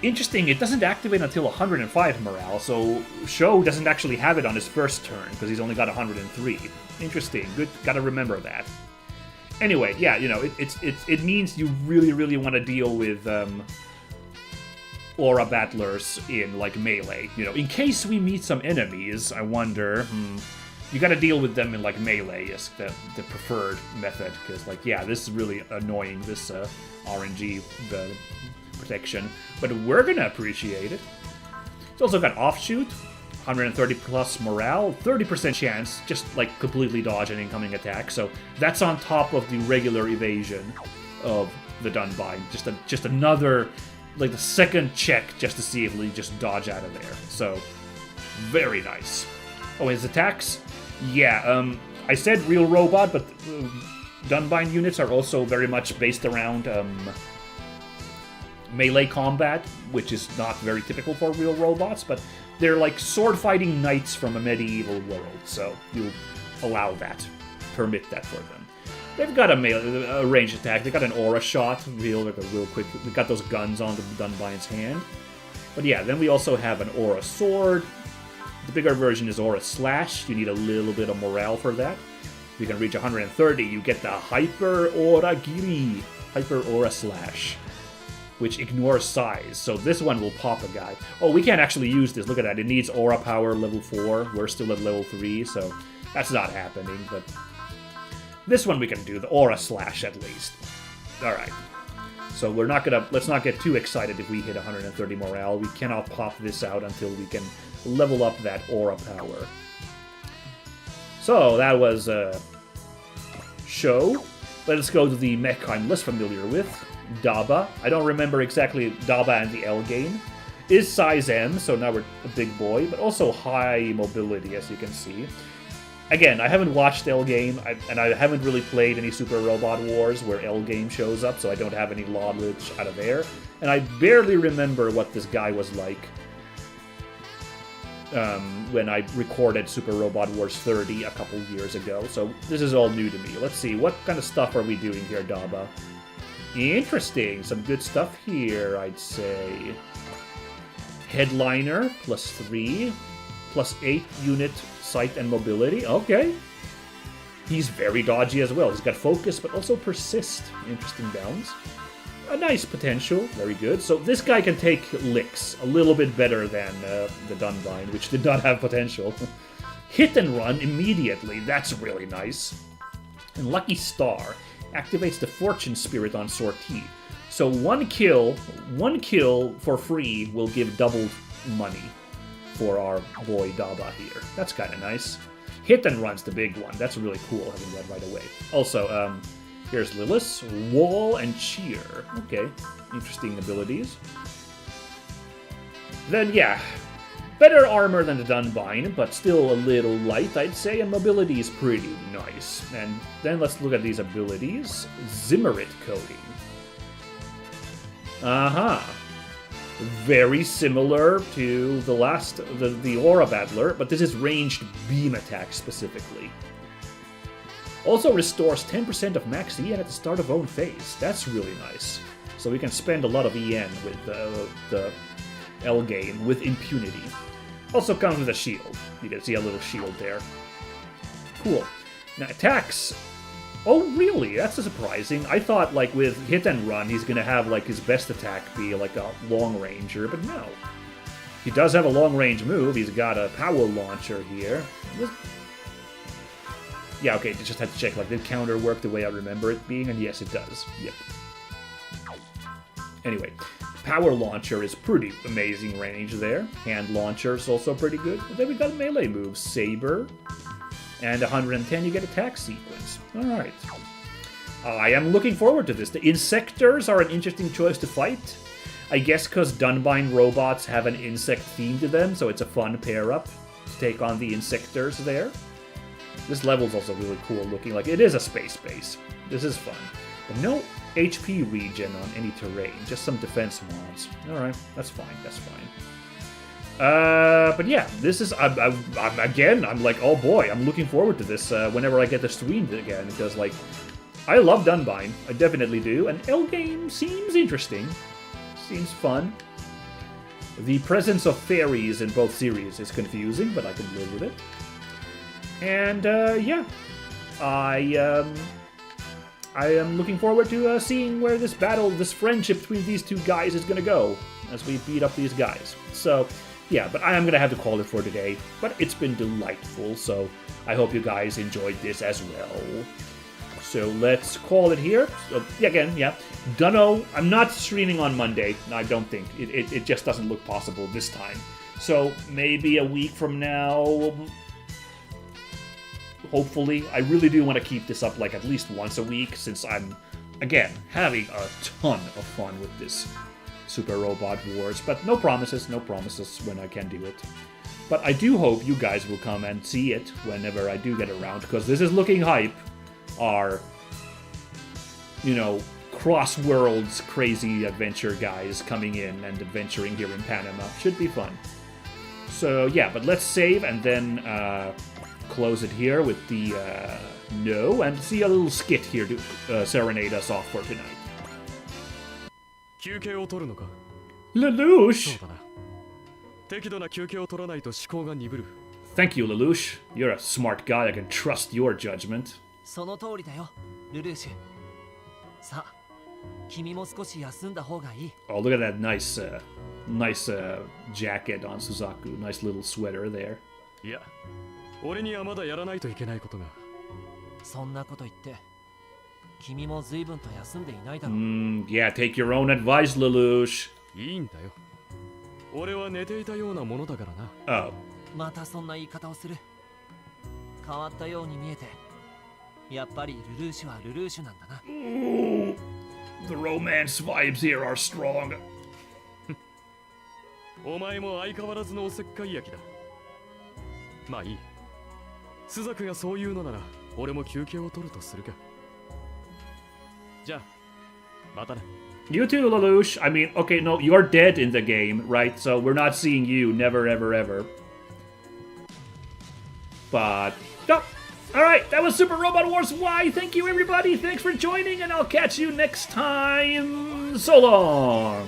Interesting, it doesn't activate until 105 morale, so Sho doesn't actually have it on his first turn, because he's only got 103. Interesting, good, gotta remember that. Anyway, yeah, you know, it means you really, really want to deal with aura battlers in, like, melee. You know, in case we meet some enemies, I wonder, you gotta deal with them in, like, melee is the preferred method, because, like, yeah, this is really annoying, this RNG, the protection, but we're gonna appreciate it. It's also got offshoot, 130 plus morale, 30% chance, just like completely dodge an incoming attack. So that's on top of the regular evasion of the Dunbind. Just another, like the second check just to see if we just dodge out of there. So very nice. Oh, his attacks? Yeah, I said real robot, but Dunbind units are also very much based around melee combat, which is not very typical for real robots, but they're like sword-fighting knights from a medieval world, so you'll allow that, permit that for them. They've got a range attack, they got an aura shot, real quick, they got those guns on the Dunbind's hand. But yeah, then we also have an aura sword. The bigger version is aura slash, you need a little bit of morale for that. You can reach 130, you get the hyper aura giri, hyper aura slash, which ignores size, so this one will pop a guy. Oh, we can't actually use this, look at that, it needs aura power level 4, we're still at level 3, so that's not happening, but this one we can do, the aura slash at least. Alright, so let's not get too excited if we hit 130 morale, we cannot pop this out until we can level up that aura power. So, that was Sho. Let's go to the mech I'm less familiar with. Daba. I don't remember exactly Daba and the L game. Is size M, so now we're a big boy, but also high mobility, as you can see. Again, I haven't watched L game, and I haven't really played any Super Robot Wars where L game shows up, so I don't have any knowledge out of there. And I barely remember what this guy was like when I recorded Super Robot Wars 30 a couple years ago, so this is all new to me. Let's see, what kind of stuff are we doing here, Daba? Interesting, some good stuff here, I'd say. Headliner, +3, +8 unit sight and mobility, okay. He's very dodgy as well, he's got focus, but also persist. Interesting balance. A nice potential, very good. So this guy can take licks, a little bit better than the Dunbind, which did not have potential. Hit and run immediately, that's really nice. And Lucky Star activates the Fortune Spirit on sortie. So one kill for free will give double money for our boy Daba here. That's kind of nice. Hit and run's the big one. That's really cool having that right away. Also, here's Lilith, Wall, and Cheer. Okay, interesting abilities. Then yeah, better armor than the Dunbind, but still a little light, I'd say, and mobility is pretty nice. And then let's look at these abilities. Zimmerit Coating. Very similar to the Aura Battler, but this is ranged beam attack specifically. Also restores 10% of max EN at the start of own phase. That's really nice. So we can spend a lot of EN with the L game with impunity. Also comes with a shield. You can see a little shield there. Cool. Now attacks. Oh really? That's surprising. I thought like with hit and run he's gonna have like his best attack be like a long ranger, but no. He does have a long range move. He's got a power launcher here. Yeah, okay, just had to check, like, did counter work the way I remember it being? And yes, it does. Yep. Anyway, power launcher is pretty amazing range there. Hand launcher is also pretty good. And then we got melee moves. Saber. And 110, you get attack sequence. Alright. I am looking forward to this. The Insectors are an interesting choice to fight. I guess because Dunbine robots have an insect theme to them, so it's a fun pair-up to take on the Insectors there. This level's also really cool looking. Like, it is a space base. This is fun. But no HP regen on any terrain. Just some defense mods. Alright, that's fine. That's fine. But yeah, this is... I'm like, oh boy, I'm looking forward to this whenever I get to stream it again. Because, like, I love Dunbine. I definitely do. And L-Game seems interesting. Seems fun. The presence of fairies in both series is confusing, but I can live with it. And, yeah. I am looking forward to seeing where this battle, this friendship between these two guys is gonna go as we beat up these guys. So, yeah, but I am gonna have to call it for today. But it's been delightful, so I hope you guys enjoyed this as well. So let's call it here. So, again, yeah. Dunno, I'm not streaming on Monday. I don't think. It just doesn't look possible this time. So maybe a week from now... Hopefully. I really do want to keep this up like at least once a week since I'm, again, having a ton of fun with this Super Robot Wars. But no promises when I can do it. But I do hope you guys will come and see it whenever I do get around, because this is looking hype. Our, you know, cross-worlds crazy adventure guys coming in and adventuring here in Panama. Should be fun. So yeah, but let's save and then close it here with the no, and see a little skit here to serenade us off for tonight. Lelouch! Thank you, Lelouch. You're a smart guy. I can trust your judgment. その通りだよ、ルルーシュ。さあ、君も少し休んだ方がいい。 Oh, look at that nice, jacket on Suzaku. Nice little sweater there. いや、俺にはまだやらないといけないことが。そんなこと言って、君も随分と休んでいないだろう。Yeah, take your own advice, Lelouch. いいんだよ。俺は寝ていたようなものだからな。Oh. またそんな言い方をする。変わったように見えて。 やっぱりルルーシュはルルーシュなんだな。Ooh, the romance vibes here are strong. お前も相変わらずのおせっかい焼きだ。まあいい。スザクがそう言うのなら、俺も休憩を取るとするか。じゃあ、またね。You too, Lelouch. I mean, okay, no, you're dead in the game, right? So we're not seeing you, never, ever, ever. But, no. Alright, that was Super Robot Wars Y. Thank you, everybody. Thanks for joining, and I'll catch you next time. So long.